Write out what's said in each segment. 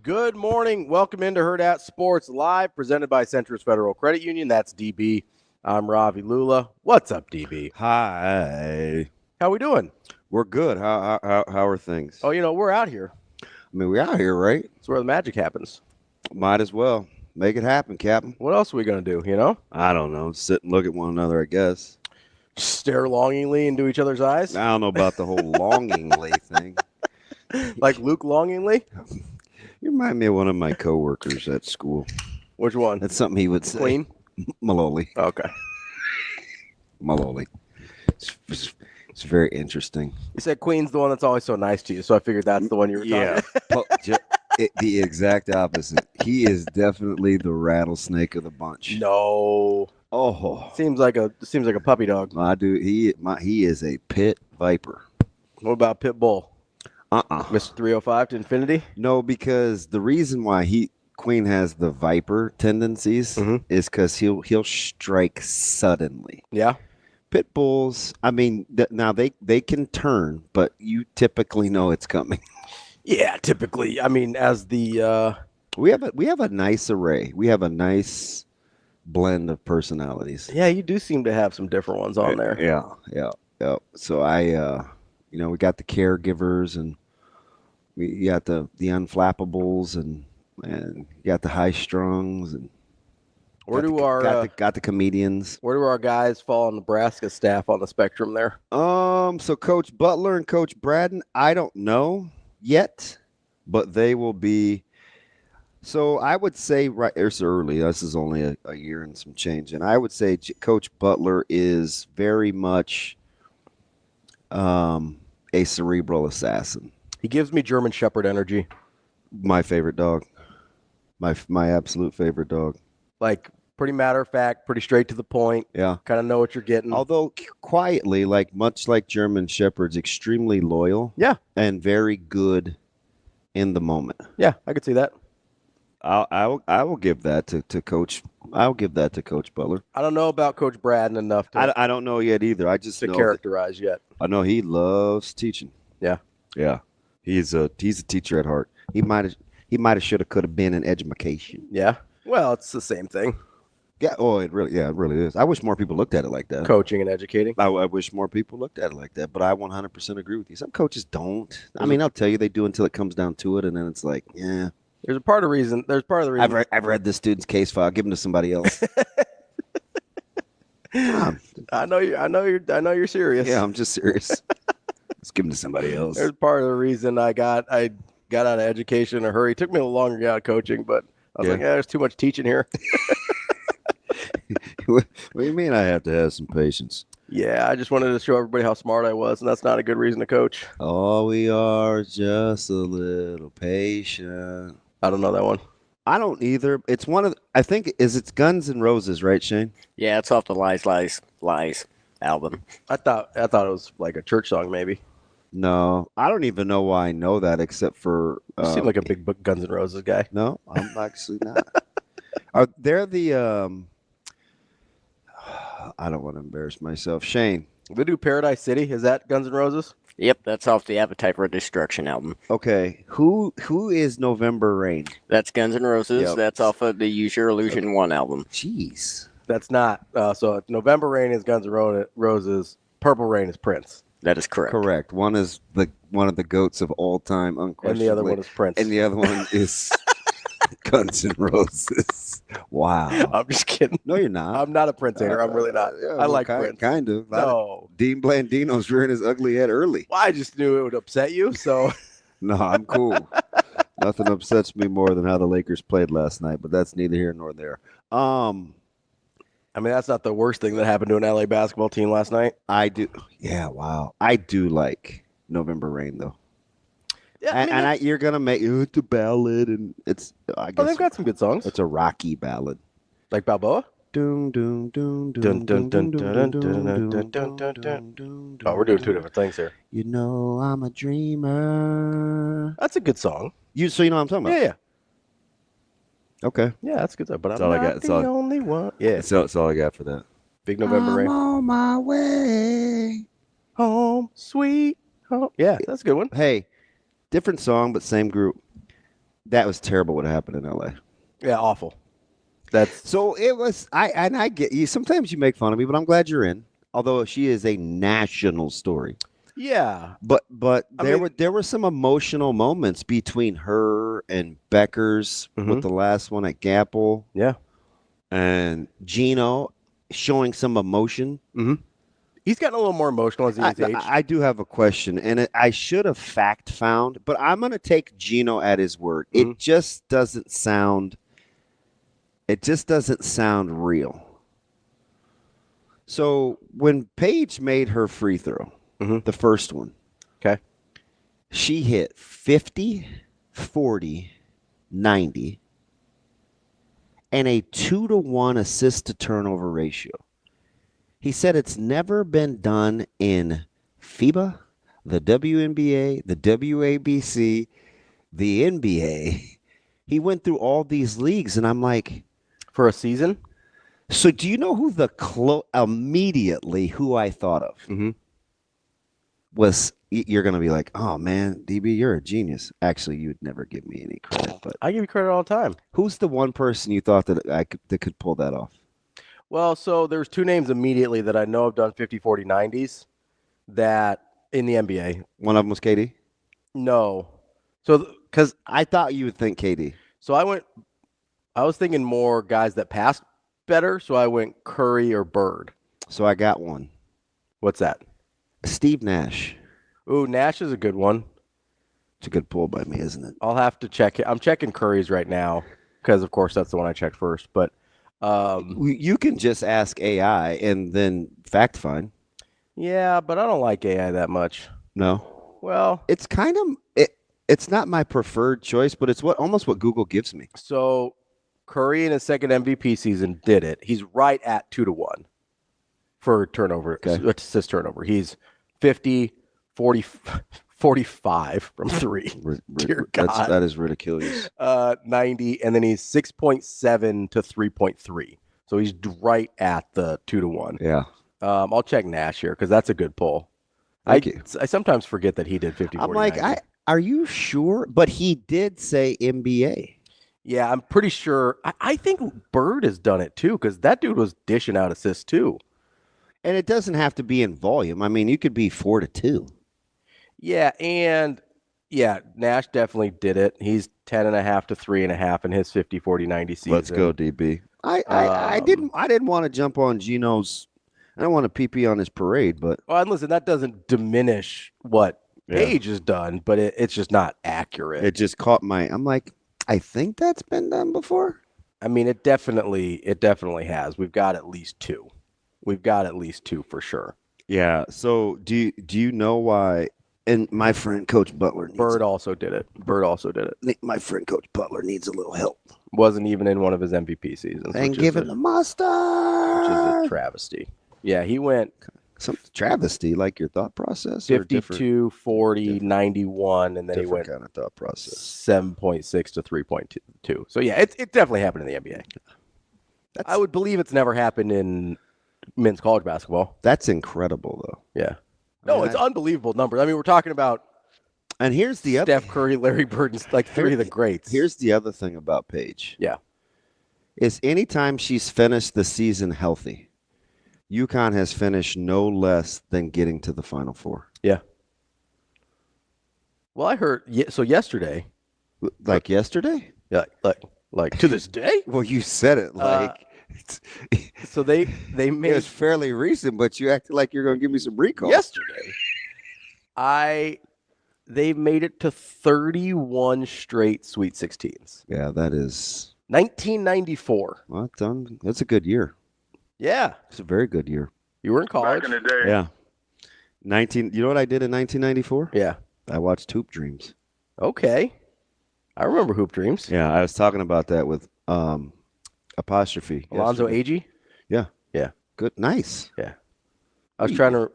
Good morning. Welcome into Hurrdat Sports Live, presented by Centris Federal Credit Union. That's DB. I'm Ravi Lulla. What's up, DB? Hi. How we doing? We're good. How are things? Oh, we're out here. I mean, we're out here, right? It's where the magic happens. Might as well. Make it happen, Captain. What else are we going to do, I don't know. Sit and look at one another, I guess. Stare longingly into each other's eyes? I don't know about the whole longingly thing. Like Luke longingly? You remind me of one of my coworkers at school. Which one? That's something he would say. Queen? Maloli. Okay. Maloli. It's very interesting. You said Queen's the one that's always so nice to you, so I figured that's the one you were talking The exact opposite. He is definitely the rattlesnake of the bunch. No. Oh. Seems like a puppy dog. My dude, he is a pit viper. What about Pit Bull? Mr. 305 to infinity? No, because the reason why Queen has the viper tendencies is because he'll strike suddenly. Yeah. Pit bulls, I mean, now they can turn, but you typically know it's coming. Yeah, typically. I mean, as the we have a nice array. We have a nice blend of personalities. Yeah, you do seem to have some different ones on there. Yeah. So we got the caregivers, and we got the unflappables, and you got the high strungs, and got the comedians. Where do our guys fall on Nebraska staff on the spectrum there? So Coach Butler and Coach Braden, I don't know yet, but they will be. So I would say it's early. This is only a year and some change, and I would say Coach Butler is very much a cerebral assassin. He gives me German Shepherd energy. My favorite dog. My absolute favorite dog. Like pretty matter of fact, pretty straight to the point. Yeah. Kind of know what you're getting. Although quietly, much like German Shepherds, extremely loyal. Yeah. And very good in the moment. Yeah, I could see that. I will give that to Coach. I'll give that to Coach Butler. I don't know about Coach Braden enough to. I don't know yet either. I just know characterize yet. I know he loves teaching. Yeah. Yeah. He's a teacher at heart. He might have should have could have been in education. Yeah. Well, it's the same thing. Yeah. Oh, it really is. I wish more people looked at it like that. Coaching and educating. I wish more people looked at it like that, but I 100% agree with you. Some coaches don't. I mean, I'll tell you they do until it comes down to it, and then it's like, yeah. There's part of the reason. I've read this student's case file. Give him to somebody else. I know you're serious. Yeah, I'm just serious. Let's give him to somebody else. There's part of the reason I got out of education in a hurry. It took me a little longer to get out of coaching, but I was like, there's too much teaching here. What do you mean I have to have some patience? Yeah, I just wanted to show everybody how smart I was, and that's not a good reason to coach. All we are just a little patient. I don't know that one. I don't either. It's one of I think it's Guns N' Roses, right, Shane? Yeah, it's off the Lies album. I thought it was like a church song, maybe. No, I don't even know why I know that, except for you seem like a big Guns N' Roses guy. No, I'm actually not. They're the I don't want to embarrass myself. Shane. They do Paradise City. Is that Guns N' Roses? Yep, that's off the Appetite for Destruction album. Okay. Who is November Rain? That's Guns N' Roses. Yep. That's off of the Use Your Illusion 1 album. Jeez. That's not. So November Rain is Guns N' Roses. Purple Rain is Prince. That is correct. Correct. One is one of the goats of all time, unquestionably. And the other one is Prince. And the other one is Guns N' Roses. Wow. I'm just kidding. No, you're not. I'm not a Prince hater. I'm really not. I like Prince. Kind of. No. Dean Blandino's rearing his ugly head early. Well, I just knew it would upset you, so. No, I'm cool. Nothing upsets me more than how the Lakers played last night, but that's neither here nor there. I mean, that's not the worst thing that happened to an LA basketball team last night. I do. Yeah, wow. I do like November Rain, though. Yeah, you're going to make it's a ballad, and it's, I guess. Oh, they've got some good songs. It's a rocky ballad. Like Balboa? Dun, dun, dun, dun, dun, dun, dun, dun, dun, dun. Oh, we're doing two different things here. You know I'm a dreamer. That's a good song. So you know what I'm talking about? Yeah. Okay. Yeah, that's good. But That's I'm all I not got. the only one. Yeah. That's all I got for that. Big November Rain. I'm on my way. Home, sweet home. Yeah, that's a good one. Hey, different song, but same group. That was terrible what happened in L.A. Yeah, awful. So it was. I get you. Sometimes you make fun of me, but I'm glad you're in. Although she is a national story. Yeah. But there were some emotional moments between her and Beckers with the last one at Gapple. Yeah. And Gino showing some emotion. Mm-hmm. He's gotten a little more emotional as he's aged. I do have a question, and I should have fact found, but I'm going to take Gino at his word. It just doesn't sound. It just doesn't sound real. So when Paige made her free throw, the first one, okay, she hit 50, 40, 90, and a 2-to-1 assist to turnover ratio. He said it's never been done in FIBA, the WNBA, the WABC, the NBA. He went through all these leagues, and I'm like, for a season. So do you know who immediately who I thought of was? You're going to be like, oh man, DB, you're a genius. Actually, you would never give me any credit, but I give you credit all the time. Who's the one person you thought that could pull that off? Well, so there's two names immediately that I know have done 50, 40, 90s that in the NBA. One of them was KD? No. So, because I thought you would think KD. So I was thinking more guys that passed better. So I went Curry or Bird. So I got one. What's that? Steve Nash. Ooh, Nash is a good one. It's a good pull by me, isn't it? I'll have to check it. I'm checking Curry's right now because, of course, that's the one I checked first. But you can just ask AI and then fact find. Yeah, but I don't like AI that much. No. Well, it's kind of it's not my preferred choice, but it's almost what Google gives me. So Curry in his second MVP season did it. He's right at 2-to-1 for turnover, assist turnover. He's 50, 40, 45 from three. Dear God. That is ridiculous. 90, and then he's 6.7 to 3.3. So he's right at the 2-to-1. Yeah. I'll check Nash here because that's a good pull. I sometimes forget that he did 50, 40, I'm like, 90. Are you sure? But he did say NBA. Yeah, I'm pretty sure. I think Bird has done it too because that dude was dishing out assists too. And it doesn't have to be in volume. I mean, you could be 4-2. Yeah, and Nash definitely did it. He's 10.5 to 3.5 in his 50, 40, 90 season. Let's go, DB. I didn't want to jump on Gino's. I don't want to pee on his parade, but and listen, that doesn't diminish what Paige has done, but it's just not accurate. It just caught I'm like, I think that's been done before. I mean, it definitely has. We've got at least two. We've got at least two for sure. Yeah. So do you know why? And my friend Coach Butler Bird also did it. My friend Coach Butler needs a little help. Wasn't even in one of his MVP seasons. And give it the mustard. Which is a travesty. Yeah, he went some travesty, like your thought process. 52, 40, 91, and then he went kind of thought process. 7.6 to 3.2. So yeah, it definitely happened in the NBA. I would believe it's never happened in men's college basketball. That's incredible, though. Yeah. No, it's unbelievable numbers. I mean, we're talking about. And here's the Steph Curry, Larry Bird, and like three of the greats. Here's the other thing about Paige. Yeah. Is anytime she's finished the season healthy, UConn has finished no less than getting to the Final Four. Yeah. Well, I heard so yesterday. Like yesterday? Yeah, like to this day? Well, you said it like. So they made it was fairly recent, but you acted like you're going to give me some recall. Yesterday, they made it to 31 straight Sweet 16s. Yeah, that is 1994. Well, that's a good year. Yeah, it's a very good year. You were in college. Back in the day. Yeah. You know what I did in 1994? Yeah, I watched Hoop Dreams. Okay, I remember Hoop Dreams. Yeah, I was talking about that with apostrophe. Alonzo Agee? Yeah. Yeah. Good. Nice. Yeah. I was trying to.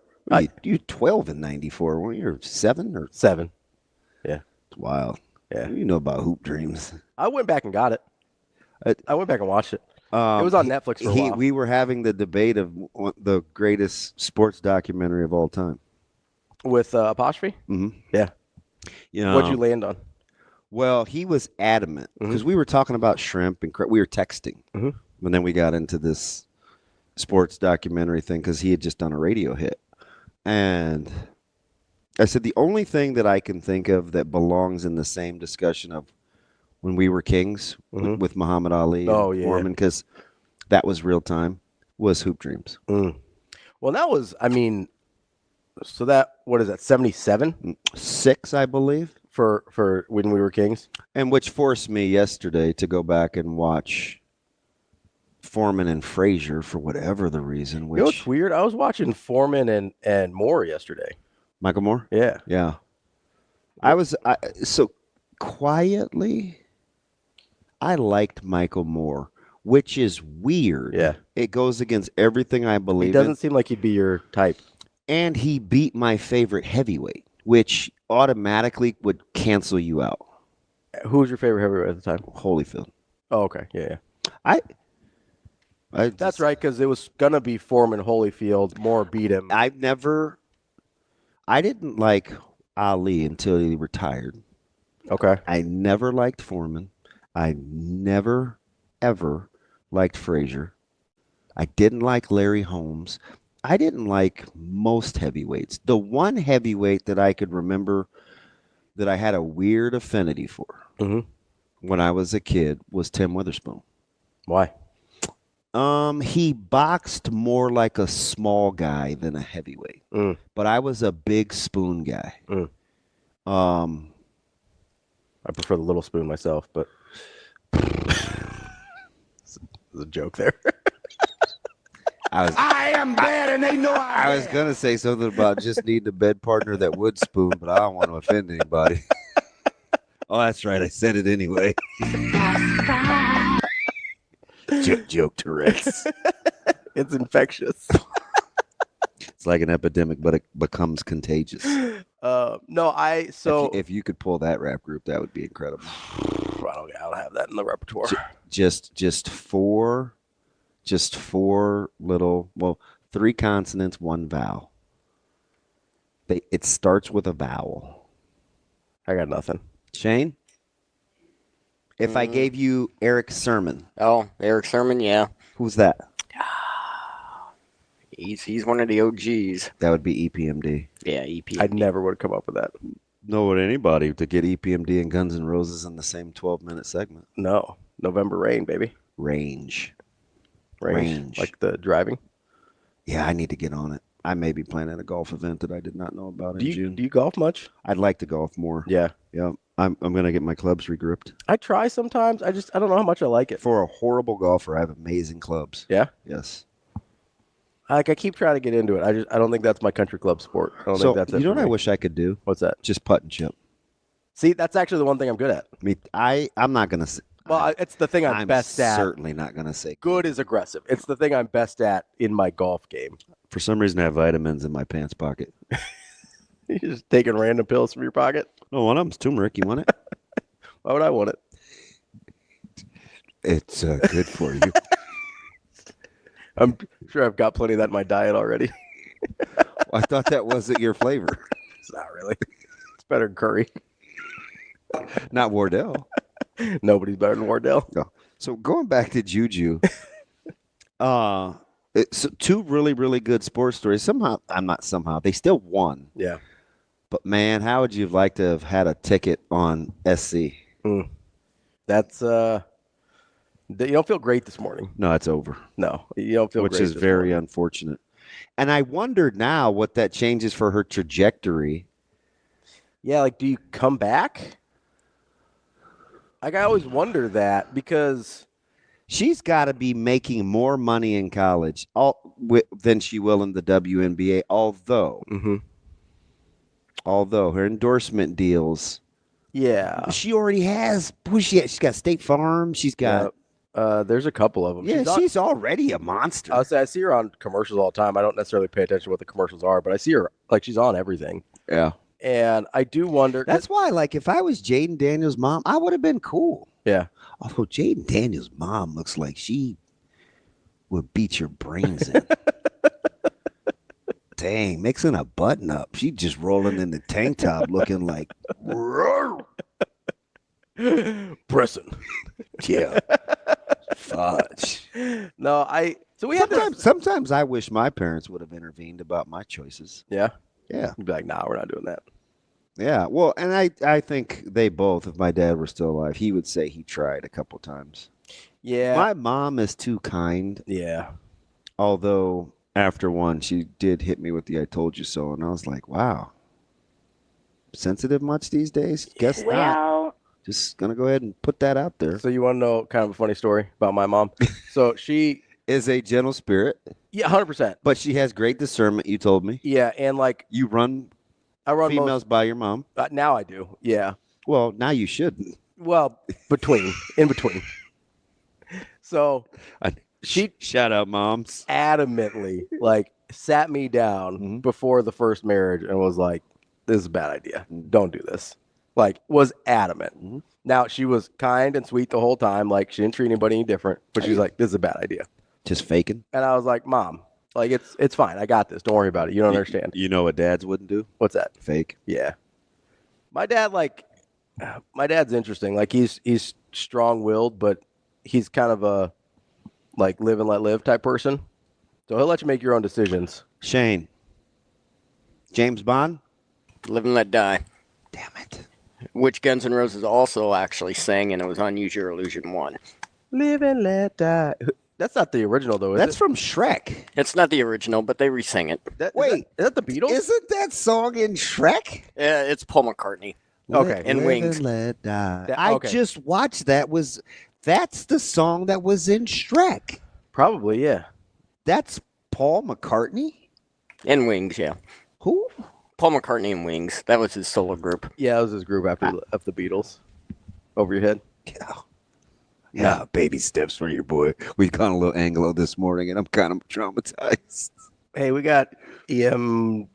You 12 in 94, weren't you? 7 or 7? Yeah. It's wild. Yeah. You know about Hoop Dreams. I went back and got it. I went back and watched it. It was on Netflix for a while. We were having the debate of the greatest sports documentary of all time. With apostrophe? Mm-hmm. Yeah. What'd you land on? Well, he was adamant because we were talking about shrimp and we were texting. And then we got into this sports documentary thing because he had just done a radio hit. And I said, the only thing that I can think of that belongs in the same discussion of when we were kings with Muhammad Ali and Foreman, because that was real time, was Hoop Dreams. Well, that was, I mean, so that, what is that, 77? 6, I believe. For when we were kings? And which forced me yesterday to go back and watch Foreman and Frazier for whatever the reason. Which, you know what's weird? I was watching Foreman and Moore yesterday. Michael Moore? Yeah. Yeah. So quietly, I liked Michael Moore, which is weird. Yeah. It goes against everything I believe in. He doesn't seem like he'd be your type. And he beat my favorite heavyweight, which automatically would cancel you out. Who was your favorite heavyweight at the time? Holyfield. Oh, okay. Yeah. That's right, because it was going to be Foreman Holyfield. Moore beat him. I didn't like Ali until he retired. Okay. I never liked Foreman. I never, ever liked Frazier. I didn't like Larry Holmes. I didn't like most heavyweights. The one heavyweight that I could remember that I had a weird affinity for when I was a kid was Tim Witherspoon. Why? He boxed more like a small guy than a heavyweight. But I was a big spoon guy. I prefer the little spoon myself, but there's a joke there. I am bad and they know I am. I was going to say something about just needing a bed partner that would spoon, but I don't want to offend anybody. Oh, that's right. I said it anyway. Joke Tourette's. It's infectious. It's like an epidemic, but it becomes contagious. If you could pull that rap group, that would be incredible. I don't have that in the repertoire. Just four little, 3 consonants, 1 vowel. It starts with a vowel. I got nothing. Shane? If I gave you Eric Sermon. Oh, Eric Sermon, yeah. Who's that? He's one of the OGs. That would be EPMD. Yeah, EPMD. I never would have come up with that. Know anybody to get EPMD and Guns N' Roses in the same 12-minute segment. No. November Rain, baby. Range. Like the driving? Yeah, I need to get on it. I may be playing at a golf event that I did not know about in June. Do you golf much? I'd like to golf more. Yeah. Yeah. I'm going to get my clubs regripped. I try sometimes. I don't know how much I like it. For a horrible golfer, I have amazing clubs. Yeah? Yes. I keep trying to get into it. I don't think that's my country club sport. I don't think that's it. You know for what me. I wish I could do? What's that? Just putt and chip. See, that's actually the one thing I'm good at. I'm not going to say. Well, it's the thing I'm best at. Certainly not going to say. Good is aggressive. It's the thing I'm best at in my golf game. For some reason, I have vitamins in my pants pocket. You're just taking random pills from your pocket? No, one of them's turmeric. You want it? Why would I want it? It's good for you. I'm sure I've got plenty of that in my diet already. I thought that wasn't your flavor. It's not really. It's better than curry. Not Wardell. Nobody's better than Wardell. No. So going back to JuJu, it's 2 really, really good sports stories. They still won. Yeah. But man, how would you have liked to have had a ticket on SC? That's you don't feel great this morning. No, it's over. No, you don't feel Which great. is very unfortunate. And I wonder now what that changes for her trajectory. Yeah, like, do you come back? Like, I always wonder that because she's got to be making more money in college than she will in the WNBA, although her endorsement deals. Yeah. She already has. She's got State Farm. She's got. There's a couple of them. Yeah, she's already a monster. I see her on commercials all the time. I don't necessarily pay attention to what the commercials are, but I see her, like, she's on everything. Yeah. And I do wonder. That's why, like, if I was Jaden Daniels' mom, I would have been cool. Yeah. Although Jaden Daniels' mom looks like she would beat your brains in. Dang, mixing a button up. She just rolling in the tank top looking like. Pressing. Yeah. Fudge. No, so we had this. Sometimes I wish my parents would have intervened about my choices. Yeah. Yeah. You'd be like, nah, we're not doing that. Yeah. Well, and I think they both, if my dad were still alive, he would say he tried a couple times. Yeah. My mom is too kind. Yeah. Although after one, she did hit me with the "I told you so," and I was like, "Wow, sensitive much these days? Guess not." Just gonna go ahead and put that out there. So you want to know kind of a funny story about my mom? So she is a gentle spirit. Yeah, 100%. But she has great discernment. You told me. Yeah, and like I run females by your mom. Now I do. Yeah. Well, now you shouldn't. Well, in between. So she shout out moms adamantly like sat me down before the first marriage and was like, "This is a bad idea. Don't do this." Like, was adamant. Now she was kind and sweet the whole time. Like she didn't treat anybody any different, but she's like, "This is a bad idea." Just faking. And I was like, "Mom, like it's fine. I got this. Don't worry about it. You don't understand." You know what dads wouldn't do? What's that? Fake. Yeah. My dad's interesting. Like he's strong-willed, but he's kind of a like live and let live type person. So he'll let you make your own decisions. Shane. James Bond? Live and Let Die. Damn it. Which Guns N' Roses also actually sang, and it was on Use Your Illusion 1. Live and let die. That's not the original, though, is That's it? from Shrek. It's not the original, but they re-sang it. Wait, is that the Beatles? Isn't that song in Shrek? Yeah, it's Paul McCartney. Okay. And Live Wings. and let die. Okay. I just watched that. That's the song that was in Shrek. Probably, yeah. That's Paul McCartney? And Wings, yeah. Who? Paul McCartney and Wings. That was his solo group. Yeah, it was his group after the Beatles. Over your head. Yeah, baby steps for your boy. We caught a little Anglo this morning, and I'm kind of traumatized. Hey, we got EMC,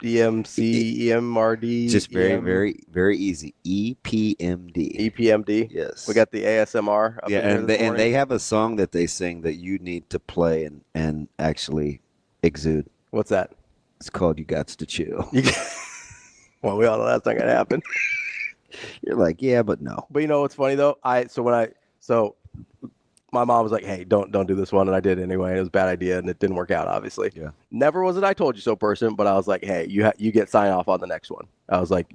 EMRD. Just very, very easy. EPMD. EPMD. Yes. We got the ASMR. Up Yeah, in here and this morning. they have a song that they sing that you need to play and actually exude. What's that? It's called "You Gots to Chill." Well, we all know that's not gonna happen. You're like, yeah, but no. But you know what's funny though? So my mom was like, "Hey, don't do this one," and I did anyway. And it was a bad idea, and it didn't work out. Obviously, Yeah. Never was it "I told you so" person, but I was like, "Hey, you get sign off on the next one." I was like,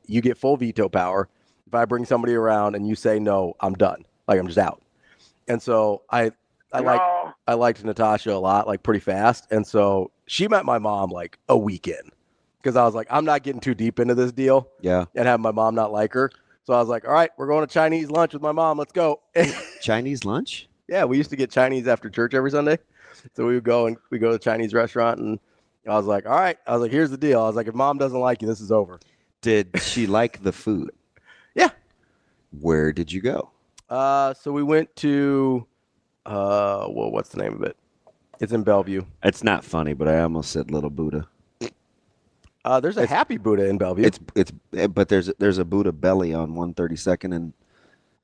you get full veto power. If I bring somebody around and you say no, I'm done. Like I'm just out. And so I liked Natasha a lot, like pretty fast. And so she met my mom like a week in, because I was like, I'm not getting too deep into this deal. Yeah. And have my mom not like her. So I was like, all right, we're going to Chinese lunch with my mom. Let's go. Chinese lunch? Yeah, we used to get Chinese after church every Sunday. So we go to the Chinese restaurant, and I was like, all right. I was like, here's the deal. I was like, if mom doesn't like you, this is over. Did she like the food? Yeah. Where did you go? So we went to, what's the name of it? It's in Bellevue. It's not funny, but I almost said Little Buddha. There's a Happy Buddha in Bellevue. But there's a Buddha Belly on 132nd, and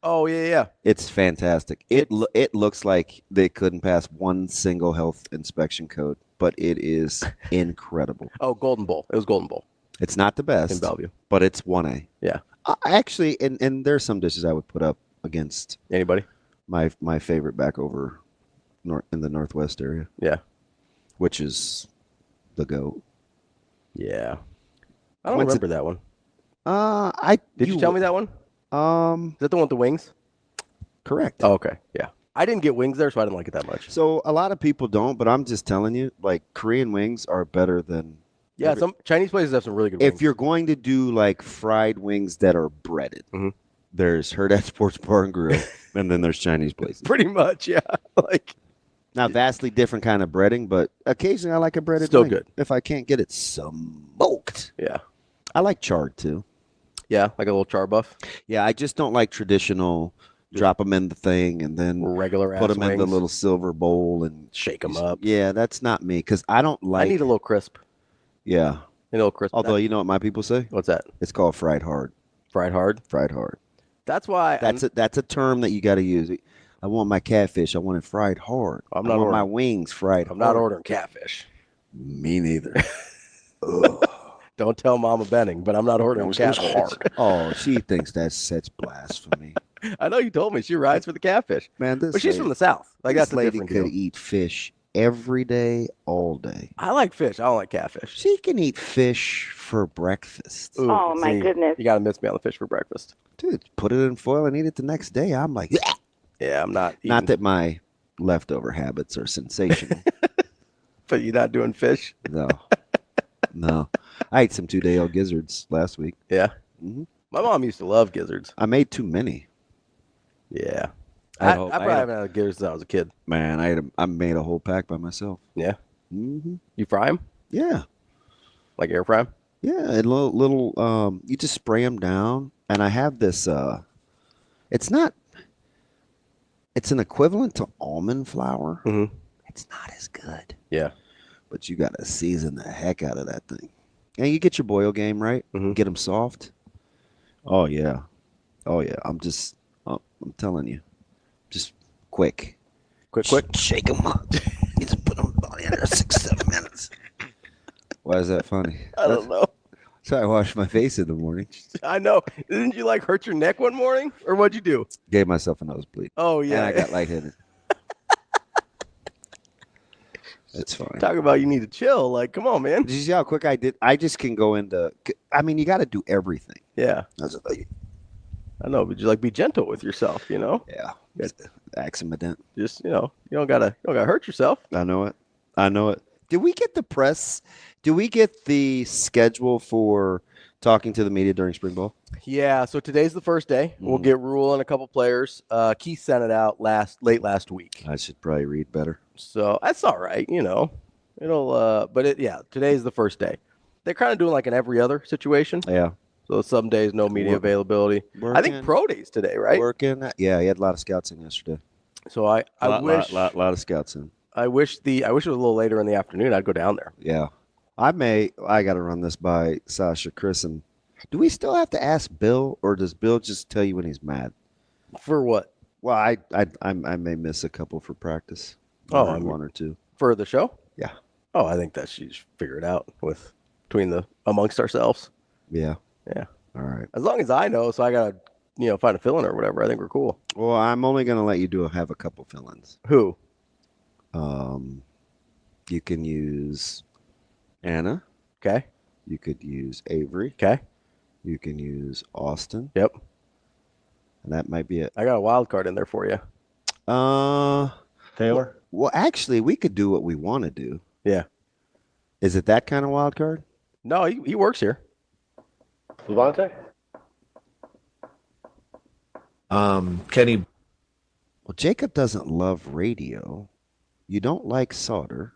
oh yeah. it's fantastic. It looks like they couldn't pass one single health inspection code, but it is incredible. Oh, Golden Bowl. It was Golden Bowl It's not the best in Bellevue. but it's 1A. Yeah. Actually, and there's some dishes I would put up against Anybody? my favorite back over in the Northwest area. Yeah. Which is the GOAT. Yeah. I don't remember that one. Did you tell me that one? Is that the one with the wings? Correct. Oh, okay. Yeah. I didn't get wings there, so I didn't like it that much. So a lot of people don't, but I'm just telling you, like Korean wings are better than. Yeah, some Chinese places have some really good wings. If you're going to do like fried wings that are breaded, there's Hurrdat Sports Bar and Grill, and then there's Chinese places. Pretty much, yeah. Like now, vastly different kind of breading, but occasionally I like a breaded still wing. Good. If I can't get it smoked. Yeah. I like charred too. Yeah, like a little char buff. Yeah, I just don't like traditional. Drop them in the thing and then regular put them wings. in the little silver bowl and shake them up. Yeah, that's not me because I don't like. I need a little crisp. Yeah, a little crisp. Although you know what my people say? What's that? It's called fried hard. Fried hard. Fried hard. That's why. That's a term that you got to use. I want my catfish. I want it fried hard. I want my wings fried. I'm not ordering catfish. Me neither. Don't tell Mama Benning, but I'm not ordering catfish. It was hard. Oh, she thinks that's blasphemy. I know you told me she rides for the catfish. Man, But she's from the South. Like, this that's a lady different could deal. eat fish every day, all day. I like fish. I don't like catfish. She can eat fish for breakfast. Ooh, Oh, my goodness. You got to miss me on the fish for breakfast. Dude, put it in foil and eat it the next day. I'm like, "Bleh." Yeah, I'm not eating. Not that my leftover habits are sensational. But you're not doing fish? No. No. I ate some 2-day-old gizzards last week. Yeah. Mhm. My mom used to love gizzards. I made too many. Yeah. I I don't- probably haven't had gizzards since I was a kid. Man, I made a whole pack by myself. Yeah. Mm-hmm. You fry them? Yeah. Like air fry 'em? Yeah, and little you just spray them down. And I have this, it's an equivalent to almond flour. Mm-hmm. It's not as good. Yeah. But you got to season the heck out of that thing. And you get your boil game right. Mhm. Get them soft. Oh, yeah. Oh, yeah. I'm telling you. Just quick. Quick. Shake them up. You just put them in there 6-7 minutes. Why is that funny? I don't know. So I wash my face in the morning. I know. Didn't you like hurt your neck one morning? Or what'd you do? Gave myself a nosebleed. Oh, yeah. And I got lightheaded. It's fine. Talk about you need to chill. Like, come on, man. Did you see how quick I did? I just can go into. I mean, you got to do everything. Yeah. I know, but you like be gentle with yourself, you know? Yeah. Accident. Just, you don't gotta hurt yourself. I know it. Did we get the press? Did we get the schedule for talking to the media during spring ball? Yeah, so today's the first day. We'll get Rhule and a couple players. Keith sent it out late last week. I should probably read better. So that's all right, It'll today's the first day. They're kind of doing like an every other situation. Yeah. So some days no media availability. I think pro days today, right? Working. Yeah, he had a lot of scouts in yesterday. So I wish lot of scouts in. I wish it was a little later in the afternoon. I'd go down there. Yeah. I got to run this by Sasha, Chris, and do we still have to ask Bill, or does Bill just tell you when he's mad? For what? Well, I may miss a couple for practice. Oh, one or two for the show. Yeah. Oh, I think that she's figured out amongst ourselves. Yeah. Yeah. All right. As long as I know, so I gotta find a fill-in or whatever. I think we're cool. Well, I'm only gonna let you have a couple fill-ins. Who? You can use Anna. Okay. You could use Avery. Okay. You can use Austin. Yep. And that might be it. I got a wild card in there for you. Taylor? Well, actually, we could do what we want to do. Yeah. Is it that kind of wild card? No, he works here. Levante? Kenny. Well, Jacob doesn't love radio. You don't like Sauter.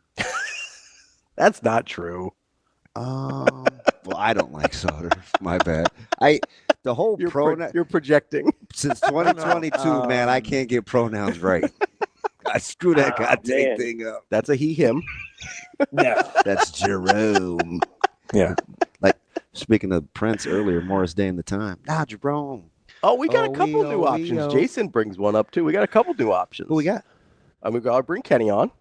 That's not true. Well, I don't like Sauter. My bad. The whole pronoun. You're projecting. Since 2022, man, I can't get pronouns right. I screw that goddamn thing up. That's a he, him. Yeah. That's Jerome. Yeah. Like, speaking of Prince earlier, Morris Day and the Time. Nah, Jerome. Oh, we got a couple new options. Jason brings one up, too. We got a couple new options. Who we got? We got to bring Kenny on.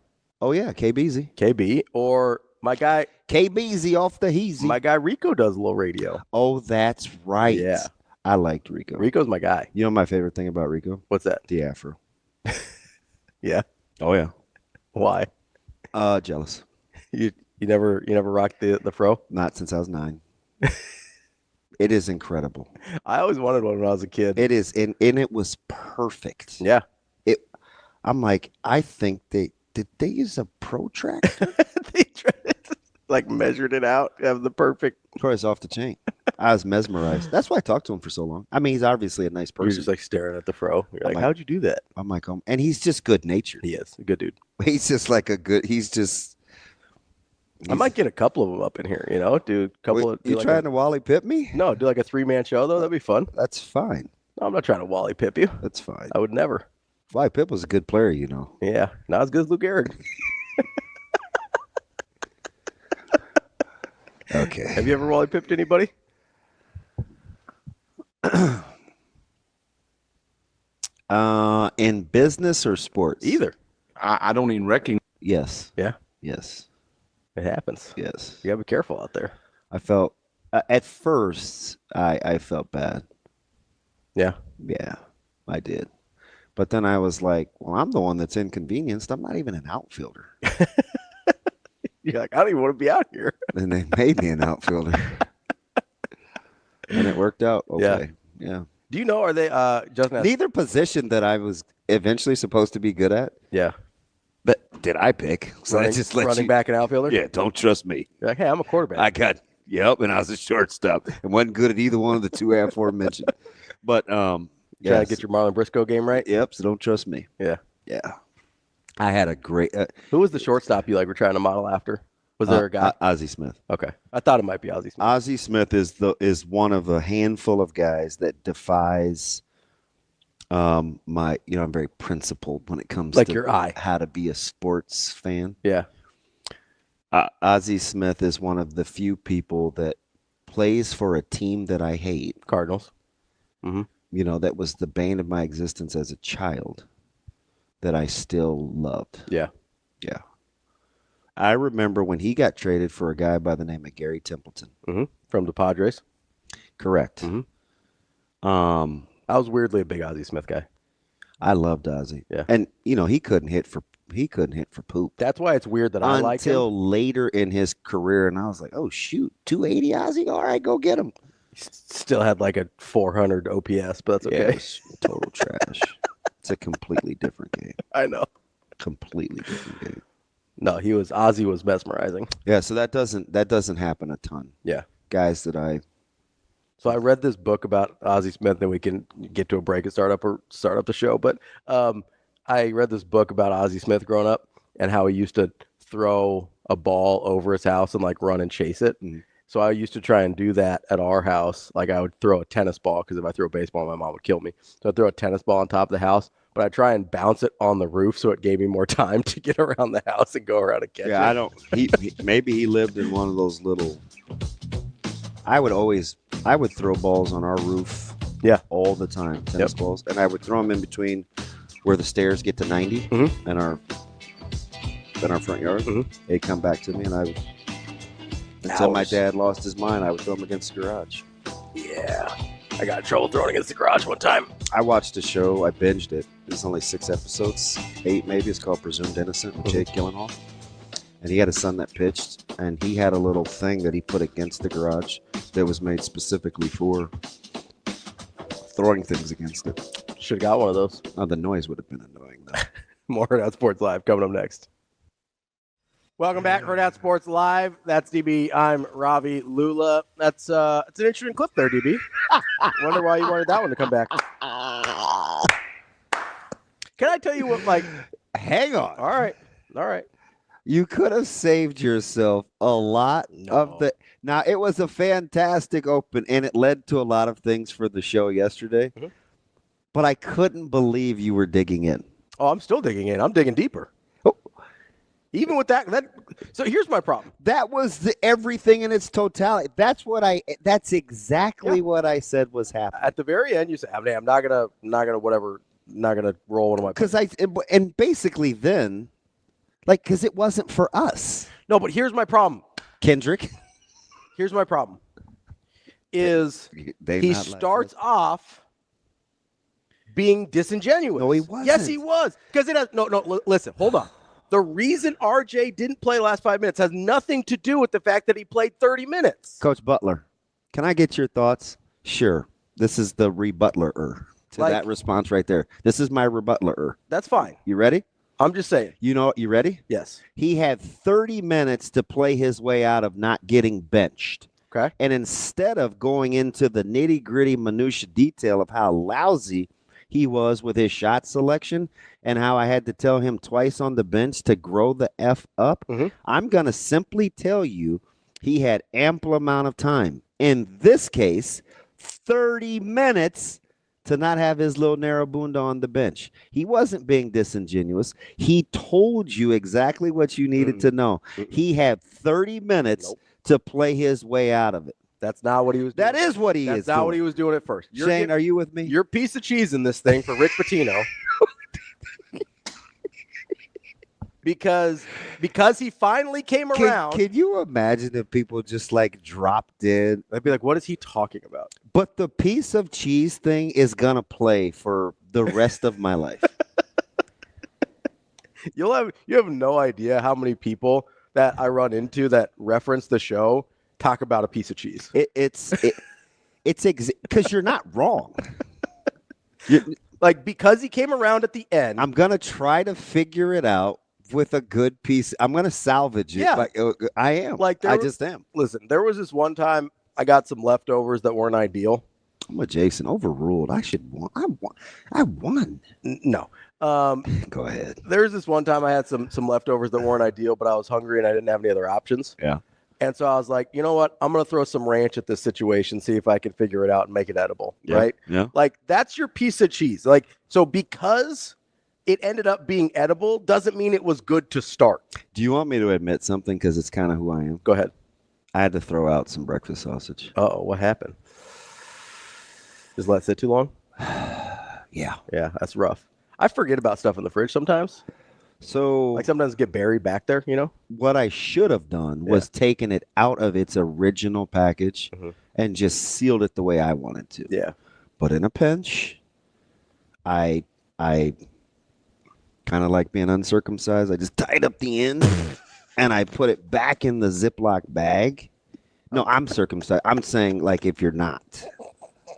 Oh, yeah, KBZ. KB. Or my guy. KBZ off the heezy. My guy Rico does a little radio. Oh, that's right. Yeah. I liked Rico. Rico's my guy. You know my favorite thing about Rico? What's that? The afro. Yeah. Oh, yeah. Why? Jealous. You never rocked the fro? Not since I was 9. It is incredible. I always wanted one when I was a kid. It is, and it was perfect. Yeah. I'm like, I think did they use a protractor? They measured it out, have the perfect. Of course, off the chain. I was mesmerized. That's why I talked to him for so long. I mean, he's obviously a nice You're person. just like staring at the fro. You're like, like- how'd you do that? I'm like, and he's just good natured. He is a good dude. He's just like I might get a couple of them up in here. Do a couple of. You trying to Wally Pip me? No, do like a 3-man show though. That'd be fun. That's fine. No, I'm not trying to Wally Pip you. That's fine. I would never. Wally Pip was a good player, Yeah, not as good as Luke Gehrig. Okay. Have you ever Wally Pipped anybody? In business or sports? Either. I don't even recognize. Yes. Yeah. Yes. It happens. Yes. You gotta be careful out there. I felt At first, I felt bad. Yeah. Yeah, I did. But then I was like, well, I'm the one that's inconvenienced. I'm not even an outfielder. You're like, I don't even want to be out here. And they made me an outfielder. And it worked out okay. Yeah. Do you know, are they Justin? Neither position that I was eventually supposed to be good at, Yeah. but did I pick? So Running, I just let running back and outfielder? Yeah, don't trust me. You're like, hey, I'm a quarterback. And I was a shortstop and wasn't good at either one of the two aforementioned. But Trying to get your Marlon Briscoe game right? Yep, so don't trust me. Yeah. Yeah. I had a great Who was the shortstop you were trying to model after? Was there a guy? Ozzie Smith. Okay. I thought it might be Ozzie Smith. Ozzie Smith is one of a handful of guys that defies I'm very principled when it comes like to your eye. How to be a sports fan. Yeah. Ozzie Smith is one of the few people that plays for a team that I hate. Cardinals. Mm-hmm. That was the bane of my existence as a child that I still loved. Yeah. Yeah. I remember when he got traded for a guy by the name of Gary Templeton. Mm-hmm. From the Padres. Correct. Mm-hmm. I was weirdly a big Ozzie Smith guy. I loved Ozzie. Yeah. And he couldn't hit for poop. That's why it's weird that I like him. Until later in his career, and I was like, oh shoot, 280 Ozzie? All right, go get him. He still had like a 400 OPS, but that's okay. Yeah, it's total trash. It's a completely different game. I know. Completely different game. No, Ozzie was mesmerizing. Yeah, so that doesn't happen a ton. Yeah. Guys that So I read this book about Ozzie Smith, and we can get to a break and start up the show. But I read this book about Ozzie Smith growing up and how he used to throw a ball over his house and like run and chase it. Mm. So I used to try and do that at our house. Like I would throw a tennis ball because if I threw a baseball, my mom would kill me. So I'd throw a tennis ball on top of the house, but I'd try and bounce it on the roof so it gave me more time to get around the house and go around and catch it. Maybe he lived in one of those little. I would throw balls on our roof. Yeah. All the time, tennis balls, and I would throw them in between where the stairs get to 90 and our front yard. Mm-hmm. They'd come back to me, and I would. Until my dad lost his mind, I would throw them against the garage. Yeah. I got in trouble throwing against the garage one time. I watched a show. I binged it. There's only 6 episodes, 8 maybe. It's called Presumed Innocent with Jake Gyllenhaal. And he had a son that pitched, and he had a little thing that he put against the garage that was made specifically for throwing things against it. Should have got one of those. Oh, the noise would have been annoying, though. More Hurrdat Sports Live coming up next. Welcome back, Hurrdat Sports Live. That's DB. I'm Ravi. Lulla. It's an interesting clip there, DB. Wonder why you wanted that one to come back. Can I tell you what, Hang on. All right. You could have saved yourself a lot of the. Now, it was a fantastic open, and it led to a lot of things for the show yesterday. Mm-hmm. But I couldn't believe you were digging in. Oh, I'm still digging in. I'm digging deeper. Oh. Even with that. So here's my problem. That was everything in its totality. That's exactly what I said was happening. At the very end, you said, I'm not gonna roll one of my. Because and basically then. Because it wasn't for us. No, but here's my problem. Kendrick. Here's my problem. He starts off being disingenuous. No, he wasn't. Yes, he was. Because it has listen, hold on. The reason RJ didn't play last 5 minutes has nothing to do with the fact that he played 30 minutes. Coach Butler, can I get your thoughts? Sure. This is the rebutler to that response right there. This is my rebutler. That's fine. You ready? I'm just saying. You ready? Yes. He had 30 minutes to play his way out of not getting benched. Okay. And instead of going into the nitty-gritty minutia detail of how lousy he was with his shot selection and how I had to tell him twice on the bench to grow the F up, I'm going to simply tell you he had ample amount of time. In this case, 30 minutes to not have his little narrowbunda on the bench. He wasn't being disingenuous. He told you exactly what you needed to know. He had 30 minutes to play his way out of it. That's not what he was doing. That is what he is doing. That's not what he was doing at first. Shane, are you with me? You're a piece of cheese in this thing for Rick Pitino. because he finally came around. Can you imagine if people just like dropped in? I'd be like, what is he talking about? But the piece of cheese thing is gonna play for the rest of my life. You have no idea how many people that I run into that reference the show talk about a piece of cheese. It's because you're not wrong. Like, because he came around at the end. I'm gonna try to figure it out with a good piece. I'm gonna salvage it. Yeah. Like, I am. Like, I just am. Listen, there was this one time I got some leftovers that weren't ideal. I'm a Jason. Overruled. I won. No. Go ahead. There was this one time I had some leftovers that weren't ideal, but I was hungry and I didn't have any other options. Yeah. And so I was like, you know what? I'm going to throw some ranch at this situation, see if I can figure it out and make it edible, right? Yeah. Like, that's your piece of cheese. Like, so because it ended up being edible doesn't mean it was good to start. Do you want me to admit something? Because it's kind of who I am. Go ahead. I had to throw out some breakfast sausage. Uh-oh, what happened? Just let it sit too long? Yeah. Yeah, that's rough. I forget about stuff in the fridge sometimes. So, Like, sometimes get buried back there, you know? what I should have done was taken it out of its original package and just sealed it the way I wanted to. Yeah. But in a pinch, I kind of like being uncircumcised. I just tied up the end and I put it back in the Ziploc bag. No, I'm circumcised. I'm saying, like, if you're not,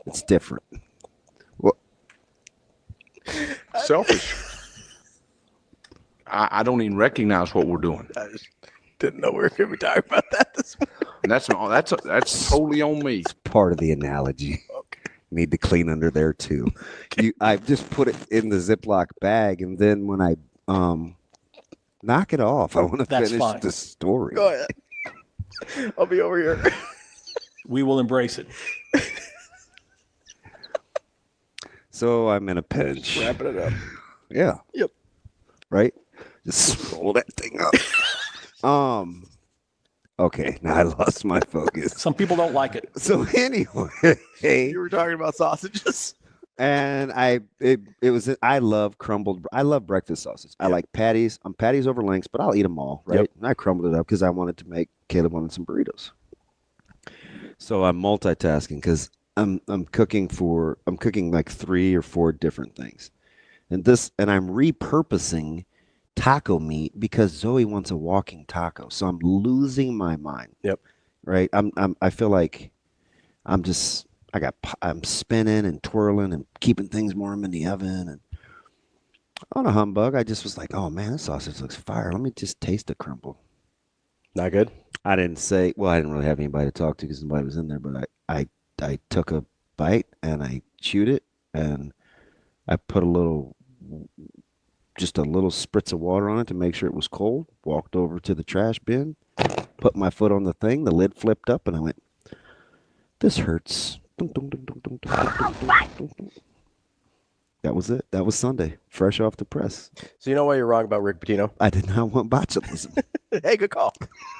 it's different. Well, Selfish. I don't even recognize what we're doing. I just didn't know we were going to be talking about that this morning. And that's totally on me. part of the analogy. Okay. Need to clean under there too. I just put it in the Ziploc bag, and then when I knock it off, I want to That's finish fine. the story. Go ahead. I'll be over here. We will embrace it. So I'm in a pinch. Wrapping it up. Yeah. Yep. Right? Just roll that thing up. Okay, now I lost my focus. Some people don't like it. So anyway, You were talking about sausages. and I love breakfast sausage. I like patties. I'm patties over links, but I'll eat them all, right? Yep. And I crumbled it up because I wanted to make Caleb wanted some burritos. So I'm multitasking because I'm cooking like 3 or 4 different things. And I'm repurposing taco meat because Zoe wants a walking taco. So I'm losing my mind. Yep. Right? I feel like I'm spinning and twirling and keeping things warm in the oven, and on a humbug, I just was like, oh man, this sausage looks fire. Let me just taste the crumble. Not good. I didn't really have anybody to talk to because nobody was in there, but I took a bite and I chewed it and I put just a little spritz of water on it to make sure it was cold, walked over to the trash bin, put my foot on the thing, the lid flipped up, and I went, this hurts. That was it. That was Sunday, fresh off the press. So you know why you're wrong about Rick Pitino? I did not want botulism. Hey, good call.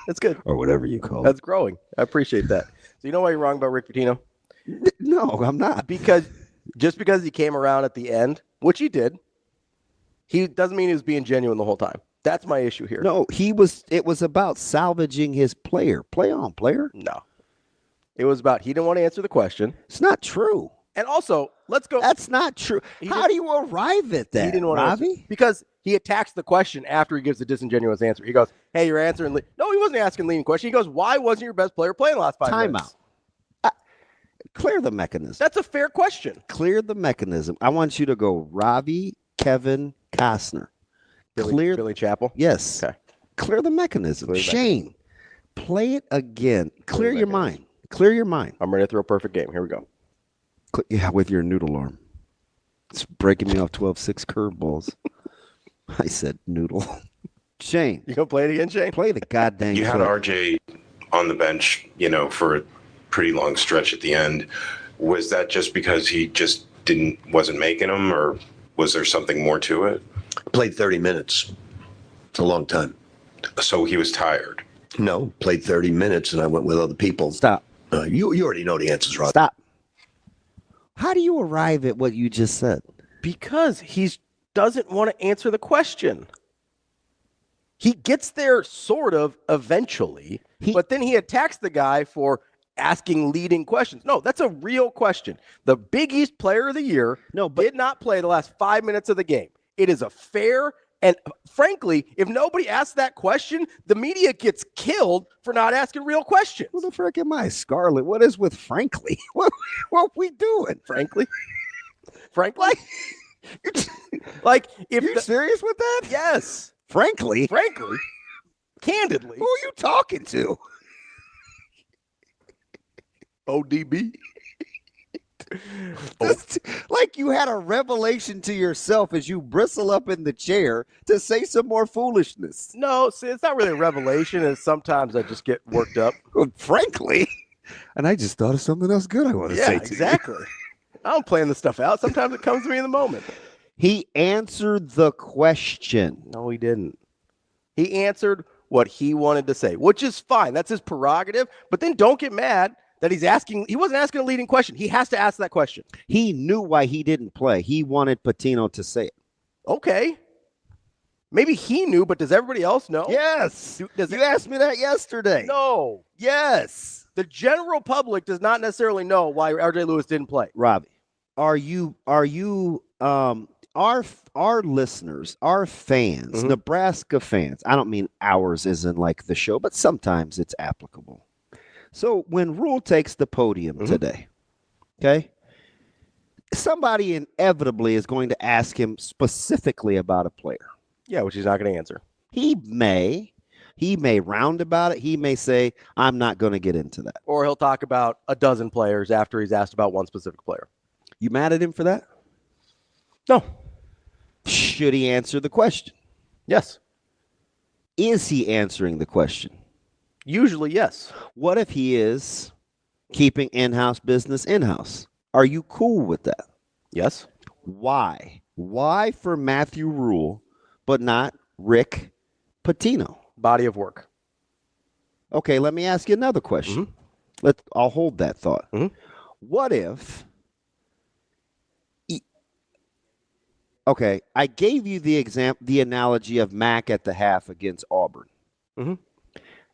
That's good. Or whatever you call it. That's growing. I appreciate that. So you know why you're wrong about Rick Pitino? No, I'm not. Because he came around at the end, which he did, he doesn't mean he was being genuine the whole time. That's my issue here. No, it was about salvaging his player. Play on, player. No. It was about he didn't want to answer the question. It's not true. And also, let's go. That's not true. How do you arrive at that, He didn't want to Ravi? answer. Because he attacks the question after he gives the disingenuous answer. He goes, hey, you're answering. No, he wasn't asking leading question. He goes, why wasn't your best player playing the last 5 minutes? Timeout. Clear the mechanism. That's a fair question. Clear the mechanism. I want you to go Ravi, Kevin, Costner. Billy Chappell? Yes. Okay. Clear the mechanism. Clear the Shane, play it again. Clear the your mind. Clear your mind. I'm ready to throw a perfect game. Here we go. Yeah, with your noodle arm. It's breaking me off 12-6 curveballs. I said noodle. Shane. You gonna play it again, Shane? Play the goddamn You had clip. RJ on the bench, for a pretty long stretch at the end. Was that just because he just wasn't making them, or was there something more to it? Played 30 minutes. It's a long time. So he was tired. No, played 30 minutes, and I went with other people. Stop. You already know the answers, Rod. Stop. How do you arrive at what you just said? Because he doesn't want to answer the question. He gets there sort of eventually, but then he attacks the guy for asking leading questions. No, that's a real question. The Big East Player of the Year did not play the last 5 minutes of the game. It is a fair, and frankly, if nobody asks that question, the media gets killed for not asking real questions. Who the frick am I, Scarlett? What is with frankly? What we doing? Frankly? Frankly? Like, if You're serious with that? Yes. Frankly? Candidly. Who are you talking to? ODB. Like you had a revelation to yourself as you bristle up in the chair to say some more foolishness. No, see, it's not really a revelation. It's sometimes I just get worked up. Well, frankly. And I just thought of something else good I want to say to exactly. I don't plan this stuff out. Sometimes it comes to me in the moment. He answered the question. No, he didn't. He answered what he wanted to say, which is fine. That's his prerogative. But then don't get mad that he wasn't asking a leading question. He has to ask that question. He knew why he didn't play. He wanted Pitino to say it. Okay. Maybe he knew, but does everybody else know? Yes. You asked me that yesterday. No. Yes. The general public does not necessarily know why RJ Lewis didn't play. Robbie, are you our listeners, our fans, Nebraska fans, I don't mean ours isn't like the show, but sometimes it's applicable. So when Rhule takes the podium today, okay, somebody inevitably is going to ask him specifically about a player. Yeah, which he's not going to answer. He may round about it. He may say, I'm not going to get into that. Or he'll talk about a dozen players after he's asked about one specific player. You mad at him for that? No. Should he answer the question? Yes. Is he answering the question? Usually, yes. What if he is keeping in-house business in-house? Are you cool with that? Yes. Why? Why for Matthew Rhule, but not Rick Pitino? Body of work. Okay, let me ask you another question. I'll hold that thought. What if... Okay, I gave you the analogy of Mack at the half against Auburn.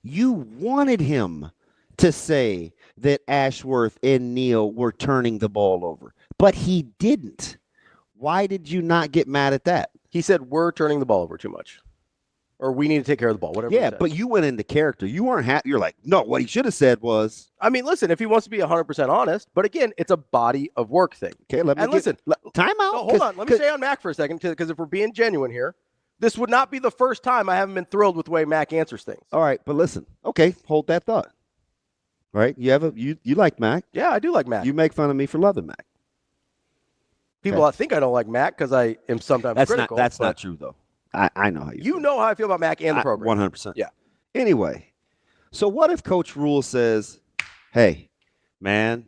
You wanted him to say that Ashworth and Neal were turning the ball over, but he didn't. Why did you not get mad at that? He said, we're turning the ball over too much. Or we need to take care of the ball, whatever. Yeah, but you went into character. You weren't happy. You're like, no, what he should have said was... I mean, listen, if he wants to be 100% honest, but again, it's a body of work thing. Okay, let me time out. No, hold on. Let me stay on Mack for a second, because if we're being genuine here, this would not be the first time I haven't been thrilled with the way Mack answers things. All right, but listen. Okay, hold that thought. All right, you like Mack. Yeah, I do like Mack. You make fun of me for loving Mack. People think I don't like Mack because I am sometimes critical. That's not true, though. I know how you feel. Know how I feel about Mack and the program. 100%. Yeah. Anyway, so what if Coach Rhule says, hey, man,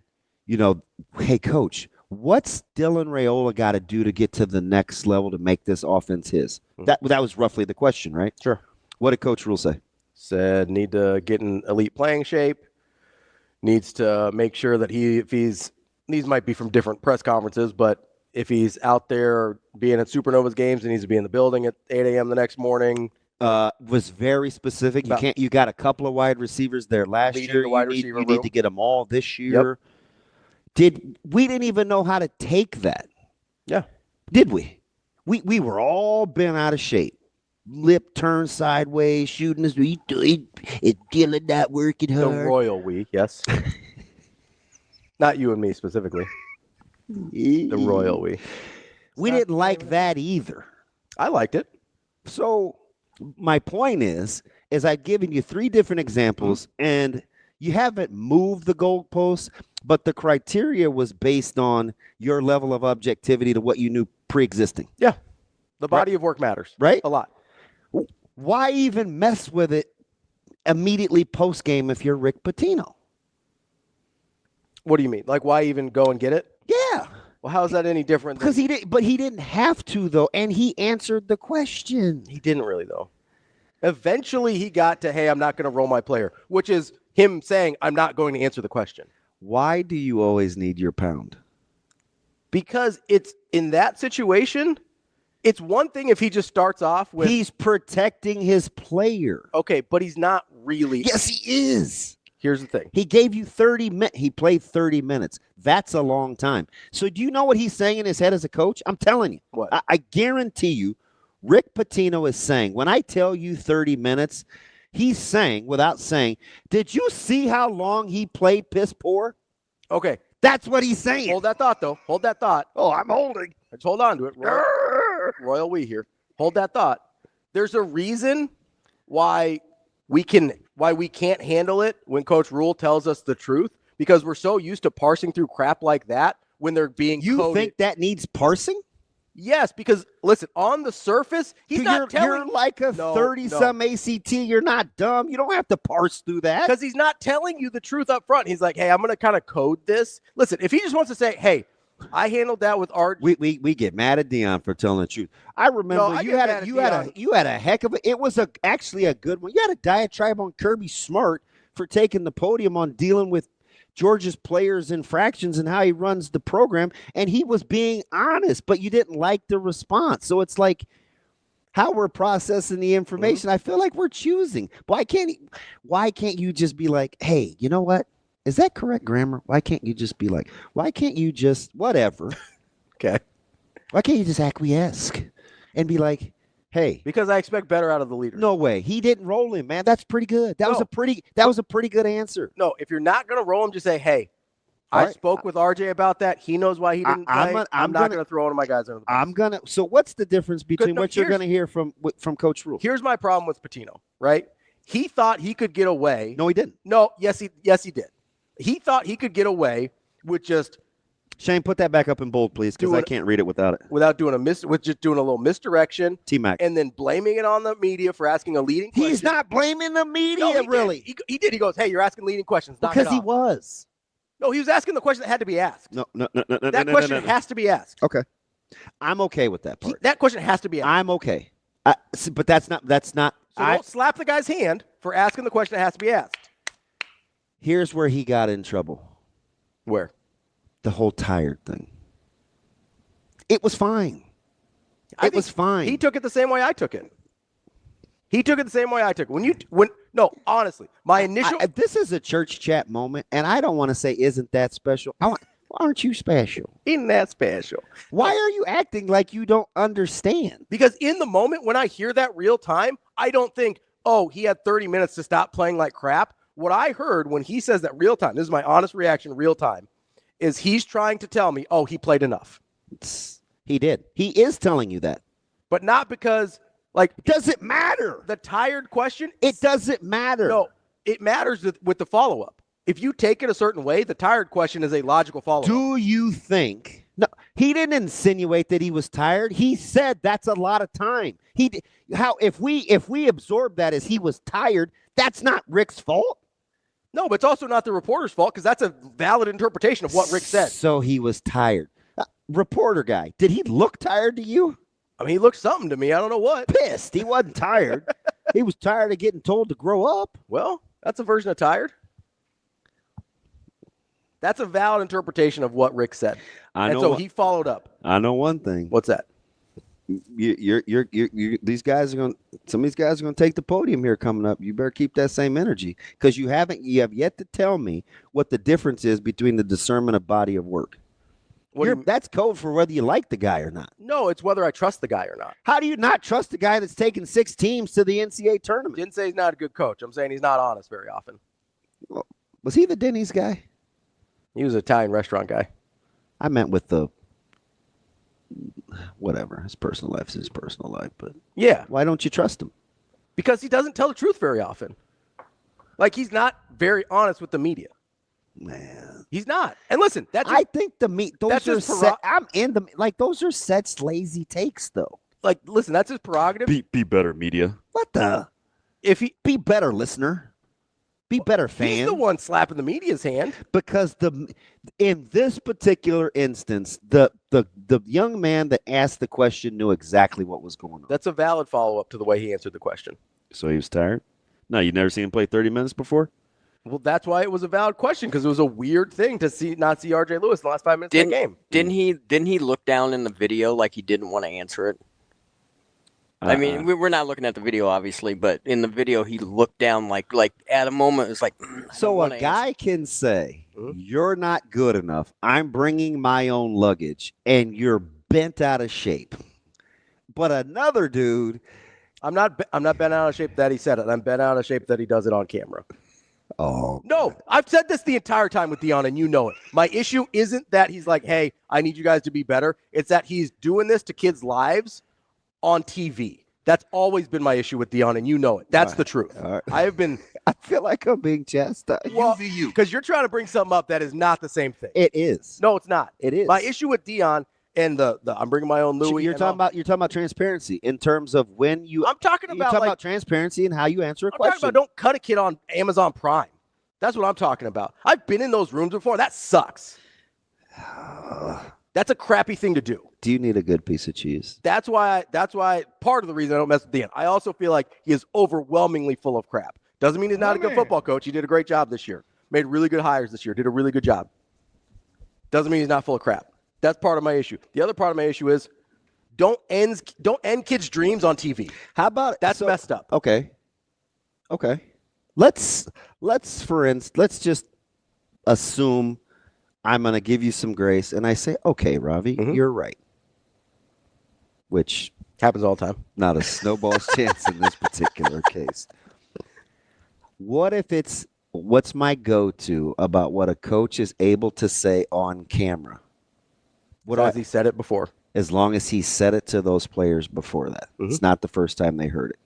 hey, Coach, what's Dylan Raiola got to do to get to the next level to make this offense his? That was roughly the question, right? Sure. What did Coach Rhule say? Said need to get in elite playing shape, needs to make sure that these might be from different press conferences, but if he's out there being at Supernova's games, he needs to be in the building at 8 a.m. the next morning. Was very specific. You got a couple of wide receivers there last year. You need to get them all this year. Yep. We didn't even know how to take that. Yeah. Did we? We were all bent out of shape. Lip turned sideways, shooting us. It's Dylan not working hard. The royal we, yes. Not you and me specifically. The royal we. We didn't like that either. I liked it. So my point is I've given you 3 different examples, and you haven't moved the goalposts, but the criteria was based on your level of objectivity to what you knew pre-existing. Yeah. The body of work matters. Right? A lot. Why even mess with it immediately post-game if you're Rick Pitino? What do you mean? Like, why even go and get it? Yeah. Well, how is that any different? Because he didn't have to, though, and he answered the question. He didn't really, though. Eventually, he got to, hey, I'm not going to roll my player, which is him saying, I'm not going to answer the question. Why do you always need your pound? Because it's in that situation, It's one thing if he just starts off with. He's protecting his player. Okay, but he's not really. Yes, he is. Here's the thing. He gave you 30 minutes. He played 30 minutes. That's a long time. So do you know what he's saying in his head as a coach? I'm telling you. What? I guarantee you, Rick Pitino is saying, when I tell you 30 minutes, he's saying, without saying, did you see how long he played piss poor? Okay. That's what he's saying. Hold that thought, though. Hold that thought. Oh, I'm holding. Let's hold on to it. Royal we here. Hold that thought. There's a reason why we can't handle it when Coach Rhule tells us the truth, because we're so used to parsing through crap like that when they're being You coded. think that needs parsing? Yes, because listen, on the surface, he's not telling. You're like a 30-some ACT. You're not dumb. You don't have to parse through that. Because he's not telling you the truth up front. He's like, hey, I'm going to kind of code this. Listen, if he just wants to say, hey, I handled that with Art. We get mad at Dion for telling the truth. I remember you had a heck of a. It was actually a good one. You had a diatribe on Kirby Smart for taking the podium on dealing with Georgia's players' infractions and how he runs the program, and he was being honest, but you didn't like the response. So it's like how we're processing the information. Mm-hmm. I feel like we're choosing. Why can't you just be like, hey, you know what? Is that correct grammar? Why can't you just be like, why can't you just whatever? Okay. Why can't you just acquiesce and be like, hey? Because I expect better out of the leader. No way. He didn't roll him, man. That's pretty good. That was a pretty good answer. No, if you're not going to roll him, just say, hey, I spoke with RJ about that. He knows why he didn't play. I'm not going to throw one of my guys under the bus. So what's the difference between what you're going to hear from Coach Rhule? Here's my problem with Pitino, right? He thought he could get away. No, he didn't. No, yes, he did. He thought he could get away with just Shane, put that back up in bold, please, because I can't read it without it. Without doing with just doing a little misdirection. T-Mac. And then blaming it on the media for asking a leading question. He's not blaming the media, really. He did. He goes, hey, you're asking leading questions. Because he was. No, he was asking the question that had to be asked. No. That question has to be asked. Okay. I'm okay with that part. That question has to be asked. I'm okay. But that's not. So don't slap the guy's hand for asking the question that has to be asked. Here's where he got in trouble. Where? The whole tired thing. It was fine. It was fine. He took it the same way I took it. No, honestly, my initial. This is a church chat moment, and I don't want to say, "Isn't that special?" Aren't you special? Isn't that special? Why are you acting like you don't understand? Because in the moment when I hear that real time, I don't think, "Oh, he had 30 minutes to stop playing like crap." What I heard when he says that real time, this is my honest reaction, real time, is he's trying to tell me, "Oh, he played enough." He did. He is telling you that, but not because. Does it matter? The tired question? It doesn't matter. No, it matters with the follow-up. If you take it a certain way, the tired question is a logical follow-up. Do you think? No, he didn't insinuate that he was tired. He said that's a lot of time. If we absorb that as he was tired, that's not Rick's fault. No, but it's also not the reporter's fault because that's a valid interpretation of what Rick said. So he was tired. Reporter guy, did he look tired to you? I mean, he looked something to me. I don't know what. Pissed. He wasn't tired. He was tired of getting told to grow up. Well, that's a version of tired. That's a valid interpretation of what Rick said. He followed up. I know one thing. What's that? These guys are going. Some of these guys are going to take the podium here coming up. You better keep that same energy because you have yet to tell me what the difference is between the discernment of body of work. That's code for whether you like the guy or not. No, it's whether I trust the guy or not. How do you not trust the guy that's taken 6 teams to the NCAA tournament? Didn't say he's not a good coach. I'm saying he's not honest very often. Well, was he the Denny's guy? He was an Italian restaurant guy. I meant with the whatever. His personal life is his personal life. But yeah. Why don't you trust him? Because he doesn't tell the truth very often. He's not very honest with the media. Man, he's not. And listen, I think those are such lazy takes, though. Listen, that's his prerogative. Be better, media. What the? Be better, listener. Be better, fan. He's the one slapping the media's hand because in this particular instance, the young man that asked the question knew exactly what was going on. That's a valid follow up to the way he answered the question. So he was tired. No, you never seen him play 30 minutes before. Well, that's why it was a valid question because it was a weird thing to not see RJ Lewis in the last 5 minutes of the game. Didn't he look down in the video like he didn't want to answer it? I mean, we're not looking at the video, obviously, but in the video, he looked down like at a moment, it was like. So a guy can say, you're not good enough. I'm bringing my own luggage, and you're bent out of shape. But another dude. I'm not bent out of shape that he said it. I'm bent out of shape that he does it on camera. Oh. No, I've said this the entire time with Deion, and you know it. My issue isn't that he's like, hey, I need you guys to be better. It's that he's doing this to kids' lives on TV. That's always been my issue with Deion, and you know it. That's the truth. Right. I feel like I'm being chastised. Well, because you're trying to bring something up that is not the same thing. It is. No, it's not. It is. My issue with Deion and the I'm bringing my own Louis. You're talking about transparency in terms of when you. I'm talking about about transparency and how you answer a question. Talking about don't cut a kid on Amazon Prime. That's what I'm talking about. I've been in those rooms before. That sucks. That's a crappy thing to do. Do you need a good piece of cheese? That's why part of the reason I don't mess with Deion. I also feel like he is overwhelmingly full of crap. Doesn't mean he's not a good football coach. He did a great job this year. Made really good hires this year. Did a really good job. Doesn't mean he's not full of crap. That's part of my issue. The other part of my issue is don't end kids' dreams on TV. How about that's messed up? Okay. Let's just assume I'm going to give you some grace, and I say, okay, Ravi, you're right. Which happens all the time. Not a snowball's chance in this particular case. What if what's my go-to about what a coach is able to say on camera? As he said it before. As long as he said it to those players before that. It's not the first time they heard it.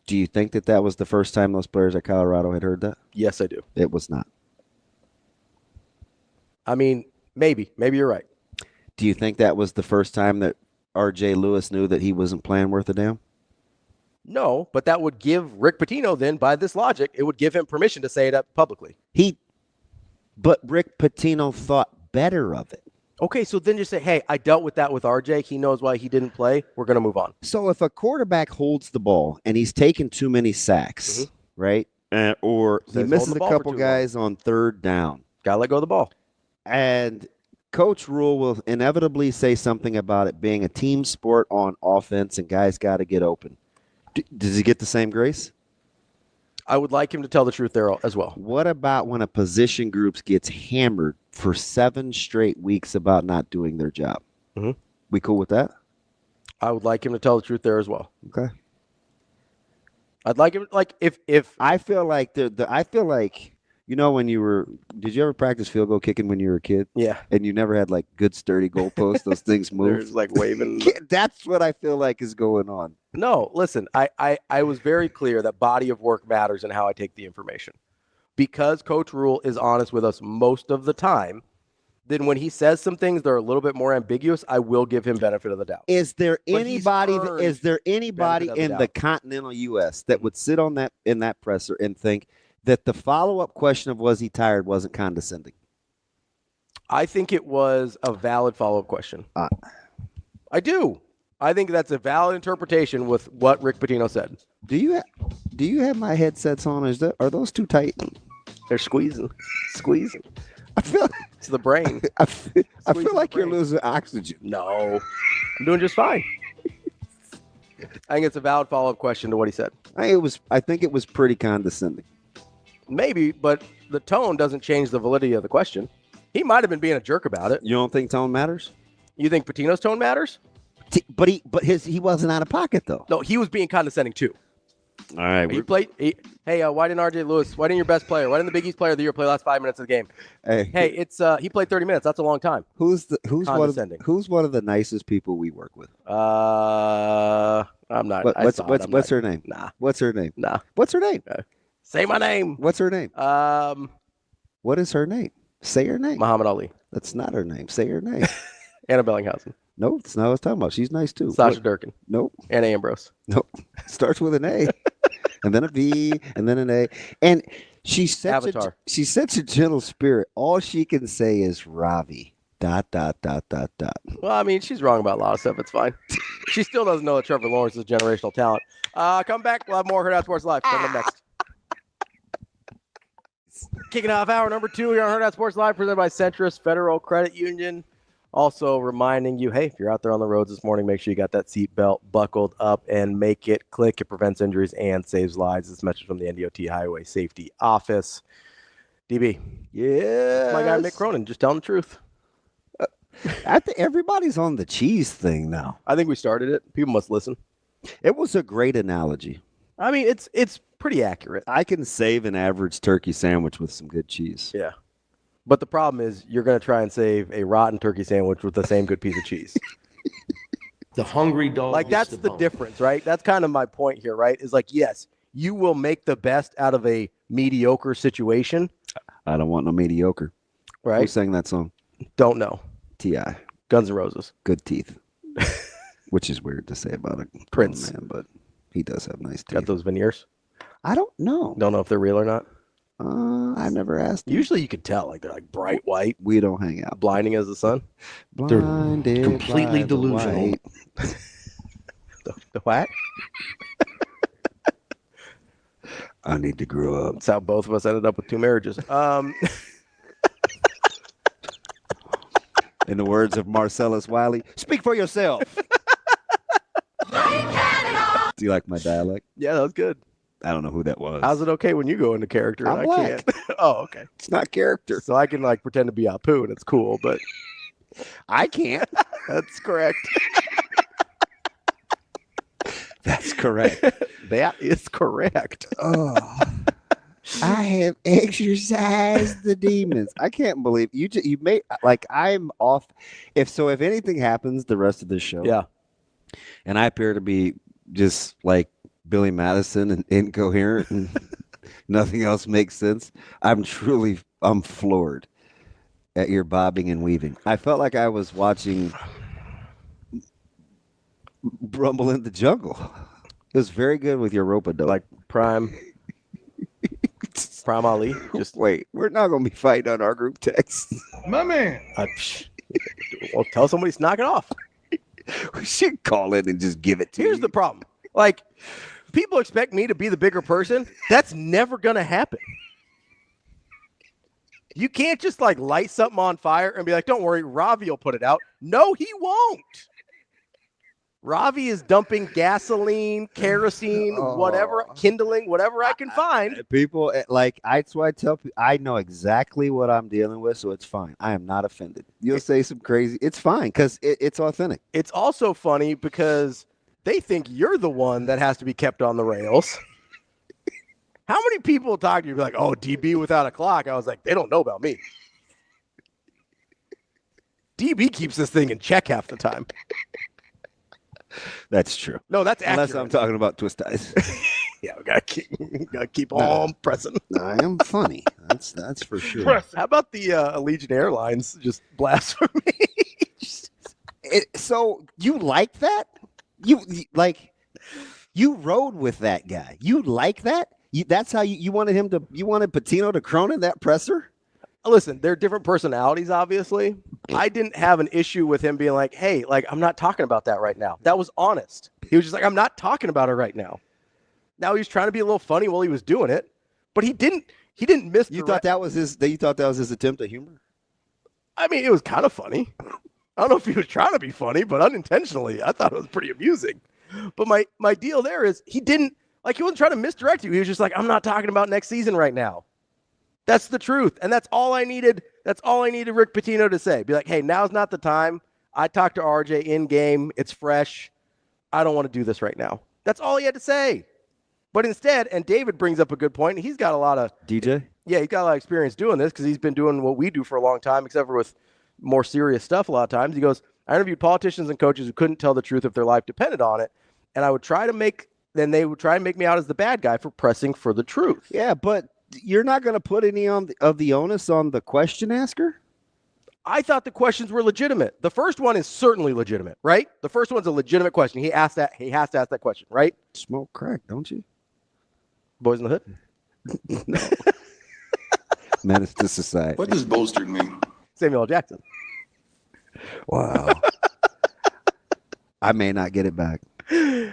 Do you think that was the first time those players at Colorado had heard that? Yes, I do. It was not. I mean, maybe. Maybe you're right. Do you think that was the first time that R.J. Lewis knew that he wasn't playing worth a damn? No, but that would give Rick Pitino then, by this logic, it would give him permission to say it up publicly. But Rick Pitino thought better of it. Okay, so then just say, hey, I dealt with that with RJ. He knows why he didn't play. We're going to move on. So if a quarterback holds the ball and he's taken too many sacks, right? Or he misses a couple guys on third down. Got to let go of the ball. And Coach Rhule will inevitably say something about it being a team sport on offense and guys got to get open. Does he get the same grace? I would like him to tell the truth there as well. What about when a position group gets hammered for 7 straight weeks about not doing their job? We cool with that? I would like him to tell the truth there as well. Okay. I'd like him, like, if I feel like when you were, did you ever practice field goal kicking when you were a kid? Yeah. And you never had like good sturdy goalposts, those things move. There's like waving. That's what I feel like is going on. No, listen, I was very clear that body of work matters in how I take the information. Because Coach Rhule is honest with us most of the time, then when he says some things that are a little bit more ambiguous, I will give him benefit of the doubt. Is there anybody in the continental U.S. that would sit on that in that presser and think that the follow-up question of was he tired wasn't condescending? I think it was a valid follow-up question. I do. I think that's a valid interpretation with what Rick Pitino said. Do you have my headsets on? Are those too tight? They're squeezing. I feel it's the brain. I feel like you're losing oxygen. No, I'm doing just fine. I think it's a valid follow-up question to what he said. I think it was pretty condescending. Maybe, but the tone doesn't change the validity of the question. He might have been being a jerk about it. You don't think tone matters? You think Pitino's tone matters? But he wasn't out of pocket though. No, he was being condescending too. All right. Why didn't RJ Lewis? Why didn't your best player? Why didn't the Big East player of the year play the last 5 minutes of the game? Hey, he played 30 minutes. That's a long time. Who's one of the nicest people we work with? I'm not. What's her name? Nah. What's her name? Nah. What's her name? Say my name. What's her name? What is her name? Say her name. Muhammad Ali. That's not her name. Say her name. Anna Bellinghausen. Nope, that's not what I was talking about. She's nice too. Sasha Durkin. Nope. Anna Ambrose. Nope. Starts with an A, and then a V, and then an A. And she's such a gentle spirit. All she can say is Ravi. ... Well, I mean, she's wrong about a lot of stuff. It's fine. She still doesn't know that Trevor Lawrence is generational talent. Come back. We'll have more Hurrdat Sports Live coming up next. Kicking off hour number 2 here on Hurrdat Sports Live, presented by Centris Federal Credit Union. Also reminding you, hey, if you're out there on the roads this morning, make sure you got that seatbelt buckled up and make it click. It prevents injuries and saves lives. This message from the NDOT Highway Safety Office. DB. Yeah. My guy Mick Cronin, just telling the truth. I think everybody's on the cheese thing now. I think we started it. People must listen. It was a great analogy. I mean, it's pretty accurate. I can save an average turkey sandwich with some good cheese. Yeah. But the problem is you're going to try and save a rotten turkey sandwich with the same good piece of cheese. The hungry dog. Like, that's the difference, right? That's kind of my point here, right? Is like, yes, you will make the best out of a mediocre situation. I don't want no mediocre. Right? Who sang that song? Don't know. T.I. Guns N' Roses. Good teeth. Which is weird to say about a Prince. man, but he does have nice teeth. Got those veneers? I don't know. Don't know if they're real or not. I've never asked. Usually you could tell, like they're like bright white, We don't hang out. blinding as the sun. Blinded completely by the delusional. white. The what? I need to grow up. That's how both of us ended up with 2 marriages. In the words of Marcellus Wiley, speak for yourself. Do you like my dialect? Yeah, that was good. I don't know who that was. How's it okay when you go into character and I'm I can't? Oh, okay. It's not character. So I can like pretend to be Apu and it's cool, but I can't. that's correct. That's correct. That is correct. Oh, I have exercised the demons. I can't believe you made like I'm off. If anything happens the rest of the show, Yeah. and I appear to be just like Billy Madison and incoherent and nothing else makes sense, I'm floored at your bobbing and weaving. I felt like I was watching Rumble in the Jungle. It was very good with your rope-a-dope. Like Prime Ali. Just Wait, we're not going to be fighting on our group text. My man. well, tell somebody to knock it off. We should call in and just give it to Here's you. the problem. Like, people expect me to be the bigger person. That's never going to happen. You can't just like light something on fire and be like, don't worry, Ravi will put it out. No, he won't. Ravi is dumping gasoline, kerosene, whatever, kindling, whatever I can find. People, like, that's why I tell people, I know exactly what I'm dealing with, so it's fine. I am not offended. You'll say some crazy, it's fine, because it's authentic. It's also funny because they think you're the one that has to be kept on the rails. How many people talk to you be like, oh, DB without a clock? I was like, they don't know about me. DB keeps this thing in check half the time. That's true. No, that's accurate. Unless I'm talking about twist ties. Yeah, we gotta keep on pressing. I am funny. That's for sure. How about the Allegiant Airlines just blasphemy? So you like that? You rode with that guy. You like that? That's how you wanted him to. You wanted Pitino to Cronin that presser? Listen, they're different personalities, obviously. I didn't have an issue with him being like, hey, like, I'm not talking about that right now. That was honest. He was just like, I'm not talking about it right now. Now he was trying to be a little funny while he was doing it, but he didn't miss. You thought that was his attempt at humor? I mean, it was kind of funny. I don't know if he was trying to be funny, but unintentionally, I thought it was pretty amusing. But my deal there is he wasn't trying to misdirect you. He was just like, I'm not talking about next season right now. That's the truth. And that's all I needed. That's all I needed Rick Pitino to say. Be like, hey, now's not the time. I talked to RJ in game. It's fresh. I don't want to do this right now. That's all he had to say. But instead, and David brings up a good point. He's got a lot of DJ? Yeah, he's got a lot of experience doing this because he's been doing what we do for a long time, except for with more serious stuff a lot of times. He goes, I interviewed politicians and coaches who couldn't tell the truth if their life depended on it. And I would try to they would try and make me out as the bad guy for pressing for the truth. Yeah, but you're not going to put any of the onus on the question asker? I thought the questions were legitimate. The first one is certainly legitimate, right? The first one's a legitimate question. He has to ask that question, right? Smoke crack, don't you? Boys in the Hood? No. Menace to society. What does bolstered mean? Samuel L. Jackson. Wow. I may not get it back. Who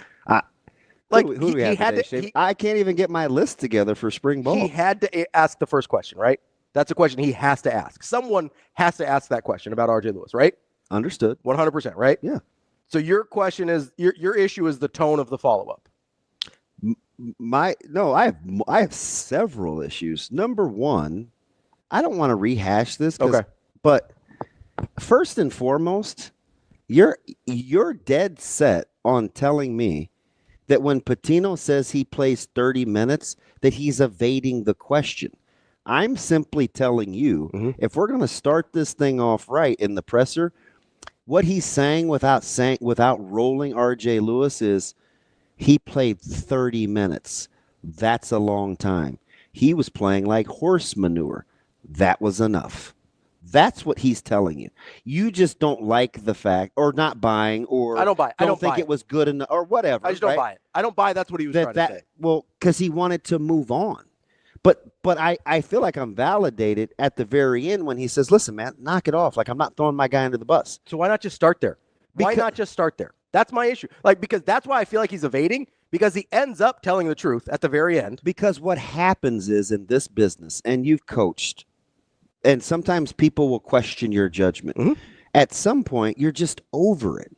do we have today, Schaefer? I can't even get my list together for spring ball. He had to ask the first question, right? That's a question he has to ask. Someone has to ask that question about RJ Lewis, right? Understood. 100%, right? Yeah. So your question is your issue is the tone of the follow-up. I have several issues. Number one, I don't want to rehash this. Okay. But first and foremost, you're dead set on telling me that when Pitino says he plays 30 minutes, that he's evading the question. I'm simply telling you, if we're going to start this thing off right in the presser, what he's saying without rolling R.J. Lewis is he played 30 minutes. That's a long time. He was playing like horse manure. That was enough. That's what he's telling you. You just don't like the fact, or not buying, or I don't buy it. I don't think buy it was good enough, or whatever. I just don't buy it. I don't buy that's what he was trying to say. Well, because he wanted to move on. But I feel like I'm validated at the very end when he says, listen, man, knock it off. Like, I'm not throwing my guy under the bus. So why not just start there? Why not just start there? That's my issue. Because that's why I feel like he's evading, because he ends up telling the truth at the very end. Because what happens is in this business, and you've coached, and sometimes people will question your judgment. At some point, you're just over it.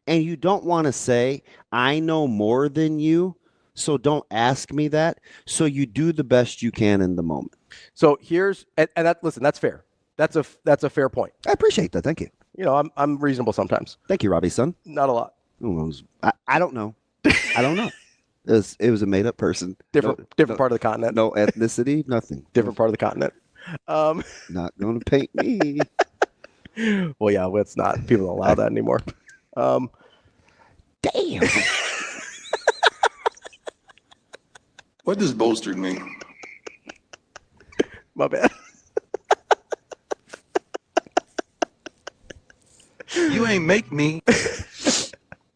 And you don't want to say, I know more than you, so don't ask me that. So you do the best you can in the moment. So here's, and listen, that's fair. That's a fair point. I appreciate that. Thank you. You know, I'm reasonable sometimes. Thank you, Robbie's son. Not a lot. I don't know. I don't know. It was a made up person. Different part of the continent. No ethnicity, nothing. Different part of the continent. Not going to paint me. Well, yeah, it's not. People don't allow that anymore. Damn. What does bolstered mean? My bad. You ain't make me.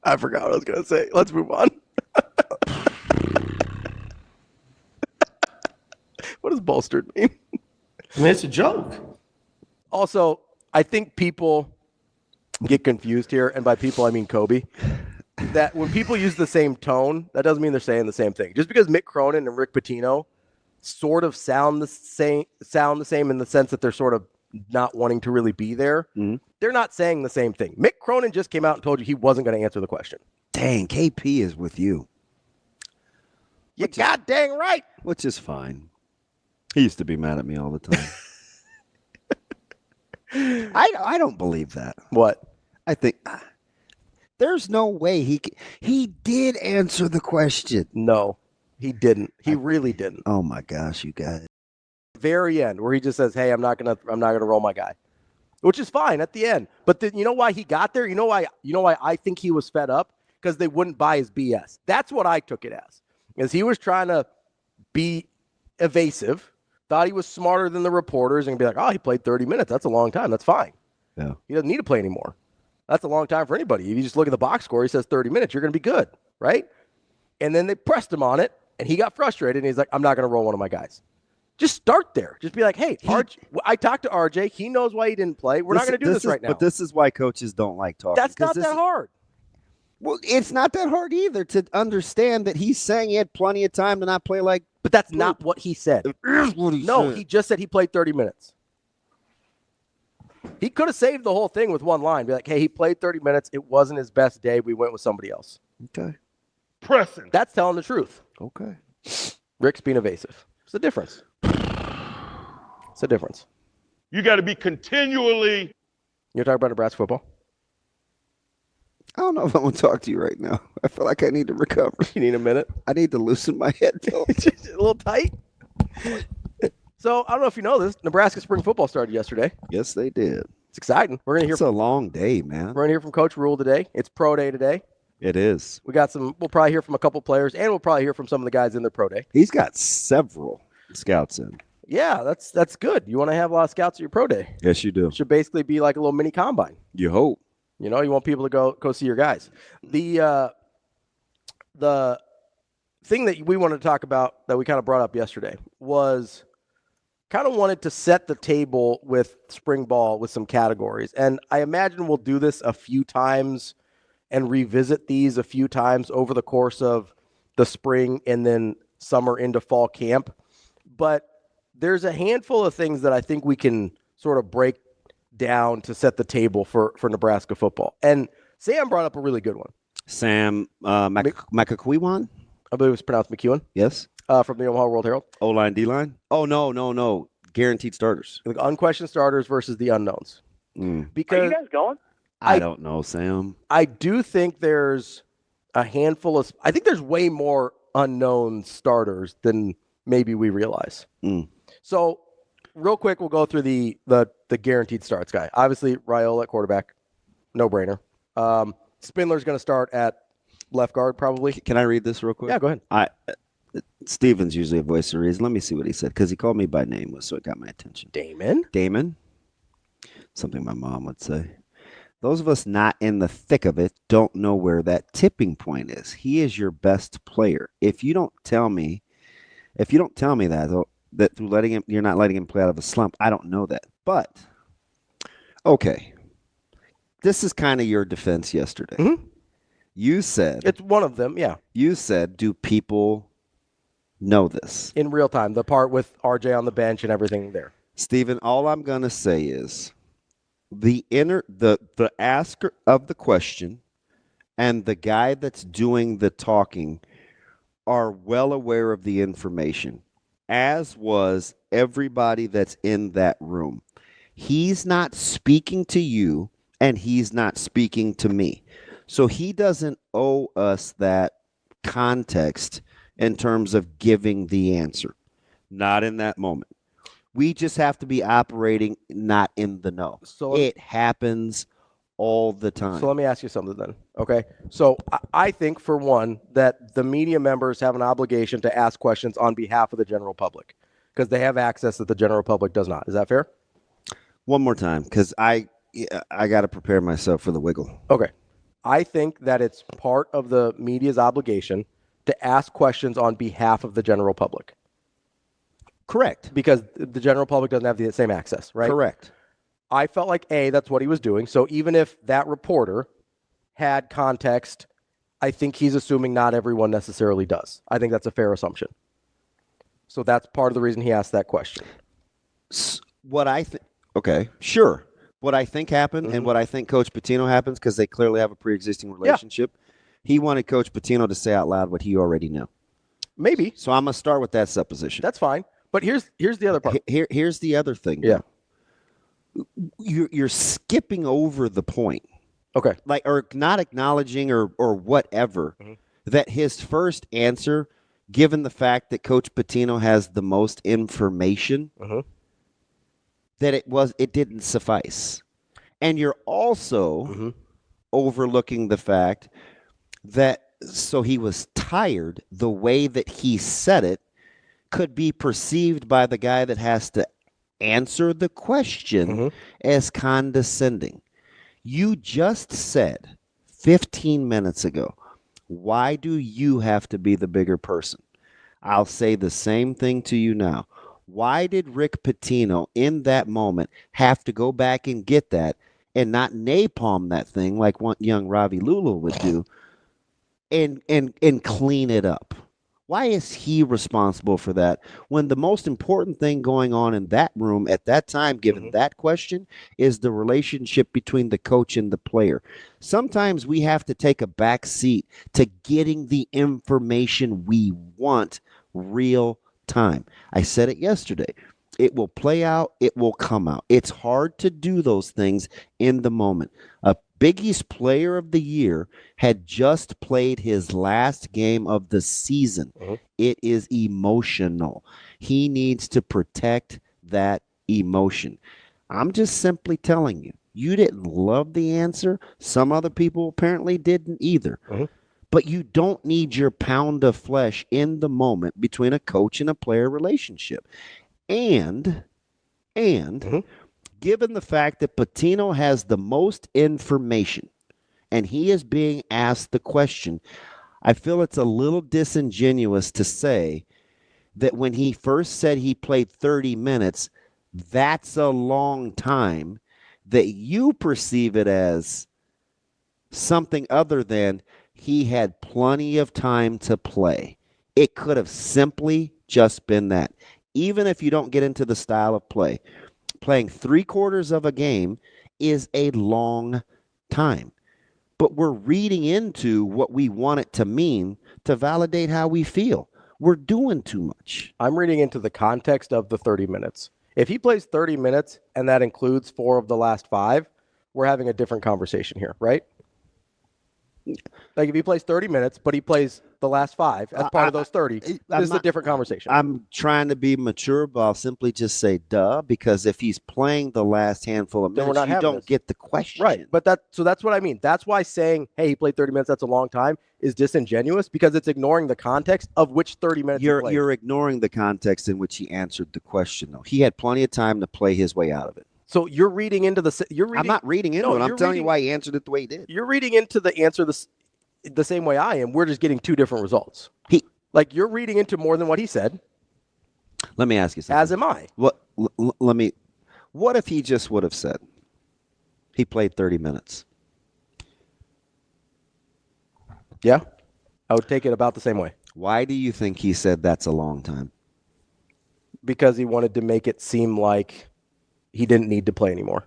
I forgot what I was going to say. Let's move on. What does bolstered mean? I mean, it's a joke. Also, I think people get confused here, and by people I mean Kobe, that when people use the same tone, that doesn't mean they're saying the same thing. Just because Mick Cronin and Rick Pitino sort of sound the same in the sense that they're sort of not wanting to really be there, they're not saying the same thing. Mick Cronin just came out and told you he wasn't going to answer the question. Dang, KP is with you. You got dang right. Which is fine. He used to be mad at me all the time. I don't believe that. What? I think there's no way he did answer the question. No, he didn't. He really didn't. Oh my gosh, you guys. Very end where he just says, "Hey, I'm not gonna roll my guy," which is fine at the end. But you know why he got there? You know why I think he was fed up? Because they wouldn't buy his BS. That's what I took it as. Is he was trying to be evasive, thought he was smarter than the reporters, and be like, "Oh, he played 30 minutes. That's a long time. That's fine. Yeah, he doesn't need to play anymore. That's a long time for anybody. If you just look at the box score, he says 30 minutes. You're going to be good, right?" And then they pressed him on it, and he got frustrated, and he's like, "I'm not going to roll one of my guys." Just start there. Just be like, hey, I talked to RJ. He knows why he didn't play. We're not going to do this right now. But this is why coaches don't like talking. That's not that hard. Well, it's not that hard either to understand that he's saying he had plenty of time to not play like. But that's not what he said. It is what he said. He just said he played 30 minutes. He could have saved the whole thing with one line. Be like, hey, he played 30 minutes. It wasn't his best day. We went with somebody else. Okay. Pressing. That's telling the truth. Okay. Rick's being evasive. It's the difference. It's a difference. You got to be continually. You're talking about Nebraska football? I don't know if I'm going to talk to you right now. I feel like I need to recover. You need a minute? I need to loosen my head. It's just a little tight. So, I don't know if you know this. Nebraska spring football started yesterday. Yes, they did. It's exciting. We're going to hear. It's a long day, man. We're going to hear from Coach Rhule today. It's pro day today. It is. We'll probably hear from a couple players, and we'll probably hear from some of the guys in their pro day. He's got several scouts in. Yeah, that's good. You want to have a lot of scouts at your pro day. Yes, you do. It should basically be like a little mini combine. You hope. You know, you want people to go see your guys. The thing that we wanted to talk about that we kind of brought up yesterday was kind of wanted to set the table with spring ball with some categories. And I imagine we'll do this a few times and revisit these a few times over the course of the spring and then summer into fall camp. But there's a handful of things that I think we can sort of break down to set the table for Nebraska football. And Sam brought up a really good one. Sam McElquewan? I believe it was pronounced McEwen. Yes. From the Omaha World Herald. O-line, D-line? Oh, no. Guaranteed starters. The unquestioned starters versus the unknowns. Because are you guys going? I don't know, Sam. I do think there's a handful of – I think there's way more unknown starters than maybe we realize. So real quick, we'll go through the guaranteed starts guy. Obviously, Raiola at quarterback, no brainer. Spindler's going to start at left guard probably. Can I read this real quick? Yeah, go ahead. Steven's usually a voice of reason. Let me see what he said because he called me by name, so it got my attention. Damon. Something my mom would say. Those of us not in the thick of it don't know where that tipping point is. He is your best player. If you don't tell me that through letting him, you're not letting him play out of a slump, I don't know that. But okay, this is kind of your defense yesterday. Mm-hmm. You said it's one of them. Yeah. You said, do people know this in real time? The part with RJ on the bench and everything there. Steven, all I'm gonna say is the asker of the question and the guy that's doing the talking are well aware of the information, as was everybody that's in that room. He's not speaking to you and he's not speaking to me. So he doesn't owe us that context in terms of giving the answer. Not in that moment. We just have to be operating not in the know. So it happens all the time. So let me ask you something then. Okay. So I think, for one, that the media members have an obligation to ask questions on behalf of the general public because they have access that the general public does not. Is that fair? One more time, because I got to prepare myself for the wiggle. Okay. I think that it's part of the media's obligation to ask questions on behalf of the general public. Correct. Because the general public doesn't have the same access, right? Correct. I felt like, that's what he was doing. So even if that reporter had context, I think he's assuming not everyone necessarily does. I think that's a fair assumption. So that's part of the reason he asked that question. Okay, sure. What I think happened and what I think Coach Pitino happens, because they clearly have a pre-existing relationship, he wanted Coach Pitino to say out loud what he already knew. Maybe. So I'm going to start with that supposition. That's fine. But here's the other part. Here's the other thing. Yeah. You're skipping over the point. Okay. Or not acknowledging or whatever that his first answer, given the fact that Coach Pitino has the most information, that it didn't suffice. And you're also overlooking the fact that so he was tired, the way that he said it could be perceived by the guy that has to answer the question as condescending. You just said 15 minutes ago, why do you have to be the bigger person? I'll say the same thing to you now. Why did Rick Pitino in that moment have to go back and get that and not napalm that thing like what young Ravi Lulla would do and clean it up? Why is he responsible for that when the most important thing going on in that room at that time, given that question, is the relationship between the coach and the player? Sometimes we have to take a back seat to getting the information we want real time. I said it yesterday. It will play out. It will come out. It's hard to do those things in the moment. A Big East Player of the Year had just played his last game of the season. It is emotional. He needs to protect that emotion. I'm just simply telling you, you didn't love the answer. Some other people apparently didn't either. But you don't need your pound of flesh in the moment between a coach and a player relationship. And given the fact that Pitino has the most information and he is being asked the question, I feel it's a little disingenuous to say that when he first said he played 30 minutes, that's a long time, that you perceive it as something other than he had plenty of time to play. It could have simply just been that. Even if you don't get into the style of play, Playing 3/4 of a game is a long time. But we're reading into what we want it to mean to validate how we feel. We're doing too much. I'm reading into the context of the 30 minutes. If he plays 30 minutes and that includes 4 of the last 5, we're having a different conversation here, right? Like if he plays 30 minutes, but he plays the last 5 as part of those 30, this is a different conversation. I'm trying to be mature, but I'll simply just say duh, because if he's playing the last handful of minutes, you don't get the question. Right, but that's what I mean. That's why saying, hey, he played 30 minutes, that's a long time, is disingenuous, because it's ignoring the context of which 30 minutes he played. You're ignoring the context in which he answered the question, though. He had plenty of time to play his way out of it. So you're reading into I'm not reading into it. I'm telling you why he answered it the way he did. You're reading into the answer the same way I am. We're just getting 2 different results. You're reading into more than what he said. Let me ask you something. As am I. What if he just would have said he played 30 minutes? Yeah, I would take it about the same way. Why do you think he said that's a long time? Because he wanted to make it seem like he didn't need to play anymore.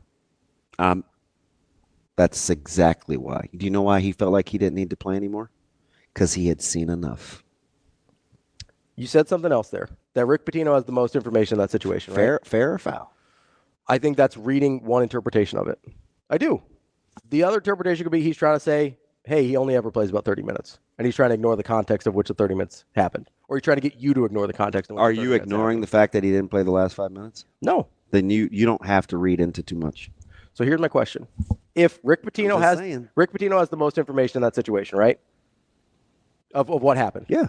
That's exactly why. Do you know why he felt like he didn't need to play anymore? Because he had seen enough. You said something else there, that Rick Pitino has the most information in that situation, right? Fair or foul? I think that's reading one interpretation of it. I do. The other interpretation could be he's trying to say, hey, he only ever plays about 30 minutes. And he's trying to ignore the context of which the 30 minutes happened. Or he's trying to get you to ignore the context. Are you ignoring the fact that he didn't play the last 5 minutes? No. Then you don't have to read into too much. So here's my question. If Rick Pitino has the most information in that situation, right? Of what happened. Yeah.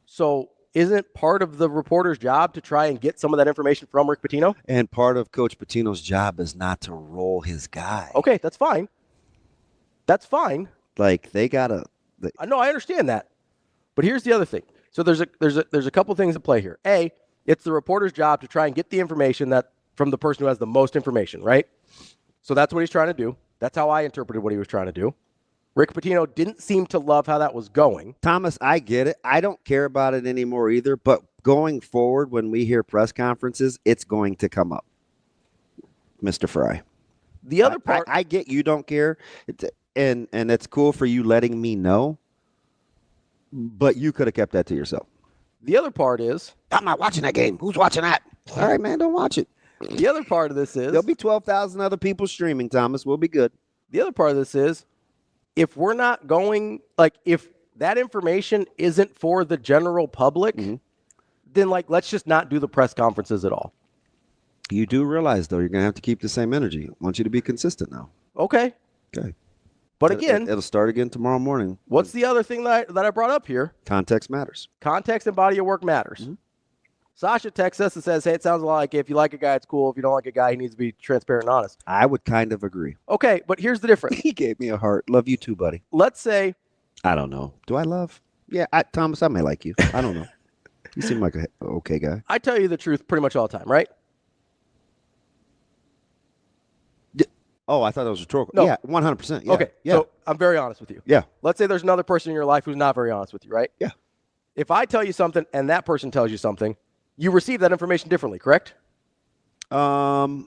So isn't part of the reporter's job to try and get some of that information from Rick Pitino? And part of Coach Pitino's job is not to roll his guy. Okay, that's fine. That's fine. Like they gotta. No, I understand that. But here's the other thing. So there's a couple things at play here. A, it's the reporter's job to try and get the information that from the person who has the most information, right? So that's what he's trying to do. That's how I interpreted what he was trying to do. Rick Pitino didn't seem to love how that was going. Thomas, I get it. I don't care about it anymore either. But going forward, when we hear press conferences, it's going to come up. Mr. Fry. The other part. I get you don't care. And it's cool for you letting me know. But you could have kept that to yourself. The other part is. I'm not watching that game. Who's watching that? All right, man, don't watch it. The other part of this is. There'll be 12,000 other people streaming, Thomas. We'll be good. The other part of this is. If we're not going, if that information isn't for the general public, then, let's just not do the press conferences at all. You do realize, though, you're going to have to keep the same energy. I want you to be consistent now. Okay. But again. It'll start again tomorrow morning. What's the other thing that I brought up here? Context matters. Context and body of work matters. Sasha texts us and says, hey, it sounds like if you like a guy, it's cool. If you don't like a guy, he needs to be transparent and honest. I would kind of agree. Okay, but here's the difference. He gave me a heart. Love you too, buddy. Let's say. I don't know. Do I love? Yeah, Thomas, I may like you. I don't know. You seem like an okay guy. I tell you the truth pretty much all the time, right? Oh, I thought that was rhetorical. No. Yeah, 100%. Yeah. Okay, so I'm very honest with you. Yeah. Let's say there's another person in your life who's not very honest with you, right? Yeah. If I tell you something and that person tells you something, you receive that information differently, correct? Short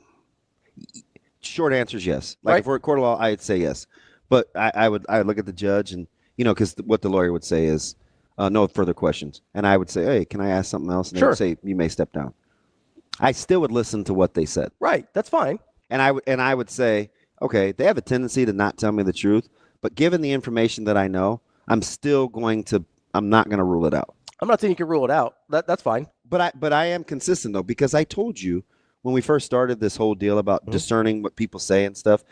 answer is yes. Right. If we're at court of law, I'd say yes. But I would look at the judge and, because what the lawyer would say is no further questions. And I would say, hey, can I ask something else? And they would say, you may step down. I still would listen to what they said. Right. That's fine. And I would say, okay, they have a tendency to not tell me the truth. But given the information that I know, I'm not going to rule it out. I'm not saying you can rule it out. That's fine. But I am consistent, though, because I told you when we first started this whole deal about discerning what people say and stuff,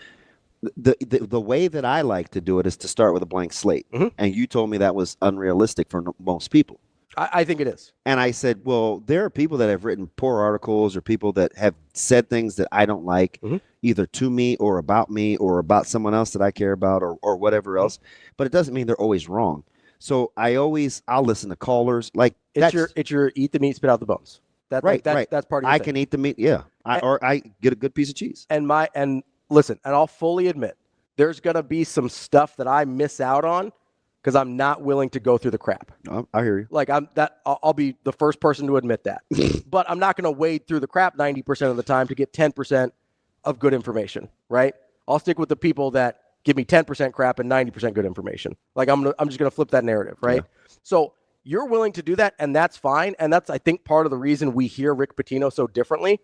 the way that I like to do it is to start with a blank slate. And you told me that was unrealistic for most people. I think it is. And I said, well, there are people that have written poor articles or people that have said things that I don't like, either to me or about someone else that I care about or whatever else. But it doesn't mean they're always wrong. So I'll listen to callers. It's your eat the meat, spit out the bones. That's part of your I thing. can eat the meat, yeah. Or I get a good piece of cheese. And listen, and I'll fully admit, there's going to be some stuff that I miss out on because I'm not willing to go through the crap. I hear you. Like I'll be the first person to admit that. But I'm not going to wade through the crap 90% of the time to get 10% of good information, right? I'll stick with the people that give me 10% crap and 90% good information. Like I'm just going to flip that narrative, right? Yeah. So you're willing to do that, and that's fine. And that's, I think, part of the reason we hear Rick Pitino so differently,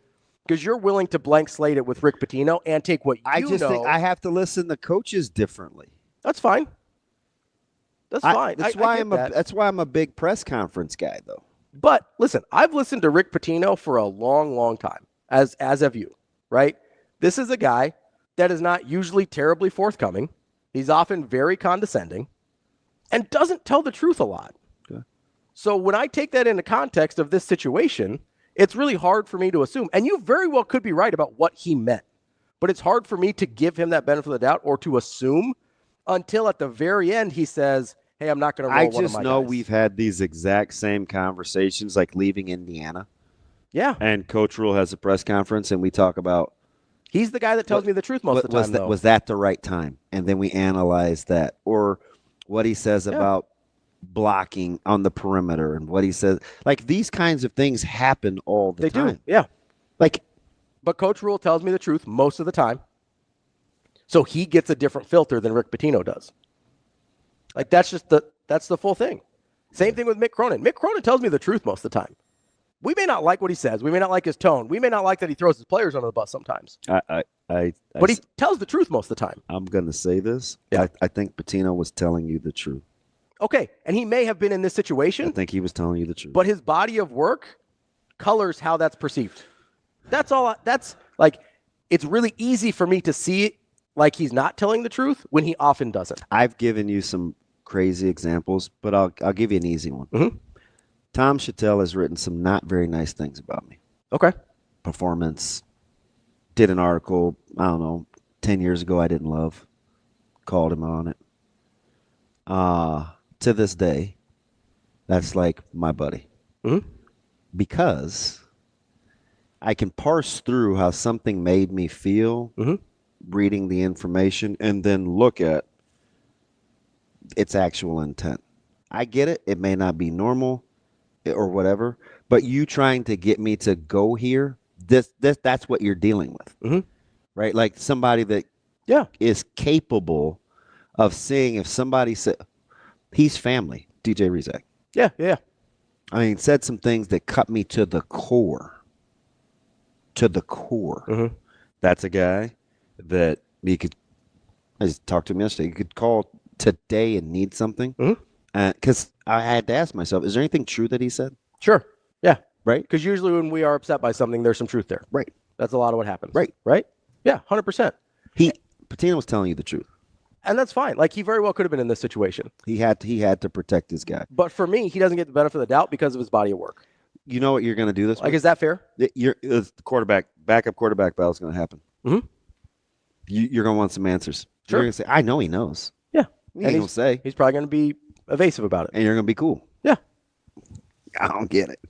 because you're willing to blank slate it with Rick Pitino and take what you know. Think I have to listen to coaches differently. That's fine. That's fine. That's why I'm a big press conference guy, though. But listen, I've listened to Rick Pitino for a long, long time, as have you, right? This is a guy that is not usually terribly forthcoming. He's often very condescending and doesn't tell the truth a lot. Okay. So when I take that into context of this situation, it's really hard for me to assume. And you very well could be right about what he meant. But it's hard for me to give him that benefit of the doubt or to assume until at the very end he says, hey, I'm not going to roll one of my guys. I just know we've had these exact same conversations, like leaving Indiana. Yeah. And Coach Rhule has a press conference, and we talk about. He's the guy that tells me the truth most of the time, though. Was that the right time? And then we analyze that. Or what he says about blocking on the perimeter and what he says. Like, these kinds of things happen all the time. They do, yeah. Like, but Coach Rhule tells me the truth most of the time. So he gets a different filter than Rick Pitino does. Like, that's the full thing. Same thing with Mick Cronin. Mick Cronin tells me the truth most of the time. We may not like what he says. We may not like his tone. We may not like that he throws his players under the bus sometimes. But he tells the truth most of the time. I'm going to say this. Yeah. I think Pitino was telling you the truth. Okay, and he may have been in this situation. I think he was telling you the truth. But his body of work colors how that's perceived. That's all. That's like, it's really easy for me to see it like he's not telling the truth when he often doesn't. I've given you some crazy examples, but I'll give you an easy one. Mm-hmm. Tom Chattel has written some not very nice things about me. Okay. Performance. Did an article, I don't know, 10 years ago I didn't love. Called him on it. To this day, that's like my buddy. Mm-hmm. Because I can parse through how something made me feel reading the information and then look at its actual intent. I get it. It may not be normal or whatever, but you trying to get me to go here, that's what you're dealing with, right? Like somebody that is capable of seeing if somebody said, he's family, DJ Rizak. Yeah. I mean, said some things that cut me to the core. That's a guy that you could, I just talked to him yesterday, you could call today and need something. Because I had to ask myself, is there anything true that he said? Sure. Yeah. Right? Because usually when we are upset by something, there's some truth there. Right. That's a lot of what happens. Right? Yeah, 100%. Patino was telling you the truth. And that's fine. Like, he very well could have been in this situation. He had to protect his guy. But for me, he doesn't get the benefit of the doubt because of his body of work. You know what you're going to do this Like, is that fair? The backup quarterback battle is going to happen. You're going to want some answers. Sure. You're going to say, I know he knows. Yeah. He ain't going to say. He's probably going to be evasive about it. And you're going to be cool. Yeah. I don't get it.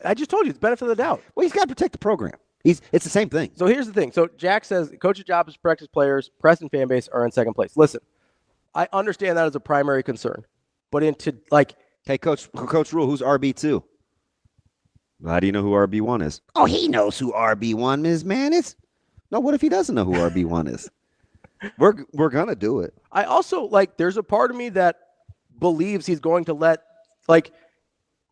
I just told you, it's benefit of the doubt. Well, he's got to protect the program. It's the same thing. So here's the thing. So Jack says, coach's job is to protect his players. Press and fan base are in second place. Listen, I understand that as a primary concern. But hey, Coach Rhule, who's RB2? How do you know who RB1 is? Oh, he knows who RB1 is, man. What if he doesn't know who RB1 is? We're going to do it. I also, there's a part of me that believes he's going to let,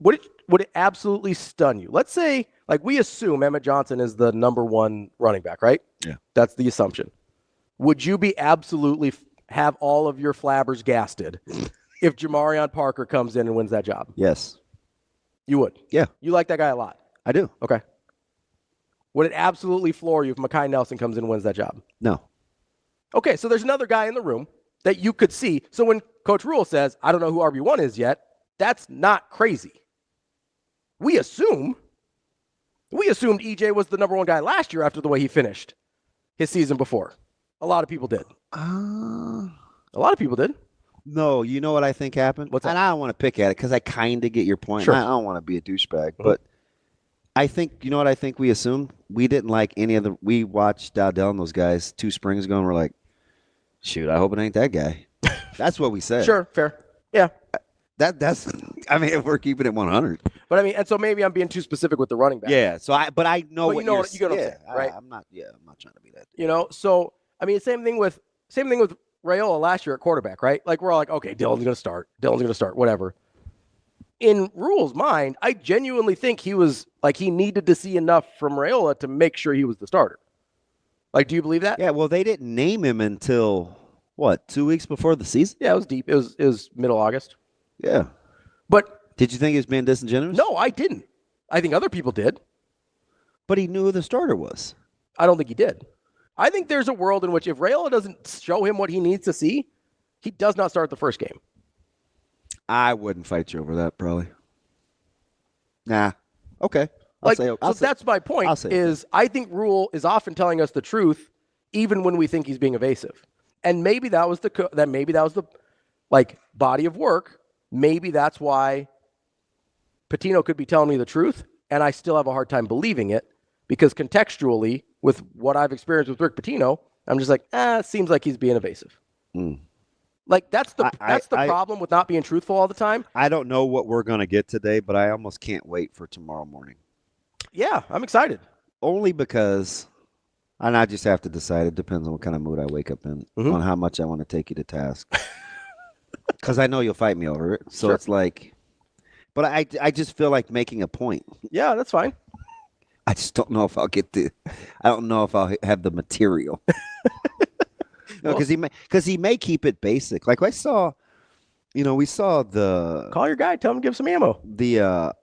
would it absolutely stun you? Let's say, we assume Emmett Johnson is the number one running back, right? Yeah. That's the assumption. Would you be absolutely have all of your flabbers gasted if Jamarion Parker comes in and wins that job? Yes. You would? Yeah. You like that guy a lot? I do. Okay. Would it absolutely floor you if Mekhi Nelson comes in and wins that job? No. Okay, so there's another guy in the room that you could see. So when Coach Rhule says, I don't know who RB1 is yet, that's not crazy. We assumed EJ was the number one guy last year after the way he finished his season before. A lot of people did. A lot of people did. No, you know what I think happened? What's that? And I don't want to pick at it because I kind of get your point. Sure. I don't want to be a douchebag. But I think, you know what I think we assumed? We didn't like any of we watched Dowdell and those guys 2 springs ago and we're like, shoot, I hope it ain't that guy. That's what we said. Sure, fair. Yeah. That's. I mean, if we're keeping it 100. But I mean, and so maybe I'm being too specific with the running back. Yeah. So I know But what you know what I'm saying, right? I'm not trying to be that. You know, so I mean, same thing with Raiola last year at quarterback, right? Like we're all like, okay, Dylan's going to start, whatever. In Rhule's mind, I genuinely think he needed to see enough from Raiola to make sure he was the starter. Like, do you believe that? Yeah. Well, they didn't name him until what, 2 weeks before the season? Yeah, it was deep. It was middle August. Yeah. But did you think he was being disingenuous? No, I didn't. I think other people did. But he knew who the starter was. I don't think he did. I think there's a world in which if Raiola doesn't show him what he needs to see, he does not start the first game. I wouldn't fight you over that, probably. Nah. Okay. That's my point. I think Rhule is often telling us the truth, even when we think he's being evasive. And maybe that was the body of work. Maybe that's why Pitino could be telling me the truth, and I still have a hard time believing it because contextually, with what I've experienced with Rick Pitino, I'm just like, seems like he's being evasive. Like that's the problem with not being truthful all the time. I don't know what we're going to get today, but I almost can't wait for tomorrow morning. Yeah, I'm excited. Only because, and I just have to decide. It depends on what kind of mood I wake up in, on how much I want to take you to task. Because I know you'll fight me over it. So It's like, but I just feel like making a point. Yeah, that's fine. I just don't know if I'll I don't know if I'll have the material. Because he may keep it basic. Like I saw, we saw the call your guy, tell him to give some ammo. The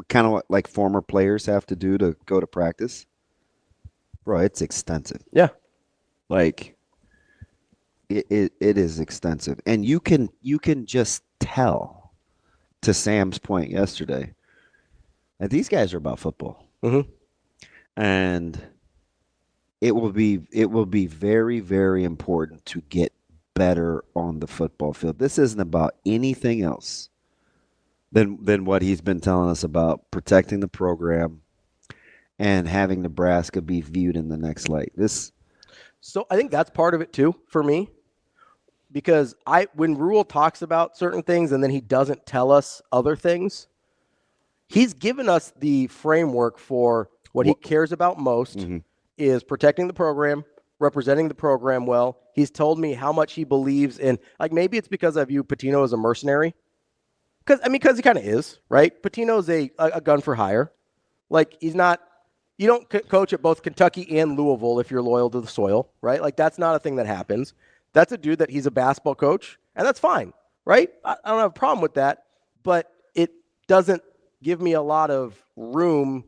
kind of what like former players have to do to go to practice. Bro, it's extensive. Yeah, like it is extensive, and you can just tell. To Sam's point yesterday, that these guys are about football, and it will be very, very important to get better on the football field. This isn't about anything else than what he's been telling us about protecting the program and having Nebraska be viewed in the next light. So I think that's part of it too for me, because when Rhule talks about certain things and then he doesn't tell us other things, he's given us the framework for what he cares about most. Is protecting the program, representing the program well. He's told me how much he believes in, like maybe it's because I view Pitino as a mercenary. Because he kind of is, right? Pitino's a gun for hire. Like you don't coach at both Kentucky and Louisville if you're loyal to the soil, right? Like that's not a thing that happens. That's a dude that he's a basketball coach, and that's fine, right? I don't have a problem with that, but it doesn't give me a lot of room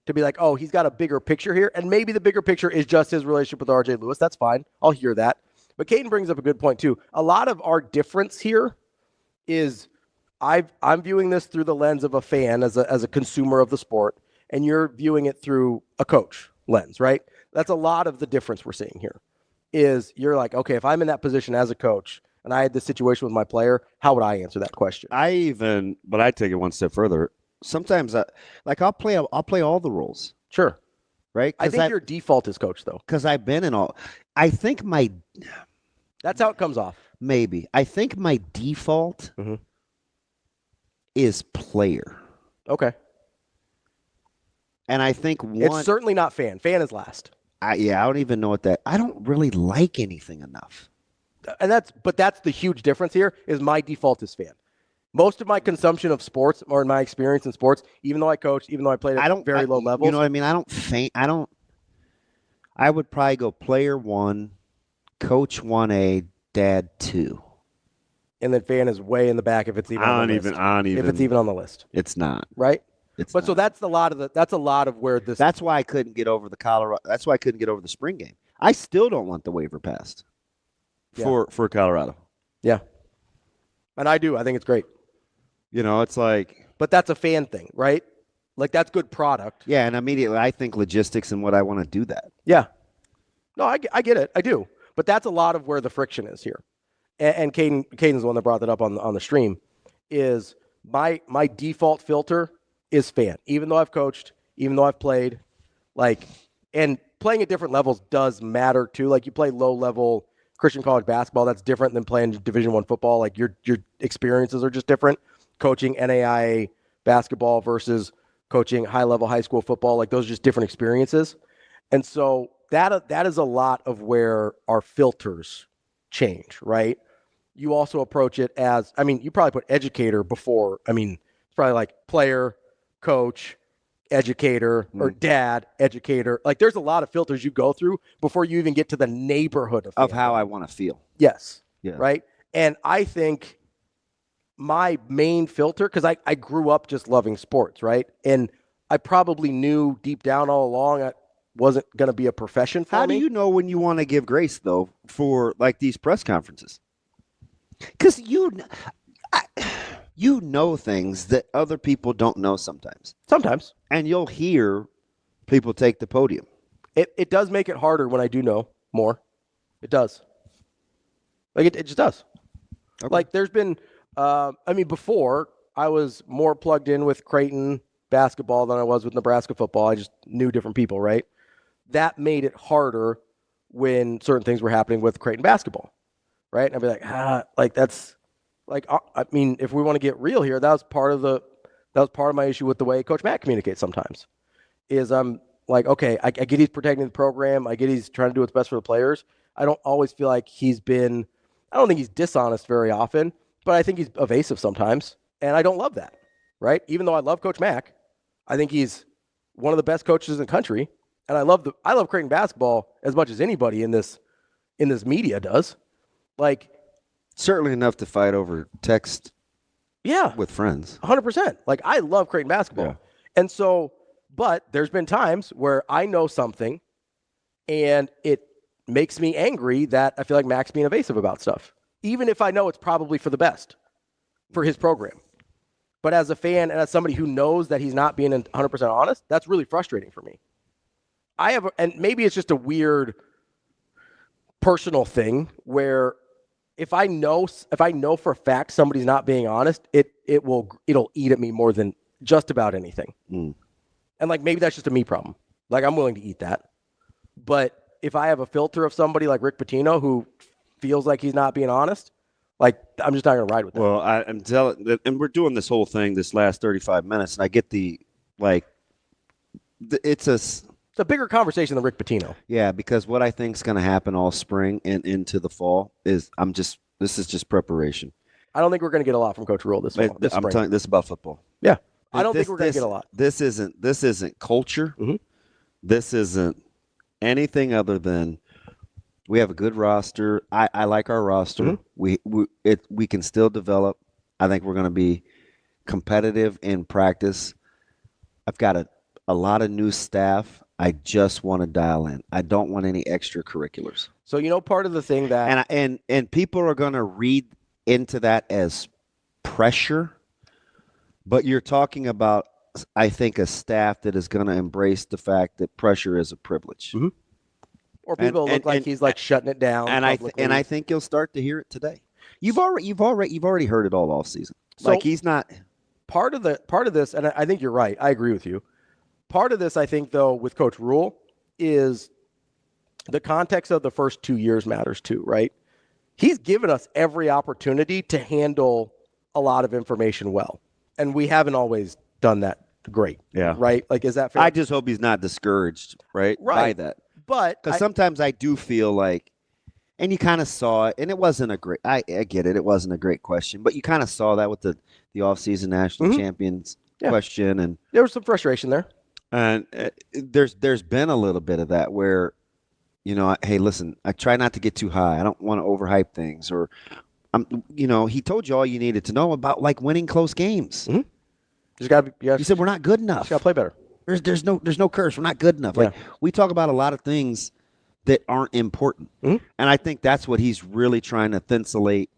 to be like, oh, he's got a bigger picture here. And maybe the bigger picture is just his relationship with RJ Lewis. That's fine. I'll hear that. But Caden brings up a good point too. A lot of our difference here is I'm viewing this through the lens of a fan as a consumer of the sport, and you're viewing it through a coach lens, right? That's a lot of the difference we're seeing here is you're like, okay, if I'm in that position as a coach and I had this situation with my player, how would I answer that question? But I take it one step further. Sometimes I'll play all the roles. Sure. Right? I think your default is coach though. Because I've been in all. I think that's how it comes off. Maybe. I think my default is player. Okay. And I think it's certainly not fan. Fan is last. I don't even know what that. I don't really like anything enough. And that's the huge difference here is my default is fan. Most of my consumption of sports or my experience in sports, even though I coached, even though I played at very low levels. You know what I mean? I would probably go player 1, coach 1A, dad 2. And then fan is way in the back if it's even on the list. If it's even on the list. It's not. Right? So that's a lot of where this. That's why I couldn't get over the Colorado. That's why I couldn't get over the spring game. I still don't want the waiver passed for Colorado. Yeah. And I do. I think it's great. It's like. But that's a fan thing, right? Like that's good product. Yeah, and immediately I think logistics and what I want to do that. Yeah. No, I get it. I do. But that's a lot of where the friction is here. And Caden's the one that brought that up on the stream. Is my default filter is fan. Even though I've coached, even though I've played, and playing at different levels does matter too. Like you play low level Christian college basketball. That's different than playing Division I football. Like your experiences are just different. Coaching NAIA basketball versus coaching high-level high school football, like those are just different experiences. And so that is a lot of where our filters change, right? You also approach it as, you probably put educator before. It's probably like player, coach, educator, or dad, educator. Like there's a lot of filters you go through before you even get to the neighborhood of how I want to feel. Yes. Yeah. Right. And I think my main filter, because I grew up just loving sports, right? And I probably knew deep down all along it wasn't going to be a profession for me. How do you know when you want to give grace, though, for like these press conferences? Because you know things that other people don't know sometimes. Sometimes. And you'll hear people take the podium. It does make it harder when I do know more. It does. Like it just does. Okay. Like there's been, before I was more plugged in with Creighton basketball than I was with Nebraska football. I just knew different people, right? That made it harder when certain things were happening with Creighton basketball, right? And I'd be like, that's like, if we want to get real here, that was part of my issue with the way Coach Matt communicates sometimes. Is I'm like, okay, I get he's protecting the program, I get he's trying to do what's best for the players. I don't always feel like I don't think he's dishonest very often, but I think he's evasive sometimes, and I don't love that, right? Even though I love Coach Mack, I think he's one of the best coaches in the country, and I love Creighton basketball as much as anybody in this media does. Like, certainly enough to fight over text. Yeah, with friends, 100%. Like I love Creighton basketball, and so, but there's been times where I know something, and it makes me angry that I feel like Mack's being evasive about stuff, even if I know it's probably for the best for his program. But as a fan and as somebody who knows that he's not being 100% honest, that's really frustrating for me. And maybe it's just a weird personal thing where if I know for a fact somebody's not being honest, it'll eat at me more than just about anything. And like maybe that's just a me problem. Like I'm willing to eat that. But if I have a filter of somebody like Rick Pitino who feels like he's not being honest, like I'm just not going to ride with that. Well, I'm telling, and we're doing this whole thing this last 35 minutes, and I get it's a bigger conversation than Rick Pitino. Yeah, because what I think is going to happen all spring and into the fall is this is just preparation. I don't think we're going to get a lot from Coach Rhule this fall. I'm telling you, this is about football. Yeah, I don't think we're going to get a lot. This isn't culture. Mm-hmm. This isn't anything other than we have a good roster. I like our roster. Mm-hmm. We can still develop. I think we're going to be competitive in practice. I've got a lot of new staff. I just want to dial in. I don't want any extracurriculars. So part of the thing that and people are going to read into that as pressure, but you're talking about, I think, a staff that is going to embrace the fact that pressure is a privilege. Mm-hmm. Or people look like he's like shutting it down. And I think you'll start to hear it today. You've already heard it all off season. So like he's not part of this, and I think you're right. I agree with you. Part of this, I think, though, with Coach Rhule is the context of the first 2 years matters too, right? He's given us every opportunity to handle a lot of information well, and we haven't always done that great. Yeah. Right? Like, is that fair? I just hope he's not discouraged, right? By that. But because sometimes I do feel like, and you kind of saw it, and it wasn't a great, I get it, it wasn't a great question, but you kind of saw that with the offseason national champions question. And there was some frustration there. And there's been a little bit of that where, hey, listen, I try not to get too high. I don't want to overhype things. Or, he told you all you needed to know about like winning close games. Mm-hmm. Just gotta be. You said we're not good enough. Just gotta play better. There's no curse. We're not good enough. Like we talk about a lot of things that aren't important, and I think that's what he's really trying to thinsulate.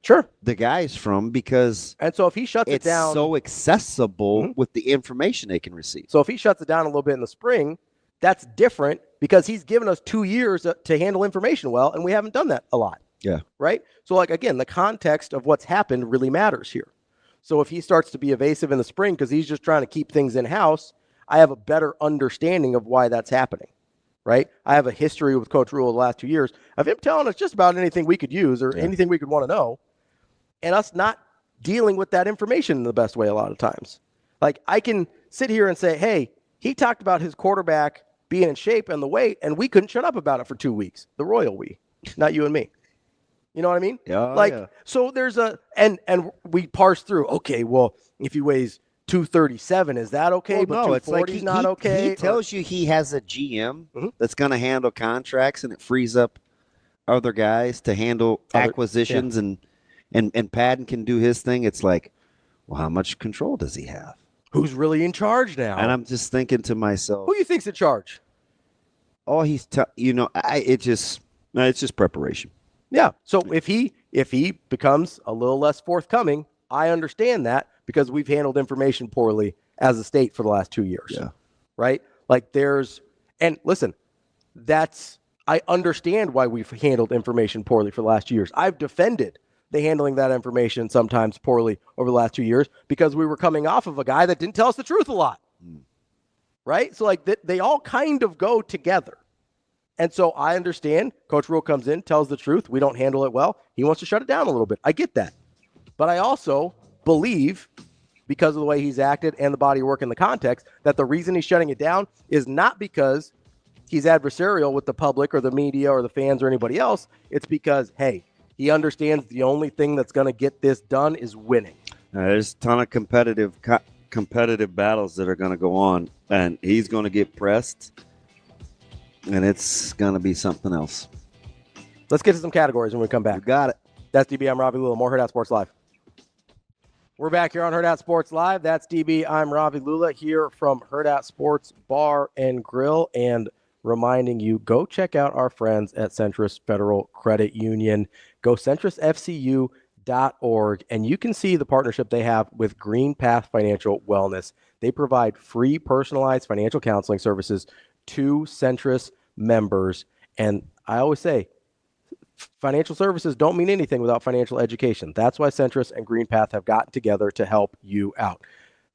Sure. The guys from, because and so if he shuts it down, it's so accessible with the information they can receive. So if he shuts it down a little bit in the spring, that's different because he's given us 2 years to handle information well, and we haven't done that a lot. Yeah. Right? So like again, the context of what's happened really matters here. So if he starts to be evasive in the spring because he's just trying to keep things in-house, I have a better understanding of why that's happening. right? I have a history with Coach Rhule the last 2 years of him telling us just about anything we could use or anything we could want to know, and us not dealing with that information in the best way a lot of times. Like, I can sit here and say, hey, he talked about his quarterback being in shape and the weight, and we couldn't shut up about it for 2 weeks. The royal we, not you and me. You know what I mean? Yeah. So there's and we parse through, okay, well, if he weighs 237, is that okay? Well, but no, 240 it's like is not okay. He tells you he has a GM Mhm. that's going to handle contracts, and it frees up other guys to handle acquisitions, and Patton can do his thing. It's like, well, how much control does he have? Who's really in charge now? And I'm just thinking to myself, who do you think's in charge? oh, it's just preparation. Yeah. So if he becomes a little less forthcoming, I understand that because we've handled information poorly as a state for the last 2 years. Yeah. Right? Like and listen, I understand why we've handled information poorly for the last 2 years. I've defended the handling that information sometimes poorly over the last 2 years because we were coming off of a guy that didn't tell us the truth a lot. Right? So like they all kind of go together. And so I understand Coach Rhule comes in, tells the truth. We don't handle it well. He wants to shut it down a little bit. I get that. But I also believe, because of the way he's acted and the body of work in the context, that the reason he's shutting it down is not because he's adversarial with the public or the media or the fans or anybody else. It's because, hey, he understands the only thing that's going to get this done is winning. There's a ton of competitive battles that are going to go on, and he's going to get pressed. And it's going to be something else. Let's get to some categories when we come back. You got it. That's DB. I'm Ravi Lulla. More Hurrdat Sports Live. We're back here on Hurrdat Sports Live. That's DB. I'm Ravi Lulla here from Hurrdat Sports Bar and Grill. And reminding you, go check out our friends at Centris Federal Credit Union. Go centrisfcu.org, and you can see the partnership they have with Green Path Financial Wellness. They provide free personalized financial counseling services to Centris members. And I always say, financial services don't mean anything without financial education. That's why Centris and Green Path have gotten together to help you out.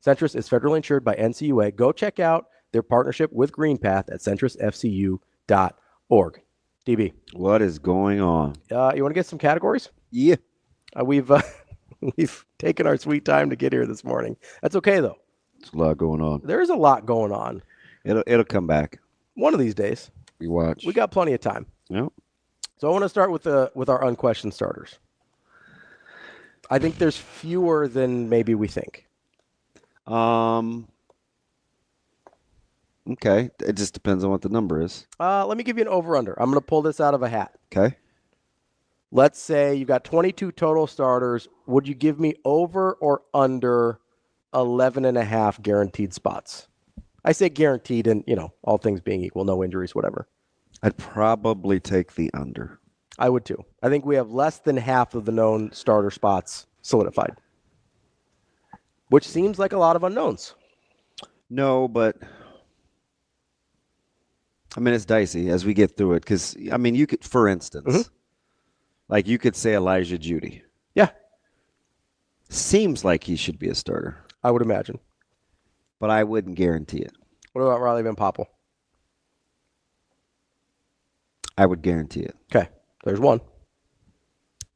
Centris is federally insured by NCUA. Go check out their partnership with Green Path at centrisfcu.org. DB. What is going on? You want to get some categories? Yeah. We've taken our sweet time to get here this morning. That's okay, though. There's a lot going on. There is a lot going on. It'll come back. One of these days. You watch. We got plenty of time. Yep. So I want to start with our unquestioned starters. I think there's fewer than maybe we think. Okay. It just depends on what the number is. Let me give you an over-under. I'm going to pull this out of a hat. Okay. Let's say you got 22 total starters. Would you give me over or under 11 and a half guaranteed spots? I say guaranteed, and, all things being equal, no injuries, whatever. I'd probably take the under. I would too. I think we have less than half of the known starter spots solidified, which seems like a lot of unknowns. No, but it's dicey as we get through it because, you could, for instance, like you could say Elijah Judy. Yeah. Seems like he should be a starter. I would imagine. But I wouldn't guarantee it. What about Ravi and DB? I would guarantee it. Okay, there's one.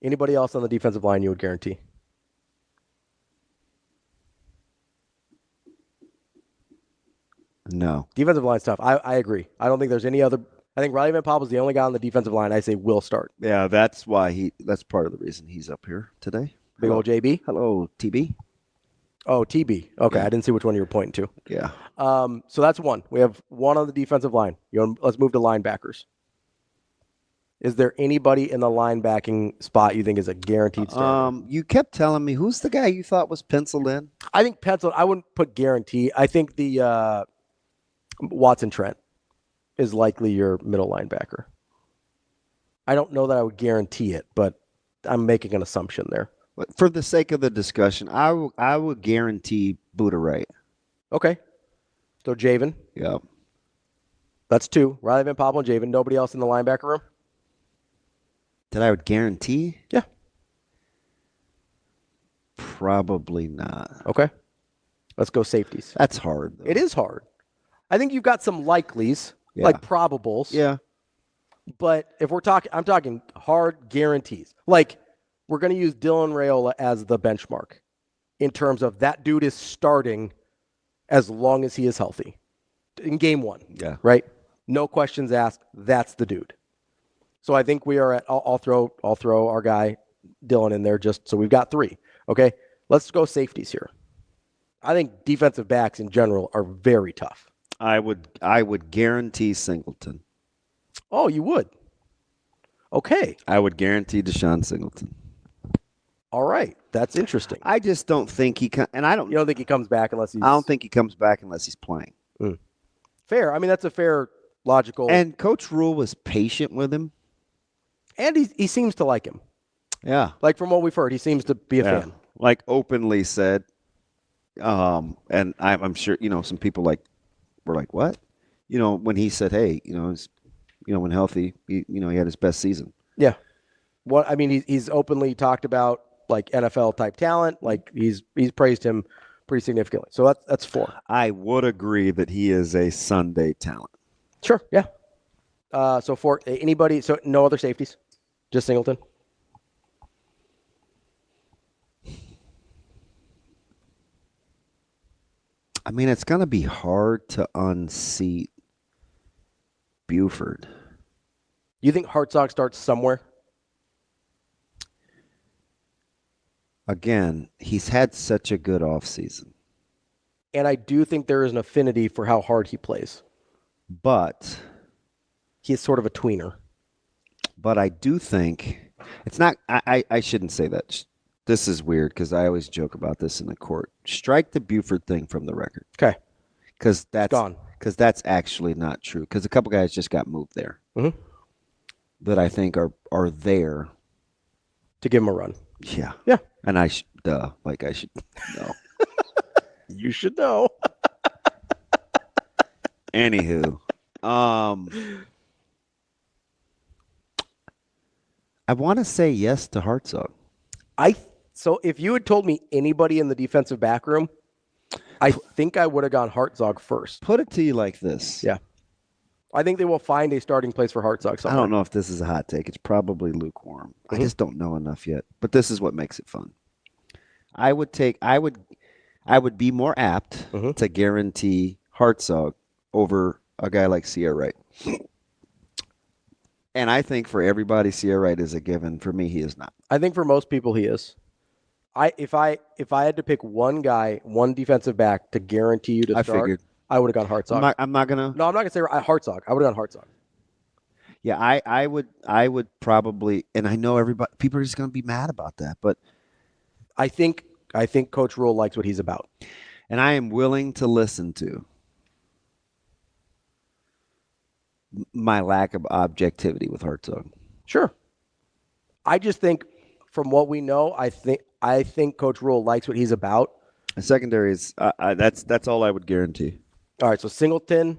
Anybody else on the defensive line you would guarantee? No. Defensive line's tough. I agree. I don't think there's any other. I think Riley Van Poppel's the only guy on the defensive line I say will start. Yeah, that's part of the reason he's up here today. Big old JB. Hello, TB. Oh, TB. Okay, Yeah. I didn't see which one you were pointing to. Yeah. So that's one. We have one on the defensive line. Let's move to linebackers. Is there anybody in the linebacking spot you think is a guaranteed starter? You kept telling me who's the guy you thought was penciled in? I think penciled. I wouldn't put guarantee. I think the Watson Trent is likely your middle linebacker. I don't know that I would guarantee it, but I'm making an assumption there. But for the sake of the discussion, I would guarantee Buda Wright. Okay. So Javen. Yep. That's two. Riley Van Poppel and Javen. Nobody else in the linebacker room? That I would guarantee? Yeah. Probably not. Okay. Let's go safeties. That's hard, though. It is hard. I think you've got some likelies. like probables. Yeah. But if I'm talking hard guarantees. Like, we're going to use Dylan Raiola as the benchmark in terms of that dude is starting as long as he is healthy in game one. Yeah. Right? No questions asked. That's the dude. So I think we are at. I'll throw our guy Dylan in there just so we've got 3. Okay, let's go safeties here. I think defensive backs in general are very tough. I would guarantee Singleton. Oh, you would? Okay. I would guarantee Deshaun Singleton. All right. That's interesting. I just don't think he can, and I don't. You don't think he comes back unless he's. I don't think he comes back unless he's playing. Fair. I mean, that's a fair, logical. And Coach Rhule was patient with him. And he seems to like him. Yeah. Like from what we've heard, he seems to be a fan. Like openly said. And I'm sure some people were like, what? When he said, hey, when healthy, he had his best season. Yeah. What I mean, he's openly talked about like NFL type talent. Like he's praised him pretty significantly. So that's 4. I would agree that he is a Sunday talent. Sure. Yeah. So for anybody, so no other safeties, just Singleton. I mean, it's going to be hard to unseat Buford. You think Hartzog starts somewhere? Again, he's had such a good offseason. And I do think there is an affinity for how hard he plays. But he's sort of a tweener. But I do think it's not. I shouldn't say that. This is weird because I always joke about this in the court. Strike the Buford thing from the record. Okay. Because that's gone. Because that's actually not true. Because a couple guys just got moved there that I think are there to give him a run. Yeah. Yeah. And I should know. You should know. Anywho, I want to say yes to Hartzog. So if you had told me anybody in the defensive back room, I think I would have gone Hartzog first. Put it to you like this. Yeah. I think they will find a starting place for Hartzog somewhere. I don't know if this is a hot take. It's probably lukewarm. I just don't know enough yet. But this is what makes it fun. I would be more apt to guarantee Hartzog over a guy like Sierra Wright. And I think for everybody, Sierra Wright is a given. For me, he is not. I think for most people, he is. If I had to pick one guy, one defensive back to guarantee you to start, I would have gone Hartzog. I'm not gonna say Hartzog. I would have gone Hartzog. Yeah, I would probably, and I know people are just gonna be mad about that, but I think Coach Rhule likes what he's about, and I am willing to listen to my lack of objectivity with Hartzog. Sure. I just think from what we know, I think Coach Rhule likes what he's about. The secondary is that's all I would guarantee. All right, so Singleton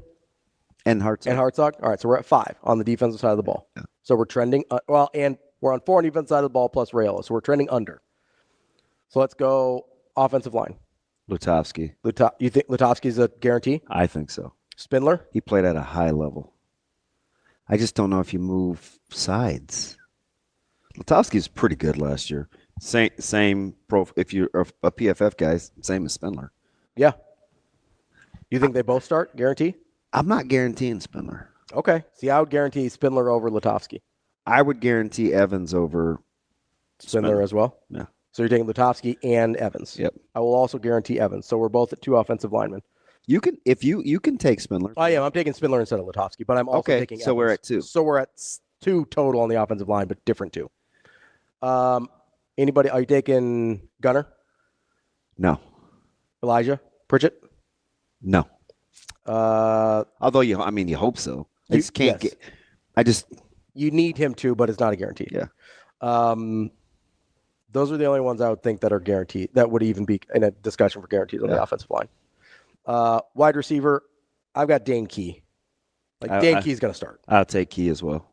and Hartzog. All right, so we're at 5 on the defensive side of the ball. Yeah. So we're trending and we're on 4 on the defensive side of the ball plus Raiola, so we're trending under. So let's go offensive line. Lutovsky. You think Lutovsky's a guarantee? I think so. Spindler? He played at a high level. I just don't know if you move sides. Lutovsky's pretty good last year. Same pro. If you're a PFF guy, same as Spindler. Yeah. You think they both start? Guarantee? I'm not guaranteeing Spindler. Okay. See, I would guarantee Spindler over Lutovsky. I would guarantee Evans over Spindler as well? Yeah. So you're taking Lutovsky and Evans. Yep. I will also guarantee Evans. So we're both at 2 offensive linemen. You can you can take Spindler. I am. I'm taking Spindler instead of Lutovsky, but I'm also taking Evans. So we're at 2. So we're at 2 total on the offensive line, but different 2. Anybody? Are you taking Gunner? No. Elijah Pritchett? No. Although you hope so. I just can't get. You need him to, but it's not a guarantee. Yeah. Those are the only ones I would think that are guaranteed. That would even be in a discussion for guarantees on the offensive line. Wide receiver, I've got Dane Key. Dane Key's going to start. I'll take Key as well.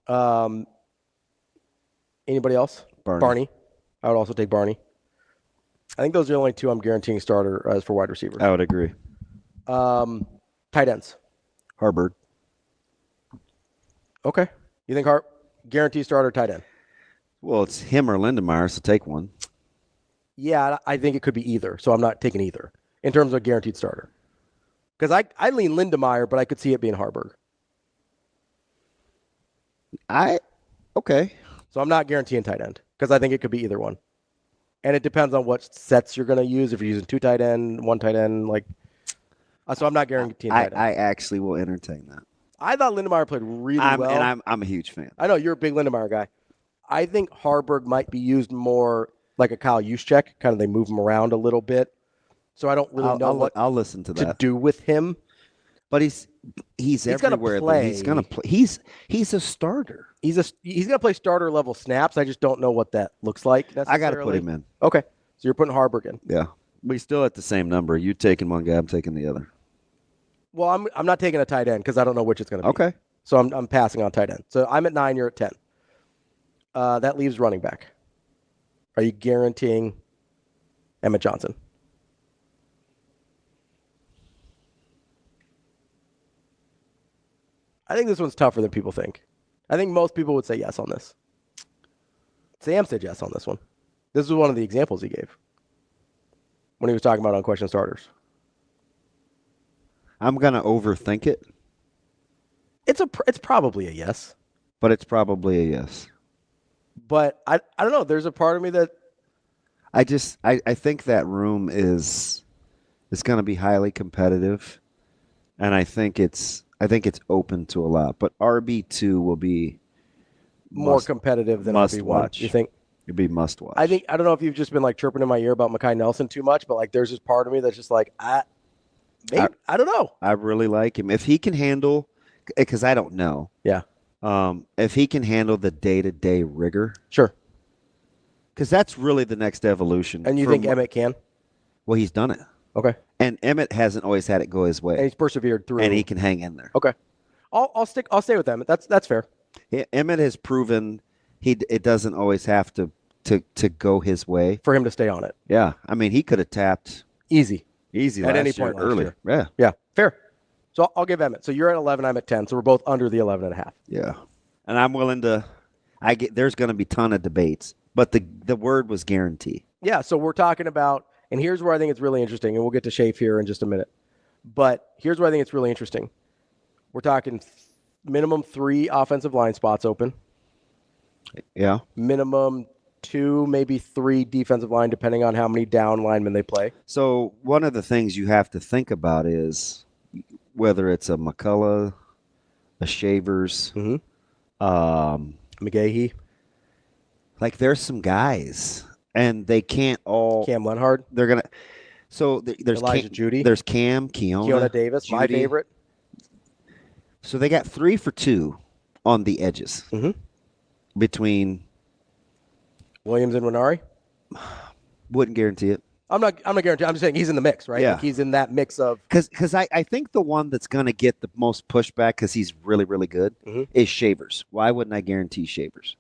Anybody else? Barney. I would also take Barney. I think those are the only 2 I'm guaranteeing starter as for wide receivers. I would agree. Tight ends. Hubbard. Okay. You think guarantee starter tight end? Well, it's him or Lindemeyer, so take one. Yeah, I think it could be either, so I'm not taking either in terms of guaranteed starter. Because I lean Lindemeyer, but I could see it being Harburg. Okay. So I'm not guaranteeing tight end because I think it could be either one. And it depends on what sets you're going to use. If you're using 2 tight end, 1 tight end, so I'm not guaranteeing tight end. I actually will entertain that. I thought Lindemeyer played really well. And I'm a huge fan. I know you're a big Lindemeyer guy. I think Harburg might be used more like a Kyle Juszczyk. Kind of they move him around a little bit. So I don't really know what I'll listen to that. do with him. But he's everywhere. Play. He's going to play. He's a starter. He's going to play starter level snaps. I just don't know what that looks like necessarily. I got to put him in. Okay. So you're putting Harburg in. Yeah. We still at the same number. You taking one guy, I'm taking the other. Well, I'm not taking a tight end because I don't know which it's going to be. Okay. So I'm passing on tight end. So I'm at 9, you're at 10. That leaves running back. Are you guaranteeing Emmett Johnson? I think this one's tougher than people think. I think most people would say yes on this. Sam said yes on this one. This was one of the examples he gave when he was talking about unquestioned starters. I'm going to overthink it. It's probably a yes. But it's probably a yes. But I don't know. There's a part of me that I think that room is going to be highly competitive, and I think it's open to a lot. But RB2 will be more competitive than must RB1. watch. You think? It'd be must watch. I don't know if you've just been chirping in my ear about Mekhi Nelson too much, but there's this part of me that's just I don't know. I really like him if he can handle, because I don't know. Yeah. If he can handle the day-to-day rigor. Sure. Because that's really the next evolution. And you think Emmett can? Well, he's done it. Okay. And Emmett hasn't always had it go his way. And he's persevered through. And he can hang in there. Okay. I'll stay with Emmett. That's fair. Emmett has proven it doesn't always have to go his way. For him to stay on it. Yeah. I mean, he could have tapped easy at any point earlier. Yeah. Yeah. Fair. So I'll give Emmett. So you're at 11, I'm at 10. So we're both under the 11.5. Yeah. And I'm willing to there's going to be a ton of debates, but the word was guarantee. Yeah, so we're talking about, and here's where I think it's really interesting, and we'll get to Schaefer here in just a minute. But here's where I think it's really interesting. We're talking minimum 3 offensive line spots open. Yeah. Minimum 2, maybe 3 defensive line, depending on how many down linemen they play. So one of the things you have to think about is whether it's a McCullough, a Shavers, McGahee. There's some guys, and they can't all. Cam Lenhard. They're gonna. So there's Elijah Judy. There's Cam, Keona Davis, Judy. my favorite. So they got 3 for 2 on the edges between Williams and Winari. Wouldn't guarantee it. I'm not guaranteeing. I'm just saying he's in the mix, right? Yeah. He's in that mix of. Because I think the one that's going to get the most pushback because he's really, really good is Shavers. Why wouldn't I guarantee Shavers?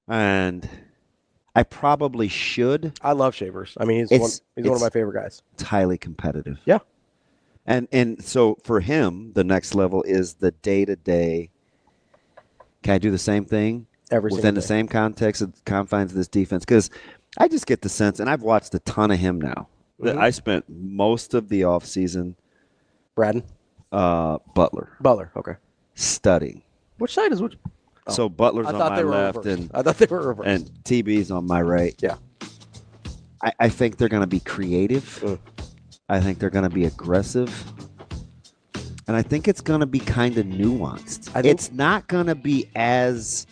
And I probably should. I love Shavers. I mean, he's one of my favorite guys. It's highly competitive. Yeah. And so for him, the next level is the day-to-day. Can I do the same thing within the same context of confines of this defense? Because I just get the sense, and I've watched a ton of him now, that I spent most of the offseason. Braden? Butler. Okay. Studying. Which side is which? Oh. So Butler's on my left, and I thought they were reversed. And TB's on my right. Yeah. I think they're going to be creative. I think they're going to be aggressive. And I think it's going to be kind of nuanced. It's not going to be as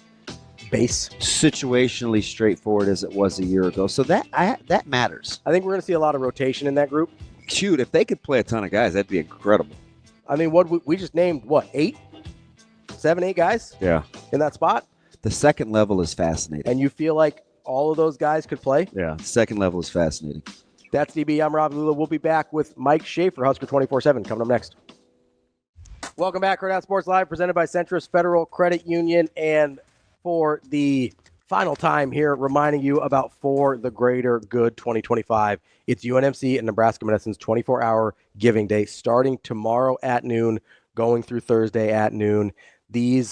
base situationally straightforward as it was a year ago. So that matters. I think we're going to see a lot of rotation in that group. Shoot, if they could play a ton of guys, that'd be incredible. I mean, we just named 7, 8 guys? Yeah. In that spot? The second level is fascinating. And you feel like all of those guys could play? Yeah. Second level is fascinating. That's DB. I'm Ravi Lulla. We'll be back with Mike Schaefer, Husker247, coming up next. Welcome back, Hurrdat Sports Live, presented by Centris Federal Credit Union. And for the final time here, reminding you about For the Greater Good 2025. It's UNMC and Nebraska Medicine's 24-hour giving day, starting tomorrow at noon, going through Thursday at noon. The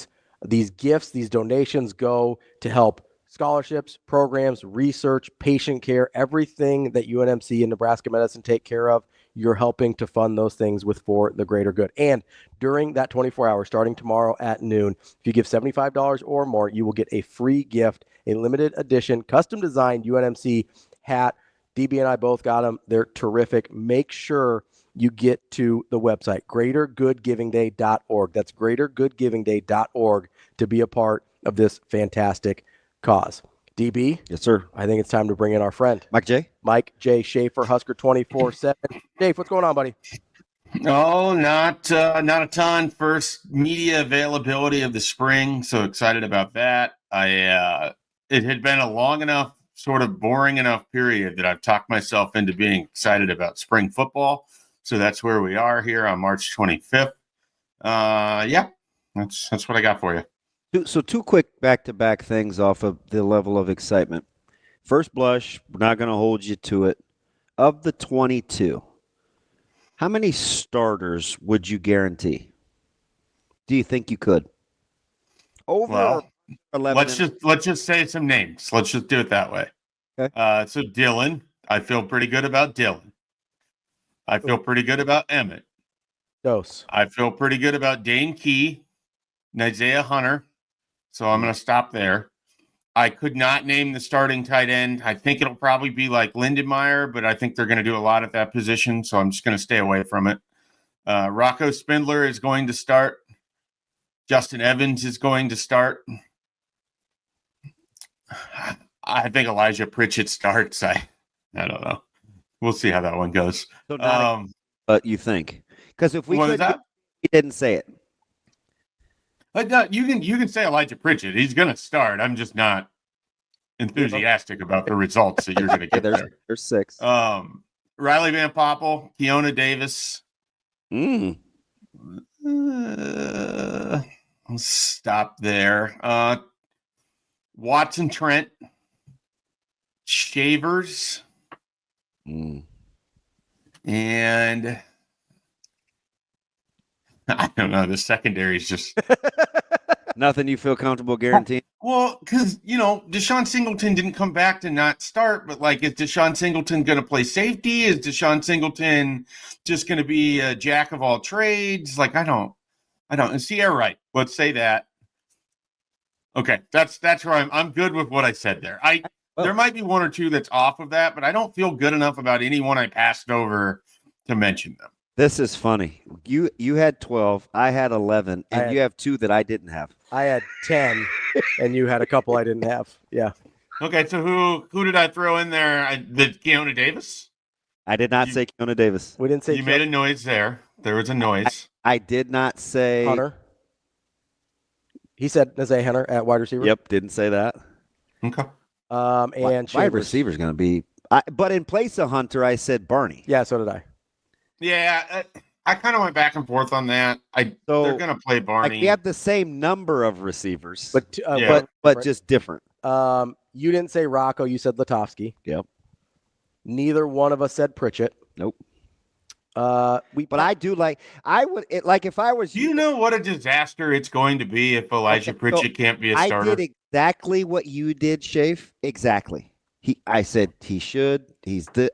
These gifts, these donations go to help scholarships, programs, research, patient care, everything that UNMC and Nebraska Medicine take care of. You're helping to fund those things for the greater good. And during that 24 hours, starting tomorrow at noon, if you give $75 or more, you will get a free gift, a limited edition, custom designed UNMC hat. DB and I both got them. They're terrific. Make sure you get to the website, greatergoodgivingday.org. That's greatergoodgivingday.org to be a part of this fantastic cause. DB? Yes, sir. I think it's time to bring in our friend. Mike J. Schaefer, Husker247. Schaefer, what's going on, buddy? Oh, not a ton. First media availability of the spring. So excited about that. It had been a long enough, sort of boring enough period that I've talked myself into being excited about spring football. So that's where we are here on March 25th. Yeah, that's what I got for you. So two quick back-to-back things off of the level of excitement. First blush, we're not going to hold you to it. Of the 22, how many starters would you guarantee? Do you think you could? Over 11. Let's just say some names. Let's just do it that way. Okay. So Dylan, I feel pretty good about Dylan. I feel pretty good about Emmett. Dose. I feel pretty good about Dane Key and Isaiah Hunter. So I'm going to stop there. I could not name the starting tight end. I think it'll probably be like Lindenmeyer, but I think they're going to do a lot at that position. So I'm just going to stay away from it. Rocco Spindler is going to start. Justin Evans is going to start. I think Elijah Pritchett starts. I don't know. We'll see how that one goes. So not but you think? Because if we could, he didn't say it. But you can say Elijah Pritchett. He's going to start. I'm just not enthusiastic about the results that you're going to get there. There's 6. Riley Van Poppel, Keona Davis. Let's stop there. Watson Trent. Shavers. And I don't know. The secondary is just nothing you feel comfortable guaranteeing. Well, because Deshaun Singleton didn't come back to not start, but is Deshaun Singleton going to play safety? Is Deshaun Singleton just going to be a jack of all trades? I don't. And Sierra Wright. Let's say that. Okay, that's where I'm good with what I said there. There might be one or two that's off of that, but I don't feel good enough about anyone I passed over to mention them. This is funny. You had 12, I had 11, and you have 2 that I didn't have. I had 10, and you had a couple I didn't have. Yeah. Okay, so who did I throw in there? Did Keona Davis? I did not say Keona Davis. We didn't say you made a noise there. There was a noise. I did not say Hunter. He said Isaiah Hunter at wide receiver. Yep, didn't say that. Okay. And wide receiver is going to be. But in place of Hunter, I said Barney. Yeah, so did I. Yeah, I kind of went back and forth on that. They're going to play Barney. We have the same number of receivers, but just different. You didn't say Rocco. You said Latovsky. Yep. Neither one of us said Pritchett. Nope. But I do like. I would if I was. Do you know what a disaster it's going to be if Elijah Pritchett can't be a starter? I did exactly what you did, Schaefer. Exactly. I said he should.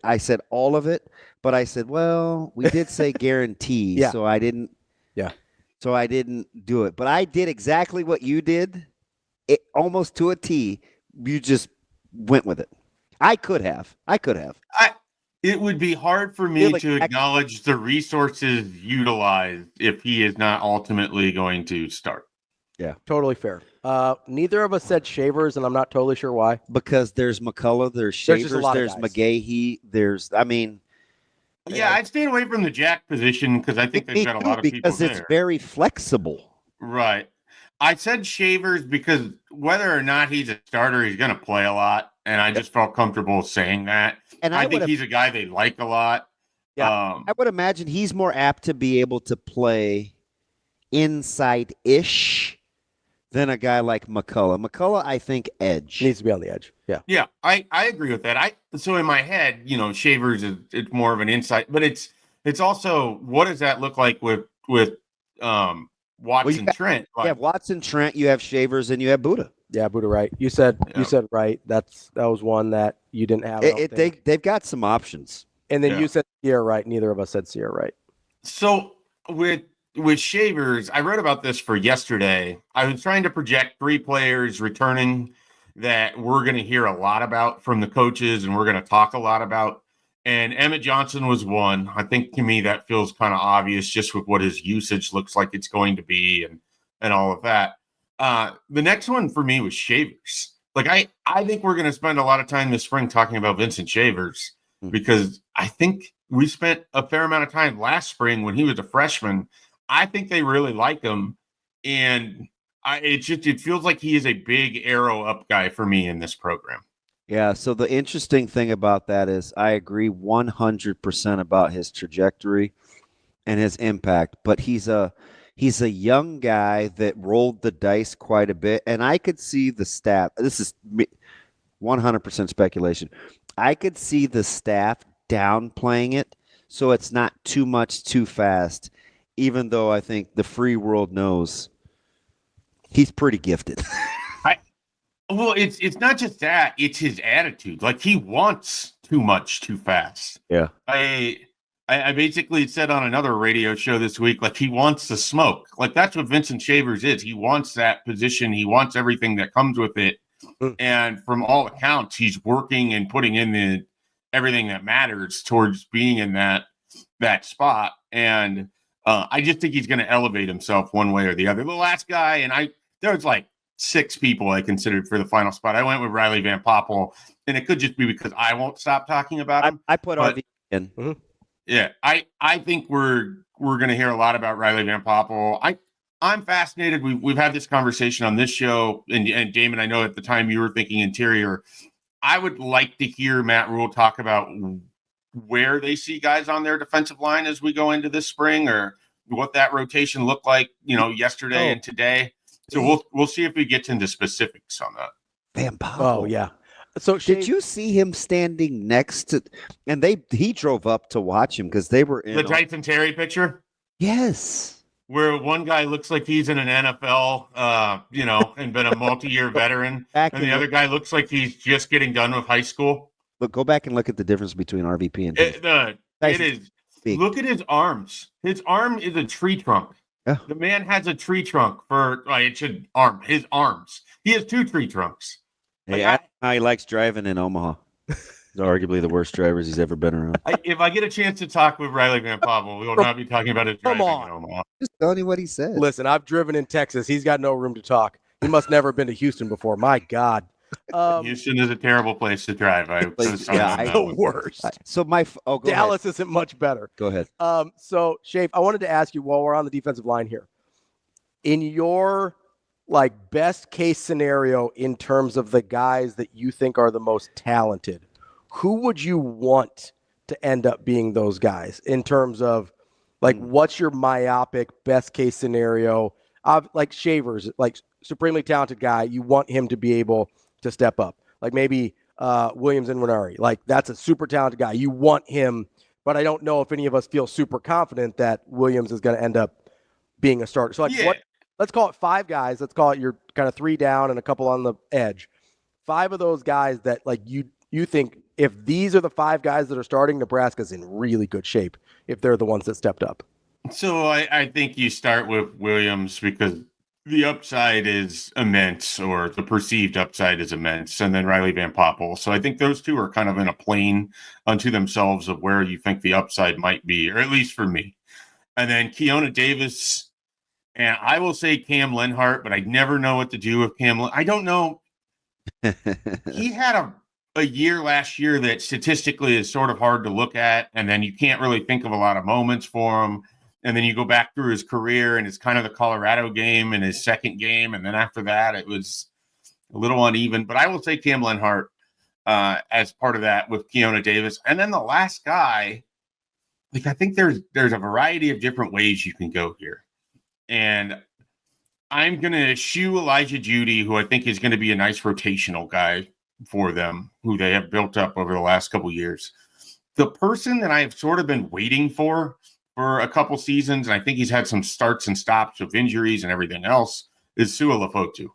I said all of it, but I said, well, we did say guarantee, yeah. So I didn't. Yeah. So I didn't do it, but I did exactly what you did, almost to a T. You just went with it. I could have. It would be hard for me to acknowledge the resources utilized if he is not ultimately going to start. Yeah, totally fair. Neither of us said Shavers, and I'm not totally sure why. Because there's McCullough, there's Shavers, there's McGahee, Yeah, I'd stay away from the jack position because I think they've got a lot of people there. Because it's very flexible. Right. I said Shavers because whether or not he's a starter, he's going to play a lot, and I just felt comfortable saying that. And I think he's a guy they like a lot. Yeah, I would imagine he's more apt to be able to play inside-ish than a guy like McCullough. McCullough, I think, edge. Needs to be on the edge. Yeah. Yeah, I agree with that. So in my head, Shavers it's more of an insight, but it's also what does that look like with Watson, Trent. You have Watson, Trent. You have Shavers, and you have Buddha. Yeah, Buddha, right. You said right. That was one that you didn't have. They've got some options. And then you said Sierra Wright. Neither of us said Sierra Wright. So with Shavers, I wrote about this for yesterday. I was trying to project 3 players returning that we're going to hear a lot about from the coaches and we're going to talk a lot about. And Emmett Johnson was one. I think to me that feels kind of obvious just with what his usage looks like it's going to be and all of that. The next one for me was Shavers. Like I think we're going to spend a lot of time this spring talking about Vincent Shavers because I think we spent a fair amount of time last spring when he was a freshman. I think they really like him, and it feels like he is a big arrow up guy for me in this program. Yeah, so the interesting thing about that is I agree 100% about his trajectory and his impact, but he's a young guy that rolled the dice quite a bit, and I could see the staff. This is 100% speculation. I could see the staff downplaying it so it's not too much too fast, even though I think the free world knows he's pretty gifted. Well, it's not just that; it's his attitude. Like he wants too much too fast. Yeah, I basically said on another radio show this week, like he wants the smoke. Like that's what Vincent Shavers is. He wants that position. He wants everything that comes with it. And from all accounts, he's working and putting in everything that matters towards being in that spot. And I just think he's going to elevate himself one way or the other. The last guy, and there was like 6 people I considered for the final spot. I went with Riley Van Poppel, and it could just be because I won't stop talking about him. I put RV in. Mm-hmm. Yeah, I think we're going to hear a lot about Riley Van Poppel. I'm fascinated. We've had this conversation on this show, and Damon, I know at the time you were thinking interior. I would like to hear Matt Rhule talk about where they see guys on their defensive line as we go into this spring, or what that rotation looked like, yesterday and today. So we'll see if we get into specifics on that. Van Poppel. Oh yeah. So did you see him standing next to? And he drove up to watch him because they were in the Tyson Terry picture. Yes. Where one guy looks like he's in an NFL, and been a multi-year veteran, and the other guy looks like he's just getting done with high school. Look, go back and look at the difference between RVP and it is. Look at his arms. His arm is a tree trunk. Yeah. The man has a tree trunk his arms. He has 2 tree trunks. Hey, he likes driving in Omaha. He's arguably the worst drivers he's ever been around. If I get a chance to talk with Riley Van Poppel, we will not be talking about his driving in Omaha. Just telling you what he said. Listen, I've driven in Texas. He's got no room to talk. He must never have been to Houston before. My God. Houston is a terrible place to drive. The worst. So Dallas isn't much better. Go ahead. So Schaefer, I wanted to ask you while we're on the defensive line here, in your best case scenario in terms of the guys that you think are the most talented, who would you want to end up being those guys in terms of what's your myopic best case scenario of Shavers, supremely talented guy, you want him to be able to step up, maybe Williams and Renari, that's a super talented guy, you want him, but I don't know if any of us feel super confident that Williams is going to end up being a starter. So let's call it 5 guys. Let's call it your kind of 3 down and a couple on the edge. 5 of those guys that you think if these are the 5 guys that are starting, Nebraska's in really good shape if they're the ones that stepped up. So I think you start with Williams because the upside is immense, or the perceived upside is immense, and then Riley Van Poppel. So I think those 2 are kind of in a plane unto themselves of where you think the upside might be, or at least for me. And then Keona Davis, and I will say Cam Lenhart, but I never know what to do with Cam. I don't know. He had a year last year that statistically is sort of hard to look at, and then you can't really think of a lot of moments for him. And then you go back through his career, and it's kind of the Colorado game and his second game. And then after that, it was a little uneven. But I will say Cam Lenhart as part of that with Keona Davis. And then the last guy, I think there's a variety of different ways you can go here. And I'm going to eschew Elijah Judy, who I think is going to be a nice rotational guy for them, who they have built up over the last couple of years. The person that I have sort of been waiting for for a couple seasons, and I think he's had some starts and stops with injuries and everything else, is Sua Lefotu.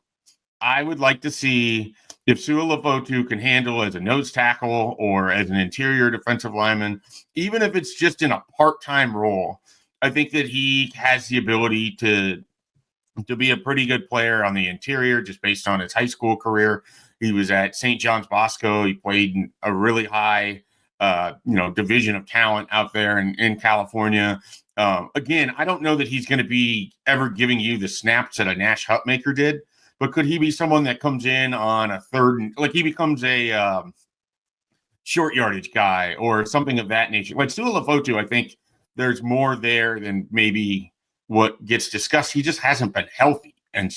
I would like to see if Sua Lefotu can handle as a nose tackle or as an interior defensive lineman, even if it's just in a part-time role. I think that he has the ability to be a pretty good player on the interior just based on his high school career. He was at St. John's Bosco. He played in a really high division of talent out there in California. Again, I don't know that he's going to be ever giving you the snaps that a Nash Hutmaker did, but could he be someone that comes in on a third, like he becomes a short yardage guy or something of that nature? Like Sua Lefotu, I think there's more there than maybe what gets discussed. He just hasn't been healthy. And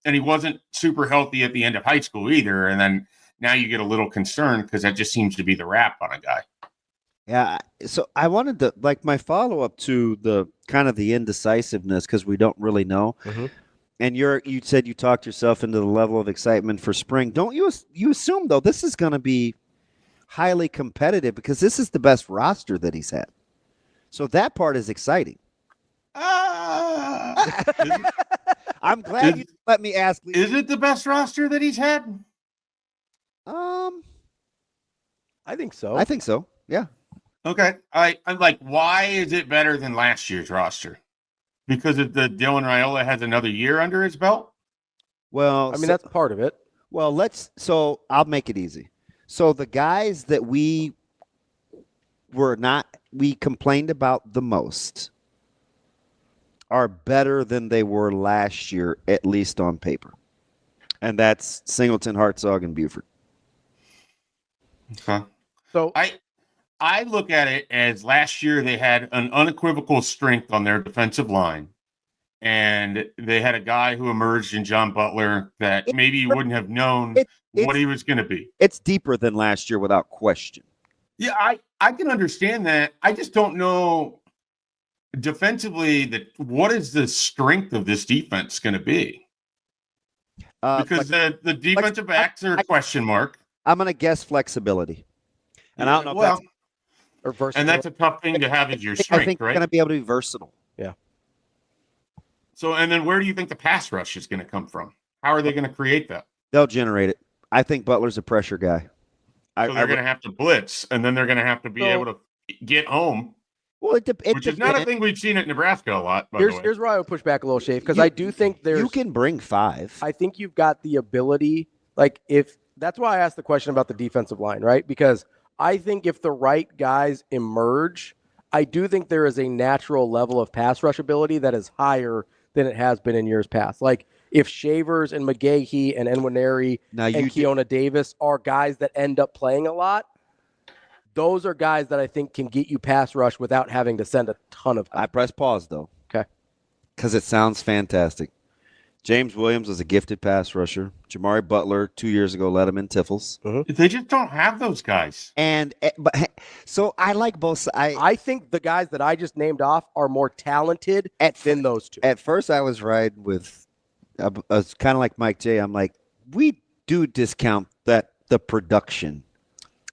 he wasn't super healthy at the end of high school either. And then now you get a little concerned because that just seems to be the rap on a guy. Yeah. So I wanted to, like, my follow-up to the kind of the indecisiveness, because we don't really know. Mm-hmm. And you said you talked yourself into the level of excitement for spring. Don't you assume, though, this is going to be highly competitive because this is the best roster that he's had. So that part is exciting. I'm glad you let me ask. Is it the best roster that he's had? I think so. I think so. Yeah. Okay. I'm like, why is it better than last year's roster? Because the Dylan Raiola has another year under his belt? Well, I mean, that's part of it. Well, so I'll make it easy. So the guys that we complained about the most are better than they were last year, at least on paper. And that's Singleton, Hartzog, and Buford. Okay. So I look at it as last year they had an unequivocal strength on their defensive line. And they had a guy who emerged in John Butler that maybe you wouldn't have known what he was going to be. It's deeper than last year without question. Yeah, I can understand that. I just don't know defensively what is the strength of this defense going to be? Because the defensive backs are a question mark. I'm going to guess flexibility. And I don't know if or versatile. And that's a tough thing to have as your strength, I think right? You're going to be able to be versatile. Yeah. So, and then where do you think the pass rush is going to come from? How are they going to create that? They'll generate it. I think Butler's a pressure guy. So they're going to have to blitz, and then they're going to have to be able to get home. Well, which is not a thing we've seen at Nebraska a lot. Here's where I would push back a little, Schaefer, because I do think you can bring 5. I think you've got the ability. Like that's why I asked the question about the defensive line, right? Because I think if the right guys emerge, I do think there is a natural level of pass rush ability that is higher than it has been in years past. Like if Shavers and McGahee and Nwaneri and Keona Davis are guys that end up playing a lot, those are guys that I think can get you pass rush without having to send a ton of time. I press pause, though. Okay. Because it sounds fantastic. James Williams was a gifted pass rusher. Jamari Butler 2 years ago led him in Tiffles. Mm-hmm. They just don't have those guys. So I like both. I think the guys that I just named off are more talented than those two. At first, I was riding with, I was kind of like Mike J. I'm like, we do discount the production.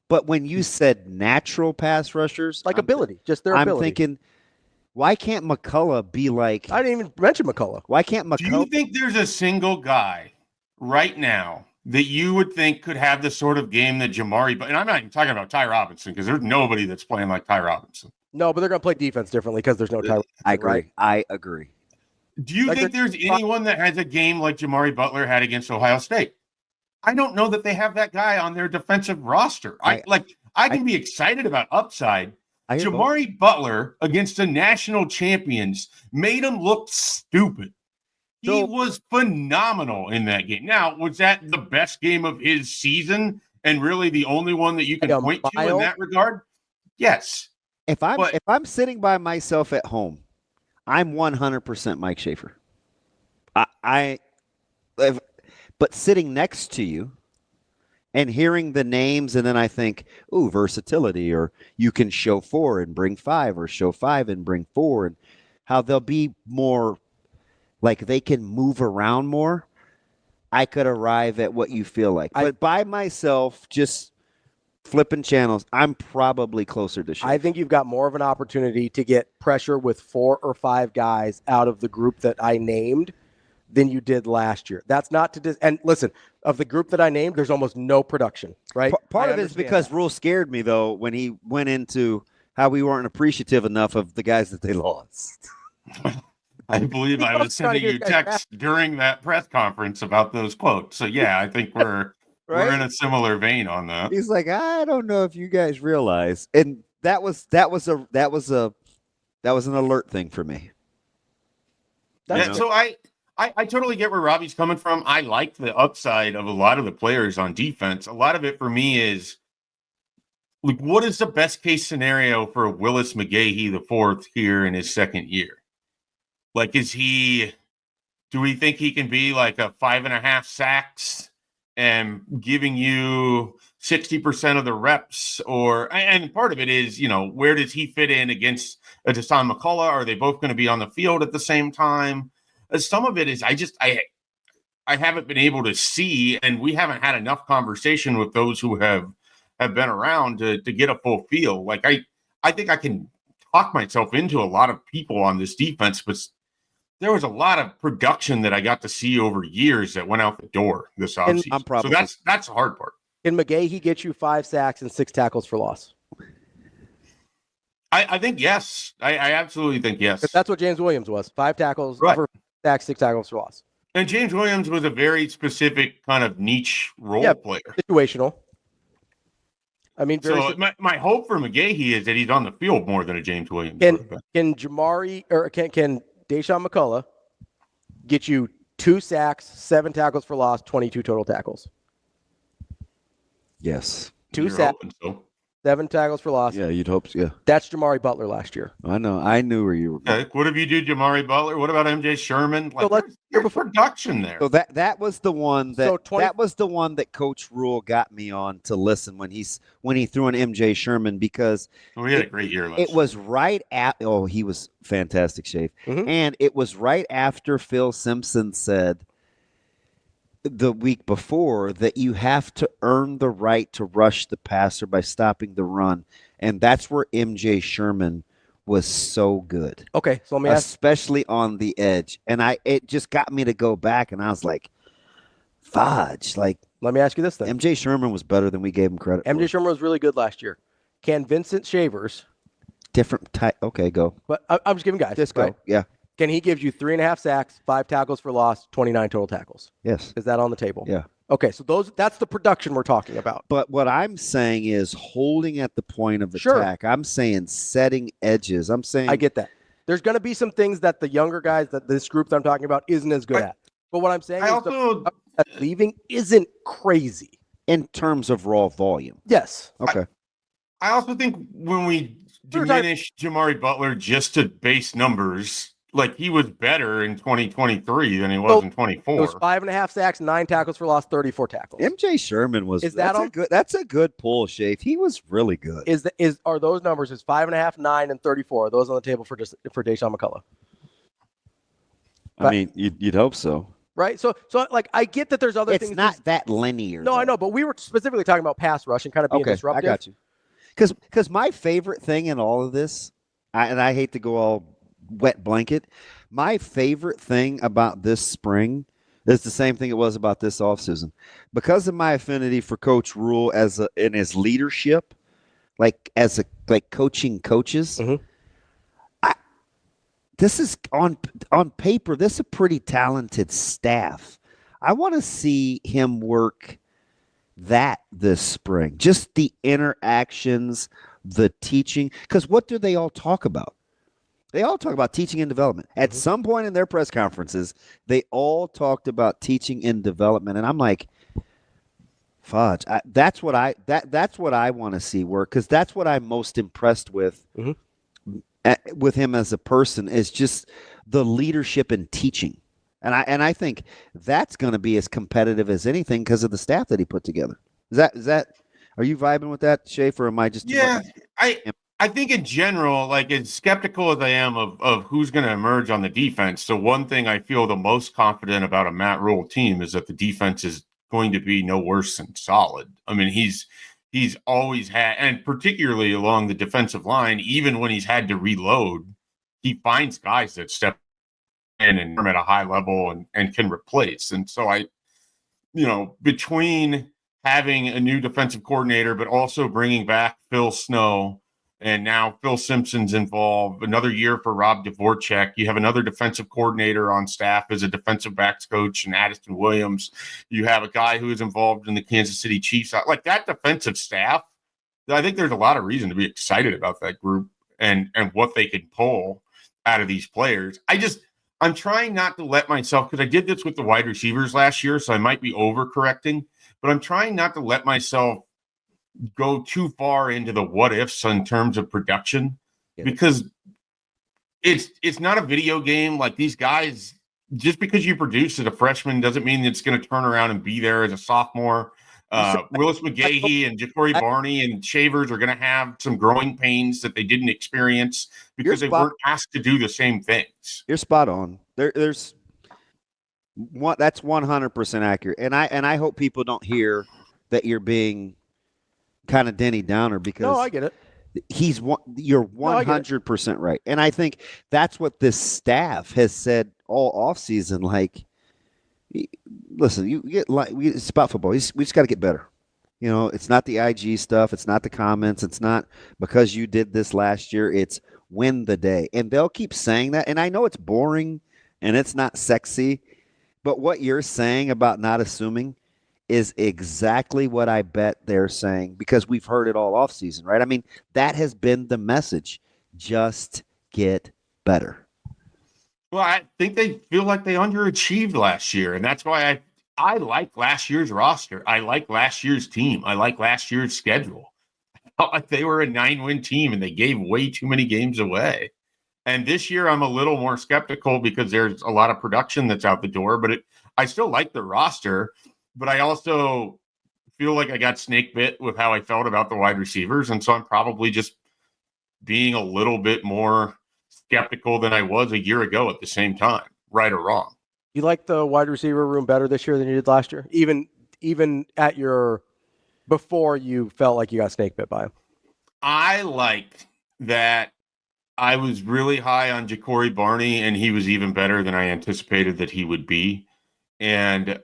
But when you said natural pass rushers, ability, just their ability. I'm thinking, why can't McCullough be like? I didn't even mention McCullough. Why can't McCullough? Do you think there's a single guy right now that you would think could have the sort of game that Jamari? And I'm not even talking about Ty Robinson because there's nobody that's playing like Ty Robinson. No, but they're going to play defense differently because there's no Ty Robinson. I agree. Right? I agree. Do you think there's anyone that has a game like Jamari Butler had against Ohio State? I don't know that they have that guy on their defensive roster. I can be excited about upside. Jamari Butler against the national champions made him look stupid. He was phenomenal in that game. Now, was that the best game of his season and really the only one that you can point to in that regard? Yes. If I'm sitting by myself at home, I'm 100% Mike Schaefer. But sitting next to you and hearing the names, and then I think, ooh, versatility, or you can show 4 and bring 5, or show 5 and bring 4, and how they'll be more like they can move around more. I could arrive at what you feel like. But by myself, just flipping channels, I'm probably closer to Schaefer. I think you've got more of an opportunity to get pressure with 4 or 5 guys out of the group that I named than you did last year. That's not to and listen, of the group that I named, there's almost no production, right? Part of it is because Rhule scared me, though, when he went into how we weren't appreciative enough of the guys that they lost. I believe I was sending you texts during that press conference about those quotes. So yeah, I think we're Right? we're in a similar vein on that. He's like, I don't know if you guys realize, and that was an alert thing for me. Yeah, so I totally get where Robbie's coming from. I like the upside of a lot of the players on defense. A lot of it for me is like, what is the best case scenario for Willis McGahee the fourth here in his second year? Like, do we think he can be like a 5.5 sacks and giving you 60% of the reps? And part of it is, where does he fit in against a Deshaun McCullough? Are they both going to be on the field at the same time? Some of it is I haven't been able to see, and we haven't had enough conversation with those who have been around to get a full feel. Like, I think I can talk myself into a lot of people on this defense, but there was a lot of production that I got to see over years that went out the door this offseason. So that's the hard part. Can McGahee get you 5 sacks and 6 tackles for loss? I think yes. I absolutely think yes. That's what James Williams was. 5 tackles for sacks, 6 tackles for loss. And James Williams was a very specific kind of niche role player. Situational. I mean, so my hope for McGahee is that he's on the field more than a James Williams. Can Jamari or can Deshaun McCullough get you 2 sacks, 7 tackles for loss, 22 total tackles? Yes. 2 sacks, 7 tackles for loss. Yeah, you'd hope so. Yeah. That's Jamari Butler last year. I know. I knew where you were going. Okay. What if you do Jamari Butler? What about MJ Sherman? Like, there's production there. So that was the one that Coach Rhule got me on to listen when he threw in MJ Sherman, because we had a great year last year. It was right at he was fantastic, Schaefer. Mm-hmm. And it was right after Phil Simpson said the week before that you have to earn the right to rush the passer by stopping the run. And that's where MJ Sherman was so good. Okay, so let me ask. Especially on the edge. And it just got me to go back, and I was like, fudge. Like, let me ask you this then. MJ Sherman was better than we gave him credit for. MJ Sherman was really good last year. Can Vincent Shavers, different type? Okay, go. But I'm just giving guys. Just go. Right? Yeah. Can he give you 3.5 sacks, 5 tackles for loss, 29 total tackles? Yes. Is that on the table? Yeah. Okay, so that's the production we're talking about. But what I'm saying is holding at the point of attack. I'm saying setting edges. I'm saying I get that. There's going to be some things that the younger guys that this group that I'm talking about isn't as good at. But what I'm saying is the leaving isn't crazy in terms of raw volume. Yes. Okay. I also think when we diminish Jamari Butler just to base numbers, like, he was better in 2023 than he was in 24. It was 5.5 sacks, 9 tackles for loss, 34 tackles. MJ Sherman was. That's a good pull, Schaefer. He was really good. Are those numbers? Is 5.5, 9, and 34? Are those on the table for Deshaun McCullough? I mean, you'd hope so. Right. So like, I get that there's other things. It's not that linear. No, though. I know, but we were specifically talking about pass rush and kind of being disruptive. I got you. Because my favorite thing in all of this, and I hate to go all wet blanket, my favorite thing about this spring is the same thing it was about this offseason. Because of my affinity for Coach Rhule in his leadership, like coaching coaches, mm-hmm. This is on paper, this is a pretty talented staff. I want to see him work that this spring. Just the interactions, the teaching. Because what do they all talk about? They all talk about teaching and development. At some point in their press conferences, they all talked about teaching and development. And I'm like, fudge. That's what I want to see work, because that's what I'm most impressed with. Mm-hmm. With him as a person, is just the leadership and teaching. And I think that's going to be as competitive as anything because of the staff that he put together. Is that are you vibing with that, Schaefer, or am I just I think in general, like, as skeptical as I am of who's going to emerge on the defense, the one thing I feel the most confident about a Matt Rhule team is that the defense is going to be no worse than solid. I mean, he's he's always had, and particularly along the defensive line, even when he's had to reload, he finds guys that step in and at a high level and can replace. And so between having a new defensive coordinator, but also bringing back Phil Snow, and now Phil Simpson's involved, another year for Rob Dvorak. You have another defensive coordinator on staff as a defensive backs coach, and Addison Williams. You have a guy who is involved in the Kansas City Chiefs. Like that defensive staff, I think there's a lot of reason to be excited about that group and what they can pull out of these players. I'm trying not to let myself, because I did this with the wide receivers last year, so I might be overcorrecting, but I'm trying not to let myself go too far into the what ifs in terms of production, because it's not a video game. Like these guys, just because you produce as a freshman doesn't mean it's going to turn around and be there as a sophomore. Willis McGahee and Ja'Cory Barney and Shavers are going to have some growing pains that they didn't experience because they weren't asked to do the same things. You're spot on. There's one that's 100% accurate, and I hope people don't hear that you're being kind of Denny Downer, because no, I get it. You're 100% right, and I think that's what this staff has said all offseason. Like, listen, it's about football. We just got to get better. It's not the IG stuff. It's not the comments. It's not because you did this last year. It's win the day, and they'll keep saying that. And I know it's boring and it's not sexy, but what you're saying about not assuming is exactly what I bet they're saying, because we've heard it all offseason, right? I mean, that has been the message. Just get better. Well, I think they feel like they underachieved last year, and that's why I like last year's roster. I like last year's team. I like last year's schedule. I felt like they were a 9-win team, and they gave way too many games away. And this year, I'm a little more skeptical because there's a lot of production that's out the door, but I still like the roster. But I also feel like I got snake bit with how I felt about the wide receivers. And so I'm probably just being a little bit more skeptical than I was a year ago at the same time, right or wrong. You like the wide receiver room better this year than you did last year? Even at before you felt like you got snake bit by him? I like that I was really high on Ja'Cory Barney, and he was even better than I anticipated that he would be. And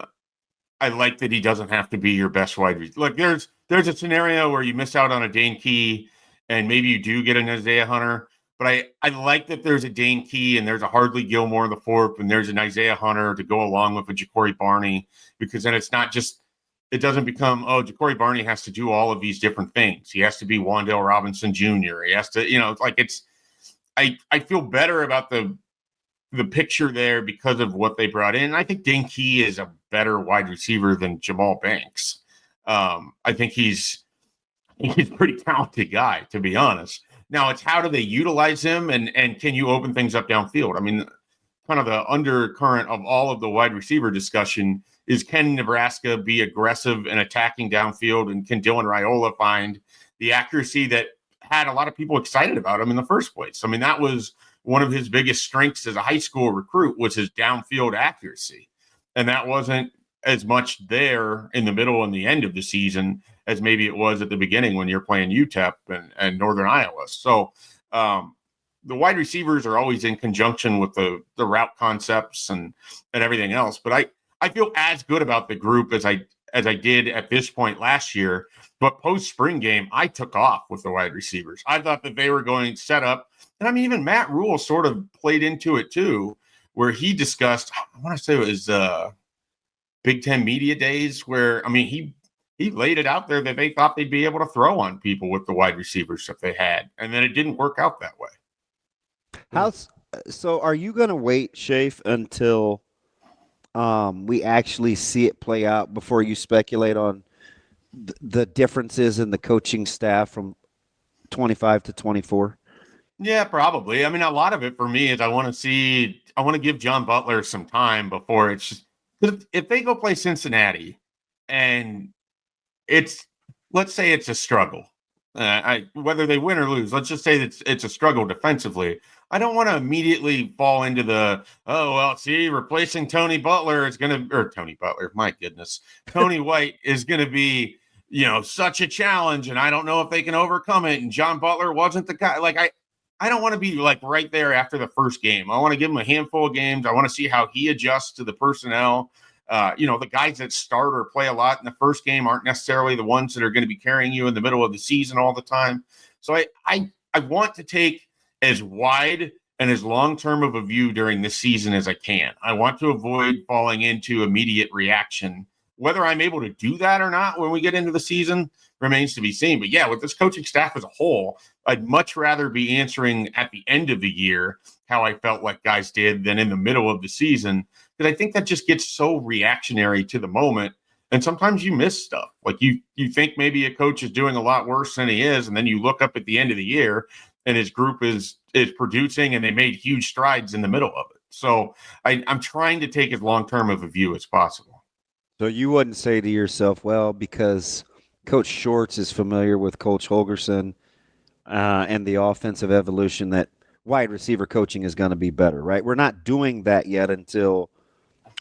I like that he doesn't have to be your best wide receiver. Like there's a scenario where you miss out on a Dane Key and maybe you do get an Isaiah Hunter, but I like that there's a Dane Key and there's a Hardly Gilmore in the fourth and there's an Isaiah Hunter to go along with a Ja'Cory Barney, because then it doesn't become, Ja'Cory Barney has to do all of these different things. He has to be Wan'Dale Robinson Jr. He has to, I feel better about the picture there because of what they brought in. I think Dane Key is a better wide receiver than Jamal Banks. I think he's a pretty talented guy, to be honest. Now it's how do they utilize him and can you open things up downfield? I mean, kind of the undercurrent of all of the wide receiver discussion is, can Nebraska be aggressive and attacking downfield, and can Dylan Raiola find the accuracy that had a lot of people excited about him in the first place? I mean, that was one of his biggest strengths as a high school recruit, was his downfield accuracy. And that wasn't as much there in the middle and the end of the season as maybe it was at the beginning when you're playing UTEP and Northern Iowa. So the wide receivers are always in conjunction with the route concepts and everything else. But I feel as good about the group as I did at this point last year. But post spring game, I took off with the wide receivers. I thought that they were going set up. And I mean, even Matt Rhule sort of played into it too, where he discussed, I want to say it was Big Ten Media Days, where, I mean, he laid it out there that they thought they'd be able to throw on people with the wide receivers that they had. And then it didn't work out that way. So are you going to wait, Schaefer, until we actually see it play out before you speculate on the differences in the coaching staff from 25 to 24? Yeah, probably. I mean, a lot of it for me is I want to give John Butler some time before it's just, if they go play Cincinnati and let's say it's a struggle, whether they win or lose, let's just say that it's a struggle defensively. I don't want to immediately fall into replacing Tony White is going to be, such a challenge, and I don't know if they can overcome it. And John Butler wasn't the guy. Like, I don't want to be like right there after the first game. I want to give him a handful of games. I want to see how he adjusts to the personnel. The guys that start or play a lot in the first game aren't necessarily the ones that are going to be carrying you in the middle of the season all the time. So I want to take as wide and as long-term of a view during this season as I can. I want to avoid falling into immediate reaction. Whether I'm able to do that or not when we get into the season remains to be seen. But yeah, with this coaching staff as a whole, I'd much rather be answering at the end of the year how I felt like guys did than in the middle of the season. Because I think that just gets so reactionary to the moment. And sometimes you miss stuff. Like you think maybe a coach is doing a lot worse than he is. And then you look up at the end of the year and his group is producing and they made huge strides in the middle of it. So I'm trying to take as long-term of a view as possible. So you wouldn't say to yourself, well, because Coach Shorts is familiar with Coach Holgorsen and the offensive evolution, that wide receiver coaching is going to be better, right? We're not doing that yet until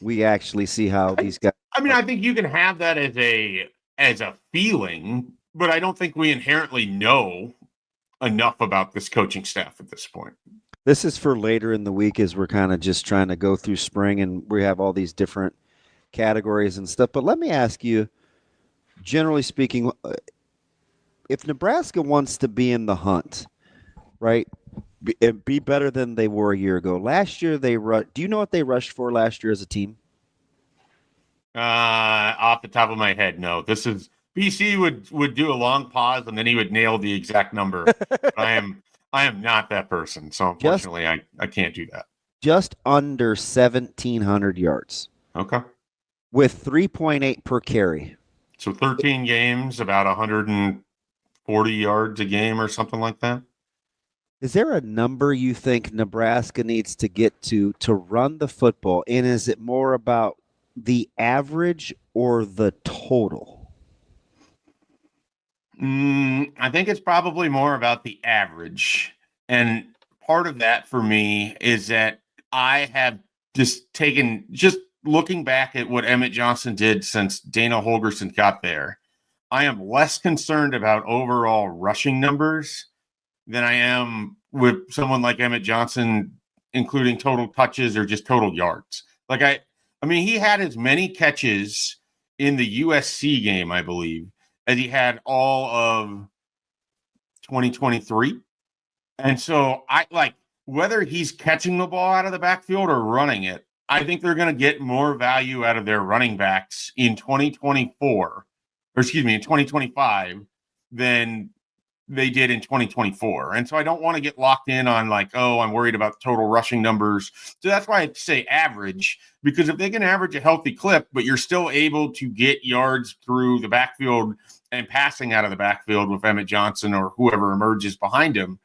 we actually see how these guys. I mean, I think you can have that as a feeling, but I don't think we inherently know enough about this coaching staff at this point. This is for later in the week as we're kind of just trying to go through spring and we have all these different categories and stuff. But let me ask you, generally speaking, if Nebraska wants to be in the hunt, right, be better than they were a year ago. Last year do you know what they rushed for last year as a team? Off the top of my head, no. This is BC would do a long pause and then he would nail the exact number. I am not that person, so unfortunately I can't do that. Just under 1,700 yards. Okay. With 3.8 per carry. So 13 games, about 140 yards a game or something like that. Is there a number you think Nebraska needs to get to run the football? And is it more about the average or the total? I think it's probably more about the average. And part of that for me is that I have just looking back at what Emmett Johnson did since Dana Holgorsen got there, I am less concerned about overall rushing numbers than I am with someone like Emmett Johnson, including total touches or just total yards. Like I mean, he had as many catches in the USC game, I believe, as he had all of 2023. And so whether he's catching the ball out of the backfield or running it, I think they're going to get more value out of their running backs in 2025 than they did in 2024. And so I don't want to get locked in on I'm worried about total rushing numbers. So that's why I say average, because if they can average a healthy clip, but you're still able to get yards through the backfield and passing out of the backfield with Emmett Johnson or whoever emerges behind him,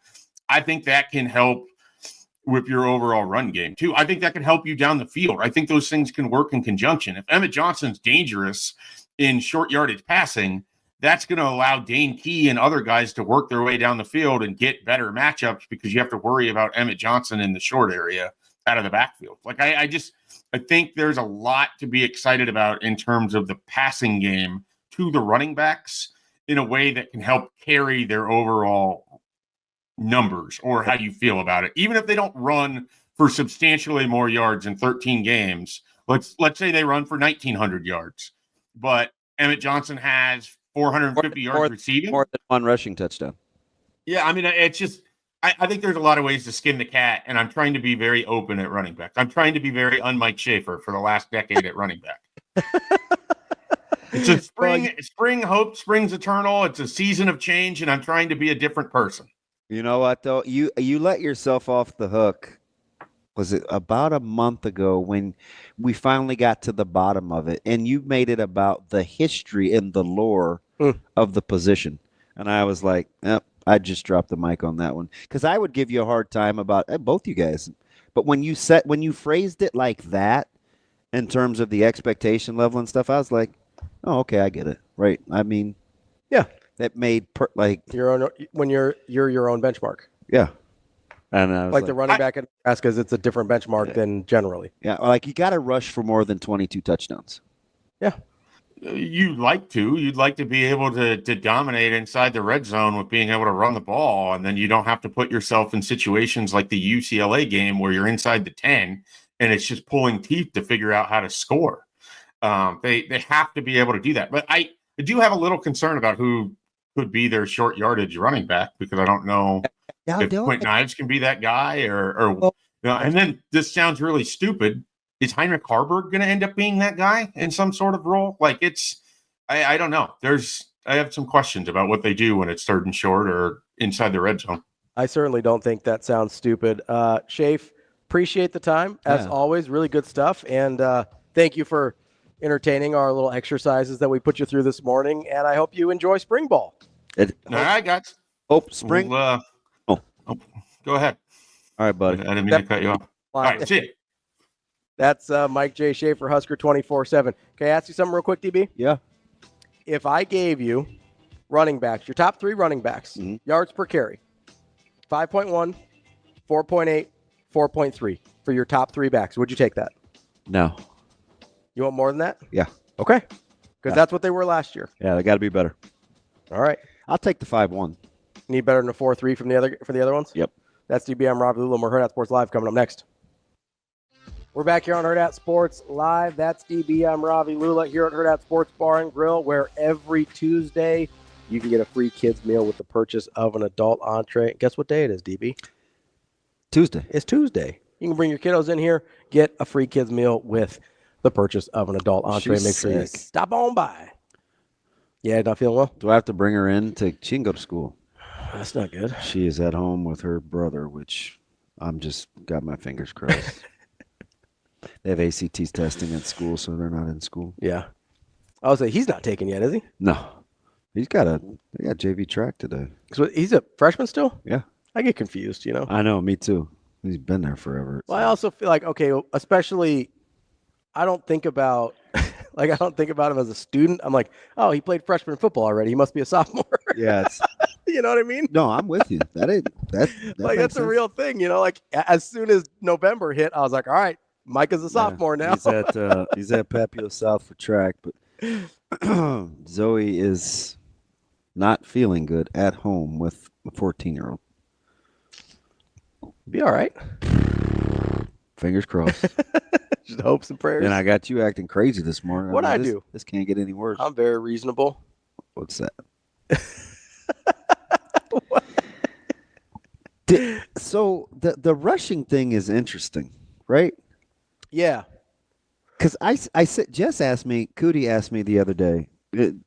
I think that can help with your overall run game too. I think that can help you down the field. I think those things can work in conjunction. If Emmett Johnson's dangerous in short yardage passing, that's going to allow Dane Key and other guys to work their way down the field and get better matchups because you have to worry about Emmett Johnson in the short area out of the backfield. I think there's a lot to be excited about in terms of the passing game to the running backs in a way that can help carry their overall numbers or how you feel about it. Even if they don't run for substantially more yards in 13 games, let's say they run for 1,900 yards, but Emmett Johnson has 450 yards receiving. More than one rushing touchdown. Yeah, I mean, it's just, I think there's a lot of ways to skin the cat, and I'm trying to be very open at running back. I'm trying to be very un-Mike Schaefer for the last decade at running back. It's a spring hope, spring's eternal. It's a season of change, and I'm trying to be a different person. You know what, though? You let yourself off the hook. Was it about a month ago when we finally got to the bottom of it, and you made it about the history and the lore of the position? And I was like, I just dropped the mic on that one because I would give you a hard time about both you guys. But when you phrased it like that in terms of the expectation level and stuff, I was like, oh, okay, I get it. Right. I mean, yeah. That made your own when you're your own benchmark. Yeah, and the running back at Nebraska, it's a different benchmark than generally. Yeah, you got to rush for more than 22 touchdowns. Yeah, you'd like to be able to dominate inside the red zone with being able to run the ball, and then you don't have to put yourself in situations like the UCLA game where you're inside the 10 and it's just pulling teeth to figure out how to score. They have to be able to do that. But I do have a little concern about who could be their short yardage running back, because I don't know if Quentin Ives can be that guy or and then this sounds really stupid. Is Heinrich Harburg going to end up being that guy in some sort of role? Like I don't know. I have some questions about what they do when it's third and short or inside the red zone. I certainly don't think that sounds stupid. Schaefer, appreciate the time as always. Really good stuff, and thank you for entertaining our little exercises that we put you through this morning. And I hope you enjoy spring ball. All right, guys. Spring. Go ahead. All right, buddy. I didn't mean to cut you off. All right, see you. That's Mike J. Schaefer, Husker247. Can I ask you something real quick, DB? Yeah. If I gave you running backs, your top 3 running backs, yards per carry, 5.1, 4.8, 4.3 for your top 3 backs, would you take that? No. You want more than that? Yeah. Okay. Because that's what they were last year. Yeah, they got to be better. All right. I'll take the 5-1. Need better than a 4.3 for the other ones? Yep. That's DB. I'm Ravi and more Hurrdat Sports Live coming up next. We're back here on Hurrdat Sports Live. That's DB. I'm Ravi Lulla here at Hurrdat Sports Bar and Grill, where every Tuesday you can get a free kids meal with the purchase of an adult entree. Guess what day it is, DB? Tuesday. It's Tuesday. You can bring your kiddos in here, get a free kids meal with the purchase of an adult entree. She's Make sure you sick. stop on by. Yeah, not feeling well? Do I have to bring her in? She can go to school. That's not good. She is at home with her brother, which I'm just got my fingers crossed. They have ACTs testing at school, so they're not in school. Yeah. I was say he's not taken yet, is he? No. They got JV track today. So he's a freshman still? Yeah. I get confused, you know? I know, me too. He's been there forever. Well, I also feel like, okay, especially I don't think about him as a student. I'm like, oh, he played freshman football already. He must be a sophomore. Yeah. You know what I mean? No, I'm with you. That like that's a real thing, you know. Like as soon as November hit, I was like, all right, Mike is a sophomore now. He's at Papio South for track, but Zoe is not feeling good at home with a 14-year-old. Be all right. Fingers crossed. Just hopes and prayers. And I got you acting crazy this morning. What'd I do? This can't get any worse. I'm very reasonable. What's that? So the rushing thing is interesting, right? Yeah. Because I said Cootie asked me the other day.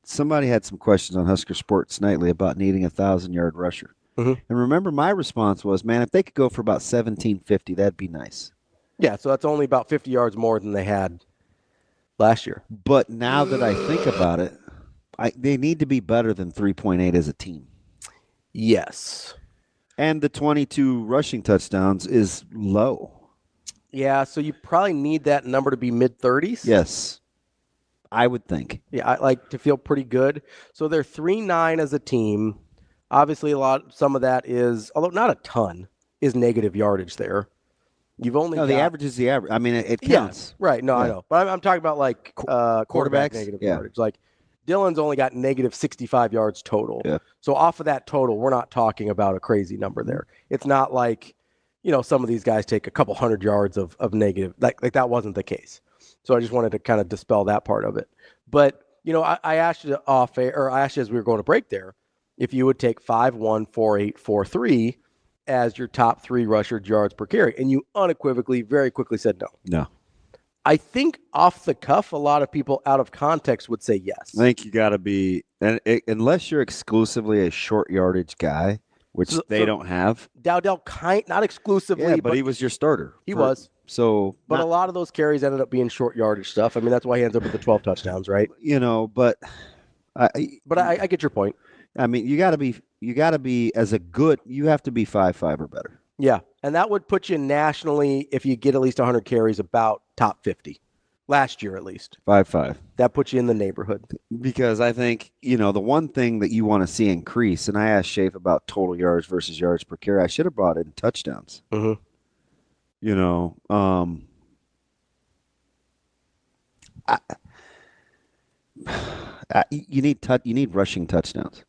Somebody had some questions on Husker Sports Nightly about needing a 1,000-yard rusher. Mm-hmm. And remember, my response was, man, if they could go for about 1,750, that'd be nice. Yeah, so that's only about 50 yards more than they had last year. But now that I think about it, they need to be better than 3.8 as a team. Yes. And the 22 rushing touchdowns is low. Yeah, so you probably need that number to be mid-30s. Yes, I would think. Yeah, I like to feel pretty good. So they're 3-9 as a team. Obviously, some of that is, although not a ton, is negative yardage there. You've only the average is the average. I mean, it counts. Yeah, right. No, yeah. I know. But I'm talking about like quarterback negative yardage. Like Dylan's only got negative 65 yards total. Yeah. So off of that total, we're not talking about a crazy number there. It's not like, some of these guys take a couple hundred yards of negative. Like that wasn't the case. So I just wanted to kind of dispel that part of it. But, I asked you I asked you as we were going to break there, if you would take 5-1, 4-8, 4-3 as your top 3 rusher yards per carry. And you unequivocally, very quickly said no. No. I think off the cuff, a lot of people out of context would say yes. I think you got to be, unless you're exclusively a short yardage guy, which they don't have. Dowdell, not exclusively. Yeah, but he was your starter. He was. So, but a lot of those carries ended up being short yardage stuff. I mean, that's why he ends up with the 12 touchdowns, right? But I get your point. I mean, you got to be you have to be 5'5" or better. Yeah, and that would put you nationally, if you get at least 100 carries, about top 50. Last year, at least. 5'5". That puts you in the neighborhood. Because I think, the one thing that you want to see increase, and I asked Schaefer about total yards versus yards per carry, I should have brought in touchdowns. Mm-hmm. You need rushing touchdowns,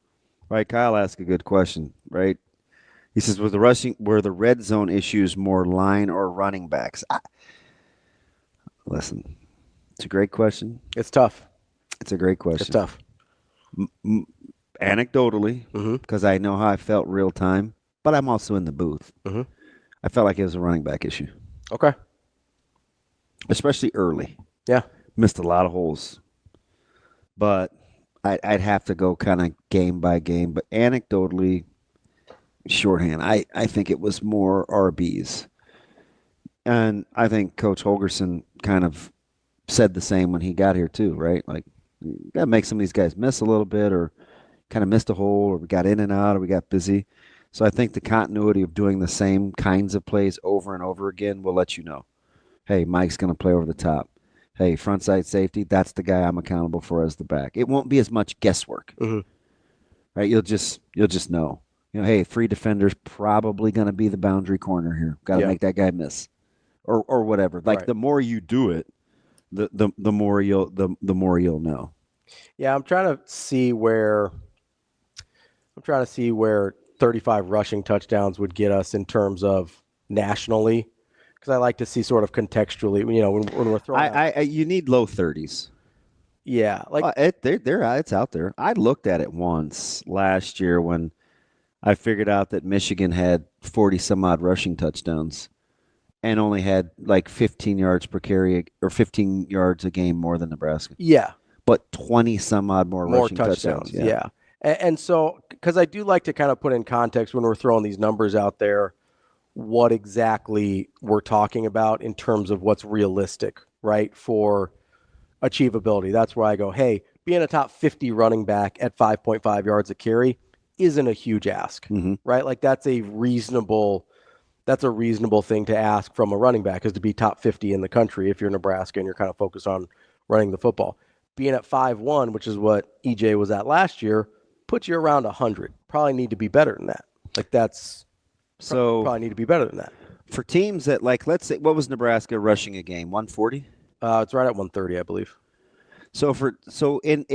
right? Kyle asked a good question, right? He says, were the red zone issues more line or running backs? Listen, it's a great question. It's tough. It's a great question. It's tough. Anecdotally, because I know how I felt real time, but I'm also in the booth. I felt like it was a running back issue. Okay. Especially early. Yeah. Missed a lot of holes. But I'd have to go kind of game by game. But anecdotally, shorthand, I think it was more RBs. And I think Coach Holgorsen kind of said the same when he got here too, right? Like, you got to make some of these guys miss a little bit, or kind of missed a hole, or we got in and out, or we got busy. So I think the continuity of doing the same kinds of plays over and over again will let you know, hey, Mike's going to play over the top. Hey, front side safety, that's the guy I'm accountable for as the back. It won't be as much guesswork, right? You'll just know. Hey, free defender's probably going to be the boundary corner here. Got to make that guy miss, or whatever. Like the more you do it, the more you'll know. Yeah, I'm trying to see where 35 rushing touchdowns would get us in terms of nationally, because I like to see sort of contextually, when we're throwing. You need low 30s. Yeah, like it's out there. I looked at it once last year when I figured out that Michigan had 40 some odd rushing touchdowns and only had like 15 yards per carry or 15 yards a game more than Nebraska. Yeah. But 20 some odd more rushing touchdowns. Yeah. And so, because I do like to kind of put in context when we're throwing these numbers out there, what exactly we're talking about in terms of what's realistic, right, for achievability. That's where I go, hey, being a top 50 running back at 5.5 yards a carry isn't a huge ask, right? Like that's a reasonable thing to ask from a running back, is to be top 50 in the country if you're Nebraska and you're kind of focused on running the football. Being at 5'1", which is what EJ was at last year, puts you around 100. Probably need to be better than that. Like that's probably need to be better than that. For teams that, like, let's say, what was Nebraska rushing a game? 140? It's right at 130, I believe. So in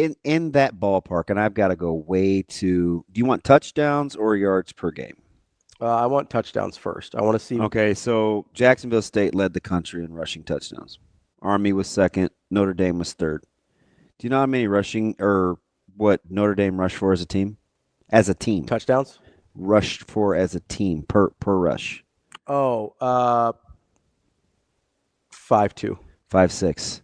that ballpark, and I've got to go way to. Do you want touchdowns or yards per game? I want touchdowns first. I want to see. Okay, so Jacksonville State led the country in rushing touchdowns. Army was second. Notre Dame was third. Do you know how many rushing, or what Notre Dame rushed for as a team? As a team. Touchdowns? Rushed for as a team per rush. 5'2". 5'6".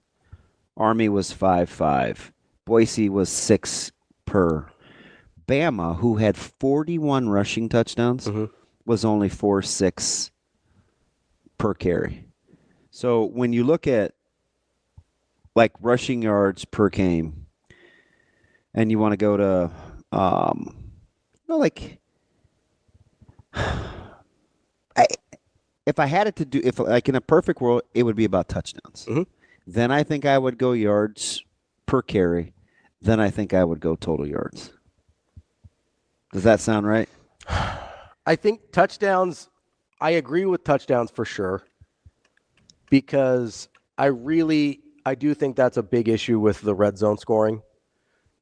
Army was 5'5". Boise was 6 per. Bama, who had 41 rushing touchdowns, was only 4.6 per carry. So when you look at like rushing yards per game, and you want to go to, if I had it to do, if like in a perfect world, it would be about touchdowns. Then I think I would go yards per carry. Then I think I would go total yards. Does that sound right? I think touchdowns, I agree with touchdowns for sure, because I do think that's a big issue with the red zone scoring,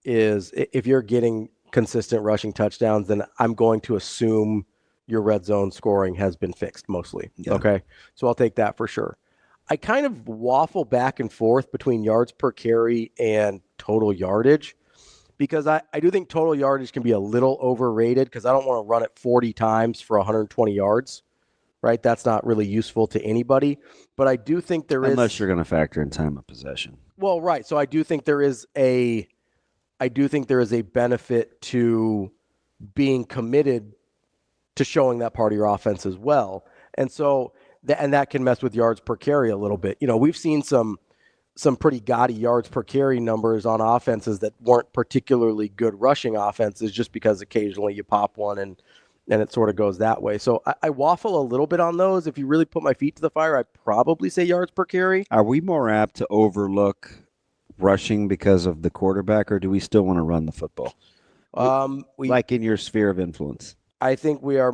is if you're getting consistent rushing touchdowns, then I'm going to assume your red zone scoring has been fixed mostly. Yeah. Okay. So I'll take that for sure. I kind of waffle back and forth between yards per carry and total yardage, because I do think total yardage can be a little overrated, because I don't want to run it 40 times for 120 yards, right? That's not really useful to anybody. But I do think there is... Unless you're going to factor in time of possession. Well, right. So I do think there is a benefit to being committed to showing that part of your offense as well. And so, that can mess with yards per carry a little bit. We've seen some pretty gaudy yards per carry numbers on offenses that weren't particularly good rushing offenses, just because occasionally you pop one and it sort of goes that way. So I waffle a little bit on those. If you really put my feet to the fire, I'd probably say yards per carry. Are we more apt to overlook rushing because of the quarterback, or do we still want to run the football? Like in your sphere of influence. I think we are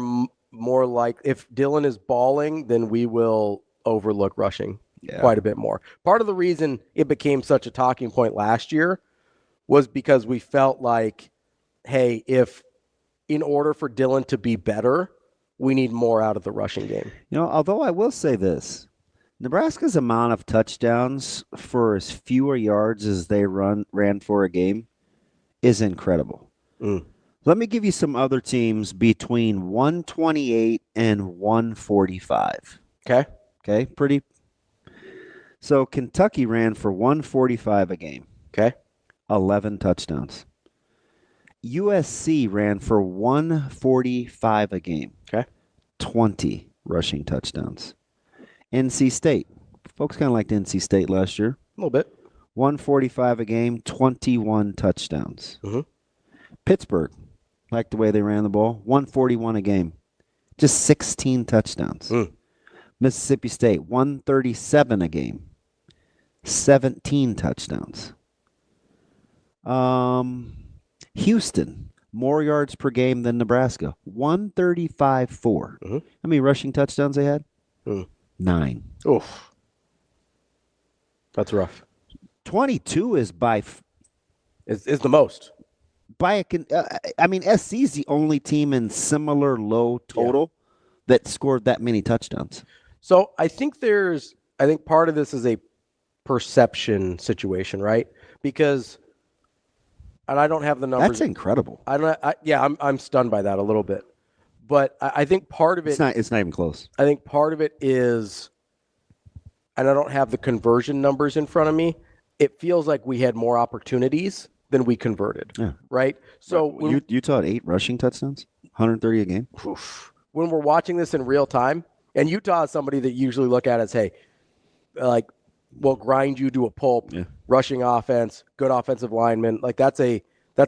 more like, if Dylan is balling, then we will overlook rushing quite a bit more. Part of the reason it became such a talking point last year was because we felt like, hey, if in order for Dillon to be better, we need more out of the rushing game. Although I will say this, Nebraska's amount of touchdowns for as fewer yards as they ran for a game is incredible. Let me give you some other teams between 128 and 145. Okay, pretty. So Kentucky ran for 145 a game. Okay. 11 touchdowns. USC ran for 145 a game. Okay. 20 rushing touchdowns. NC State. Folks kind of liked NC State last year. A little bit. 145 a game, 21 touchdowns. Pittsburgh, liked the way they ran the ball, 141 a game, just 16 touchdowns. Mississippi State, 137 a game, 17 touchdowns. Houston, more yards per game than Nebraska, 135-4. How many rushing touchdowns they had? 9. Oof. That's rough. 22 is is the most. SC's the only team in similar low total that scored that many touchdowns. So I think part of this is a perception situation, right? Because, and I don't have the numbers. That's incredible. I'm stunned by that a little bit. But I think part of it. It's not even close. I think part of it is, and I don't have the conversion numbers in front of me, it feels like we had more opportunities than we converted. Yeah. Right? So Utah had 8 rushing touchdowns, 130 a game. When we're watching this in real time, and Utah is somebody that usually look at as, hey, like, we'll grind you to a pulp, rushing offense, good offensive lineman. Like, that's a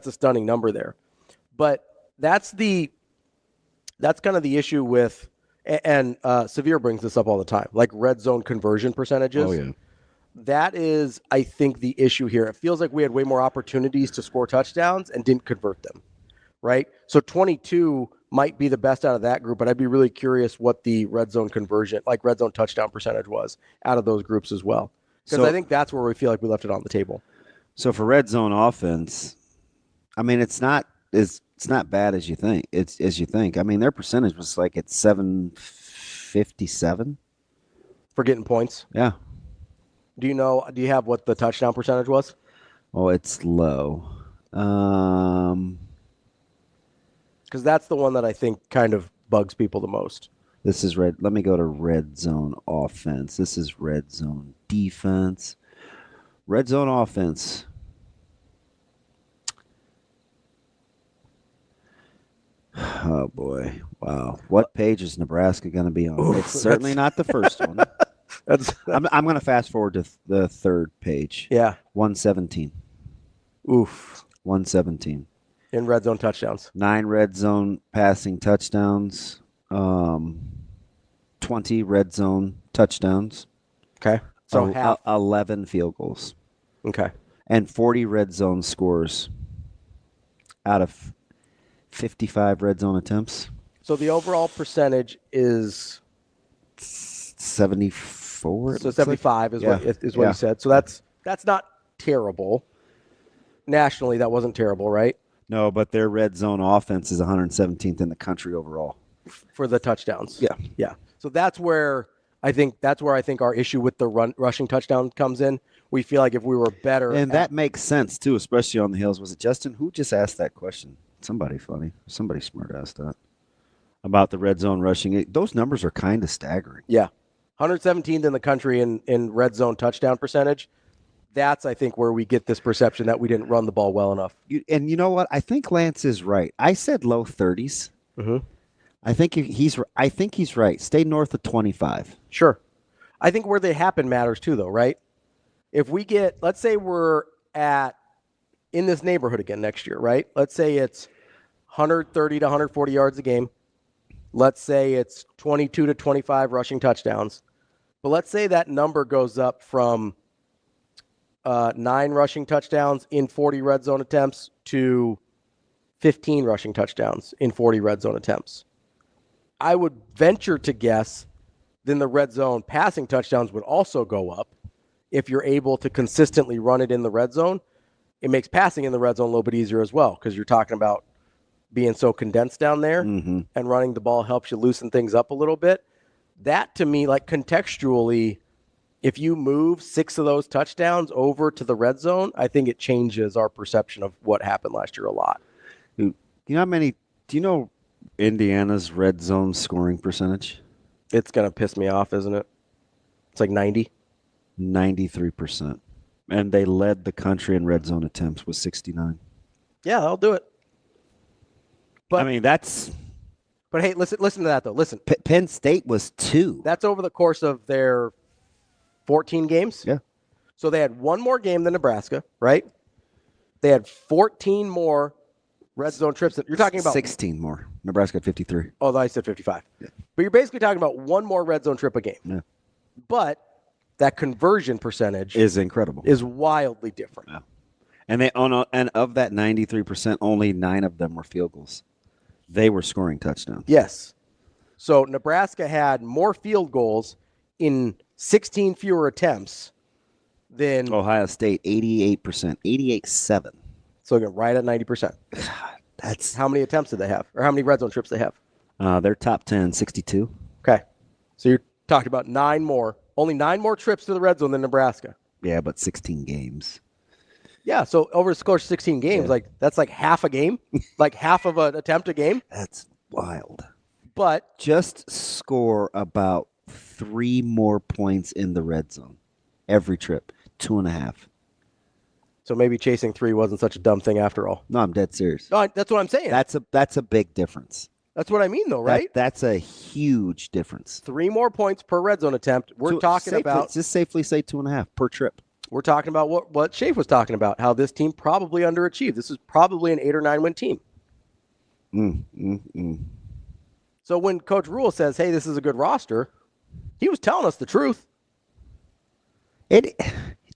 stunning number there. But that's kind of the issue with, and Severe brings this up all the time, like red zone conversion percentages. Oh, yeah. That is, I think, the issue here. It feels like we had way more opportunities to score touchdowns and didn't convert them, right? So 22 might be the best out of that group, but I'd be really curious what the red zone conversion, like red zone touchdown percentage was out of those groups as well. Because I think that's where we feel like we left it on the table. So for red zone offense, it's not bad as you think. Their percentage was like at 757 for getting points. Yeah. Do you have what the touchdown percentage was? Oh, it's low. Because that's the one that I think kind of bugs people the most. This is red. Let me go to red zone offense. This is red zone defense. Red zone offense. Oh, boy. Wow. What page is Nebraska going to be on? It's certainly not the first one. I'm going to fast forward to the third page. Yeah. 117. Oof. 117. In red zone touchdowns. 9 red zone passing touchdowns. 20 red zone touchdowns. Okay. So half. 11 field goals. Okay. And 40 red zone scores out of 55 red zone attempts. So the overall percentage is 74. So 75 is what you said. So that's not terrible. Nationally, that wasn't terrible, right? No, but their red zone offense is 117th in the country overall for the touchdowns. Yeah. Yeah. So that's where I think our issue with the rushing touchdown comes in. We feel like if we were better, and that makes sense too, especially on the hills. Was it Justin who just asked that question? Somebody funny, somebody smart asked that about the red zone rushing. Those numbers are kind of staggering. Yeah, 117th in the country in red zone touchdown percentage. That's, I think, where we get this perception that we didn't run the ball well enough. And you know what? I think Lance is right. I said low 30s. Mm-hmm. I think he's right. Stay north of 25. Sure. I think where they happen matters too, though, right? If we get, let's say we're in this neighborhood again next year, right? Let's say it's 130 to 140 yards a game. Let's say it's 22 to 25 rushing touchdowns. But let's say that number goes up from 9 rushing touchdowns in 40 red zone attempts to 15 rushing touchdowns in 40 red zone attempts. I would venture to guess then the red zone passing touchdowns would also go up if you're able to consistently run it in the red zone. it makes passing in the red zone a little bit easier as well because you're talking about being so condensed down there, and running the ball helps you loosen things up a little bit. That, to me, like contextually, if you move 6 of those touchdowns over to the red zone, I think it changes our perception of what happened last year a lot. Do you know Indiana's red zone scoring percentage? It's going to piss me off, isn't it? It's like 90. 93%. And they led the country in red zone attempts with 69. Yeah, I'll do it. But I mean, that's... But hey, listen to that, though. Listen. Penn State was 2. That's over the course of their 14 games. Yeah. So they had one more game than Nebraska, right? They had 14 more red zone trips. You're talking about 16 more. Nebraska had 53. Oh, I said 55. Yeah. But you're basically talking about one more red zone trip a game. Yeah. But that conversion percentage is incredible. Is wildly different. Yeah. And and of that 93%, only 9 of them were field goals. They were scoring touchdowns. Yes. So Nebraska had more field goals in 16 fewer attempts than Ohio State, 88%, 88.7. So again, right at 90%. That's how many attempts did they have, or how many red zone trips they have? Their top 10, 62. Okay, so you're talking about only 9 more trips to the red zone than Nebraska. Yeah, but 16 games. Yeah, so over the course of 16 games, that's like half a game, like half of an attempt a game. That's wild. But just score about 3 more points in the red zone every trip, 2.5. So maybe chasing 3 wasn't such a dumb thing after all. No, I'm dead serious. No, that's what I'm saying. That's a big difference. That's what I mean, though, right? That's a huge difference. 3 more points per red zone attempt. We're talking about just safely say 2.5 per trip. We're talking about what Schaefer was talking about, how this team probably underachieved. This is probably an 8 or 9 win team. So when Coach Rhule says, hey, this is a good roster, he was telling us the truth.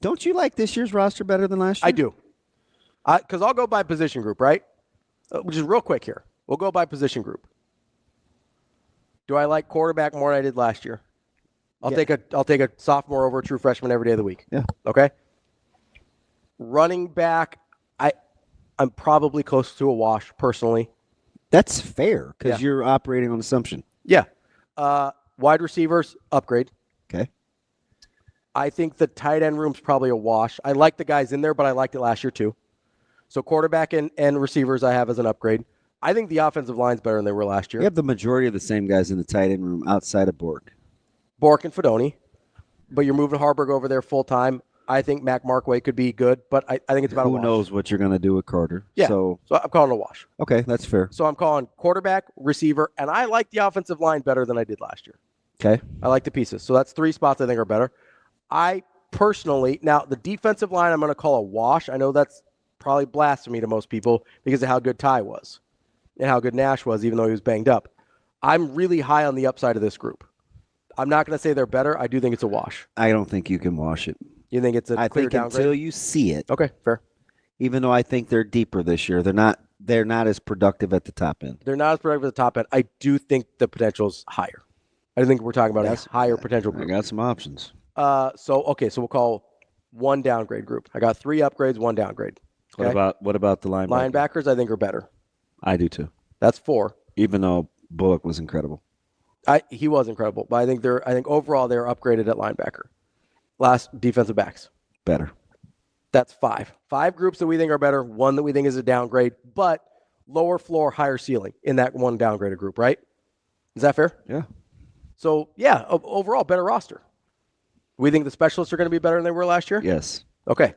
Don't you like this year's roster better than last year? I do. Because I'll go by position group, right? Which is real quick here. We'll go by position group. Do I like quarterback more than I did last year? I'll take a sophomore over a true freshman every day of the week. Yeah. Okay. Running back, I'm probably close to a wash personally. That's fair because you're operating on assumption. Yeah. Wide receivers, upgrade. Okay. I think the tight end room's probably a wash. I like the guys in there, but I liked it last year too. So quarterback and receivers I have as an upgrade. I think the offensive line's better than they were last year. You have the majority of the same guys in the tight end room outside of Bork and Fedoni, but you're moving Harburg over there full time. I think Mac Markway could be good, but I think it's about a wash. Who knows what you're going to do with Carter? Yeah. So I'm calling it a wash. Okay, that's fair. So I'm calling quarterback, receiver, and I like the offensive line better than I did last year. Okay. I like the pieces. So that's 3 spots I think are better. I personally, now the defensive line I'm going to call a wash. I know that's probably blasphemy to most people because of how good Ty was and how good Nash was, even though he was banged up. I'm really high on the upside of this group. I'm not going to say they're better. I do think it's a wash. I don't think you can wash it. You think it's a clear downgrade? Until you see it. Okay, fair. Even though I think they're deeper this year, they're not as productive at the top end. They're not as productive at the top end. I do think the potential's higher. I think we're talking about a higher potential group. I got some options. So we'll call 1 downgrade group. I got 3 upgrades, 1 downgrade. Okay? What about the linebackers? Linebackers I think are better. I do too. That's 4. Even though Bullock was incredible. He was incredible, but I think overall they're upgraded at linebacker. Last, defensive backs. Better. That's 5. 5 groups that we think are better, 1 that we think is a downgrade, but lower floor, higher ceiling in that 1 downgraded group, right? Is that fair? Yeah. So, yeah, overall, better roster. We think the specialists are going to be better than they were last year? Yes. Okay.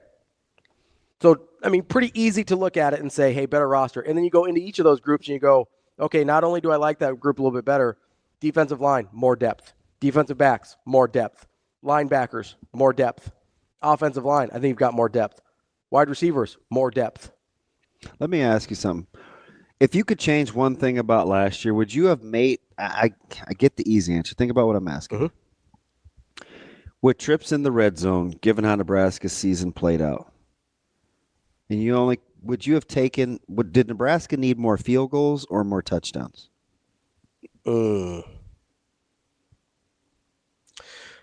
So, I mean, pretty easy to look at it and say, hey, better roster. And then you go into each of those groups and you go, okay, not only do I like that group a little bit better, defensive line, more depth. Defensive backs, more depth. Linebackers, more depth. Offensive line, I think you've got more depth. Wide receivers, more depth. Let me ask you something. If you could change one thing about last year, would you have made – I get the easy answer. Think about what I'm asking. Mm-hmm. With trips in the red zone, given how Nebraska's season played out, and would you have taken – did Nebraska need more field goals or more touchdowns?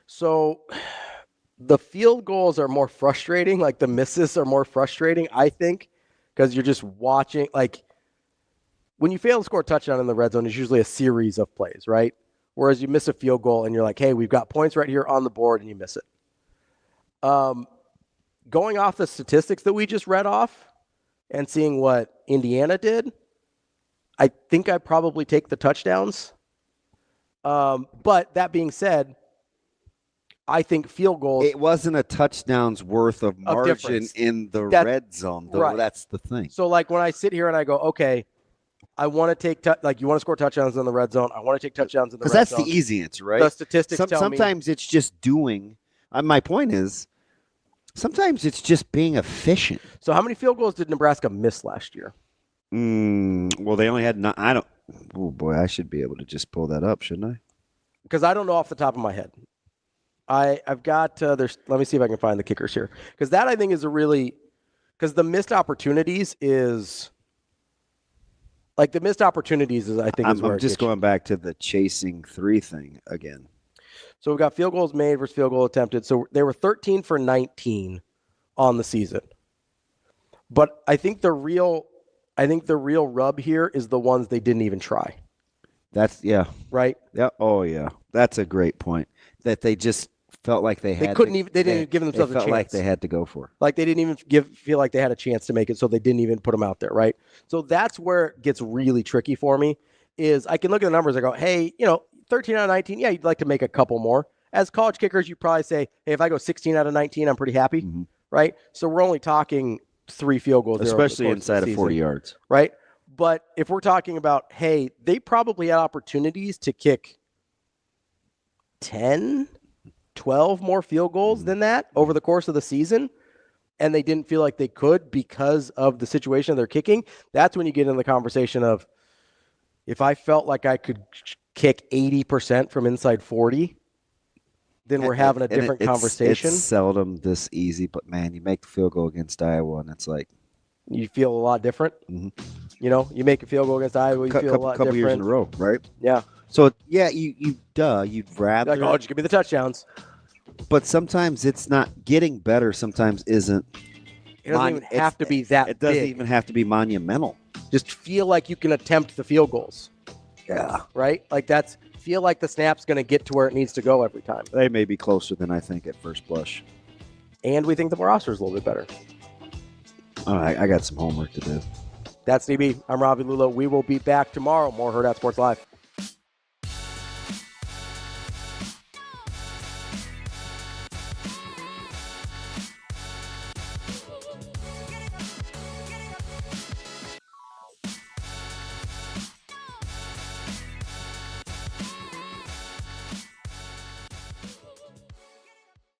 So the field goals are more frustrating. Like the misses are more frustrating, I think, because you're just watching. Like when you fail to score a touchdown in the red zone, it's usually a series of plays, right? Whereas you miss a field goal and you're like, hey, we've got points right here on the board, and you miss it. Going off the statistics that we just read off and seeing what Indiana did, I think I probably take the touchdowns. But that being said, I think field goals. It wasn't a touchdown's worth of margin in the red zone, though. Right. That's the thing. So, like, when I sit here and I go, okay, I want to take you want to score touchdowns in the red zone. I want to take touchdowns in the red zone. Because that's the easy answer, right? The statistics tell me. Sometimes it's just doing. My point is, sometimes it's just being efficient. So, how many field goals did Nebraska miss last year? Well, they only had nine. Oh boy, I should be able to just pull that up, shouldn't I? Because I don't know off the top of my head. I've got let me see if I can find the kickers here, because that I think is because the missed opportunities is I think I'm just going back to the chasing 3 thing again. So we've got field goals made versus field goal attempted. So they were 13 for 19 on the season. But I think the real rub here is the ones they didn't even try. Right? Yeah. Oh yeah. That's a great point. That they just felt like they didn't even give themselves a chance. Felt like they had to go for. Like they didn't even feel like they had a chance to make it, so they didn't even put them out there, right? So that's where it gets really tricky for me. Is I can look at the numbers and go, hey, 13 out of 19, yeah, you'd like to make a couple more. As college kickers, you probably say, hey, if I go 16 out of 19, I'm pretty happy, right? So we're only talking 3 field goals, especially inside of 40 yards, right? But if we're talking about, hey, they probably had opportunities to kick 10, 12 more field goals than that over the course of the season, and they didn't feel like they could because of the situation they're kicking, that's when you get into the conversation of, if I felt like I could kick 80% from inside 40, then we're having a different conversation. It's seldom this easy, but man, you make the field goal against Iowa, and it's like you feel a lot different. You make a field goal against Iowa, you feel a lot different. Couple years in a row, right? Yeah. So yeah, you'd rather just give me the touchdowns. But sometimes it's not getting better. Sometimes isn't. It doesn't even have to be that. It doesn't even have to be monumental. Just feel like you can attempt the field goals. Yeah. Right? Like feel like the snap's going to get to where it needs to go every time. They may be closer than I think at first blush. And we think the roster is a little bit better. All right, I got some homework to do. That's DB. I'm Ravi Lulla. We will be back tomorrow. More Hurrdat Sports Live.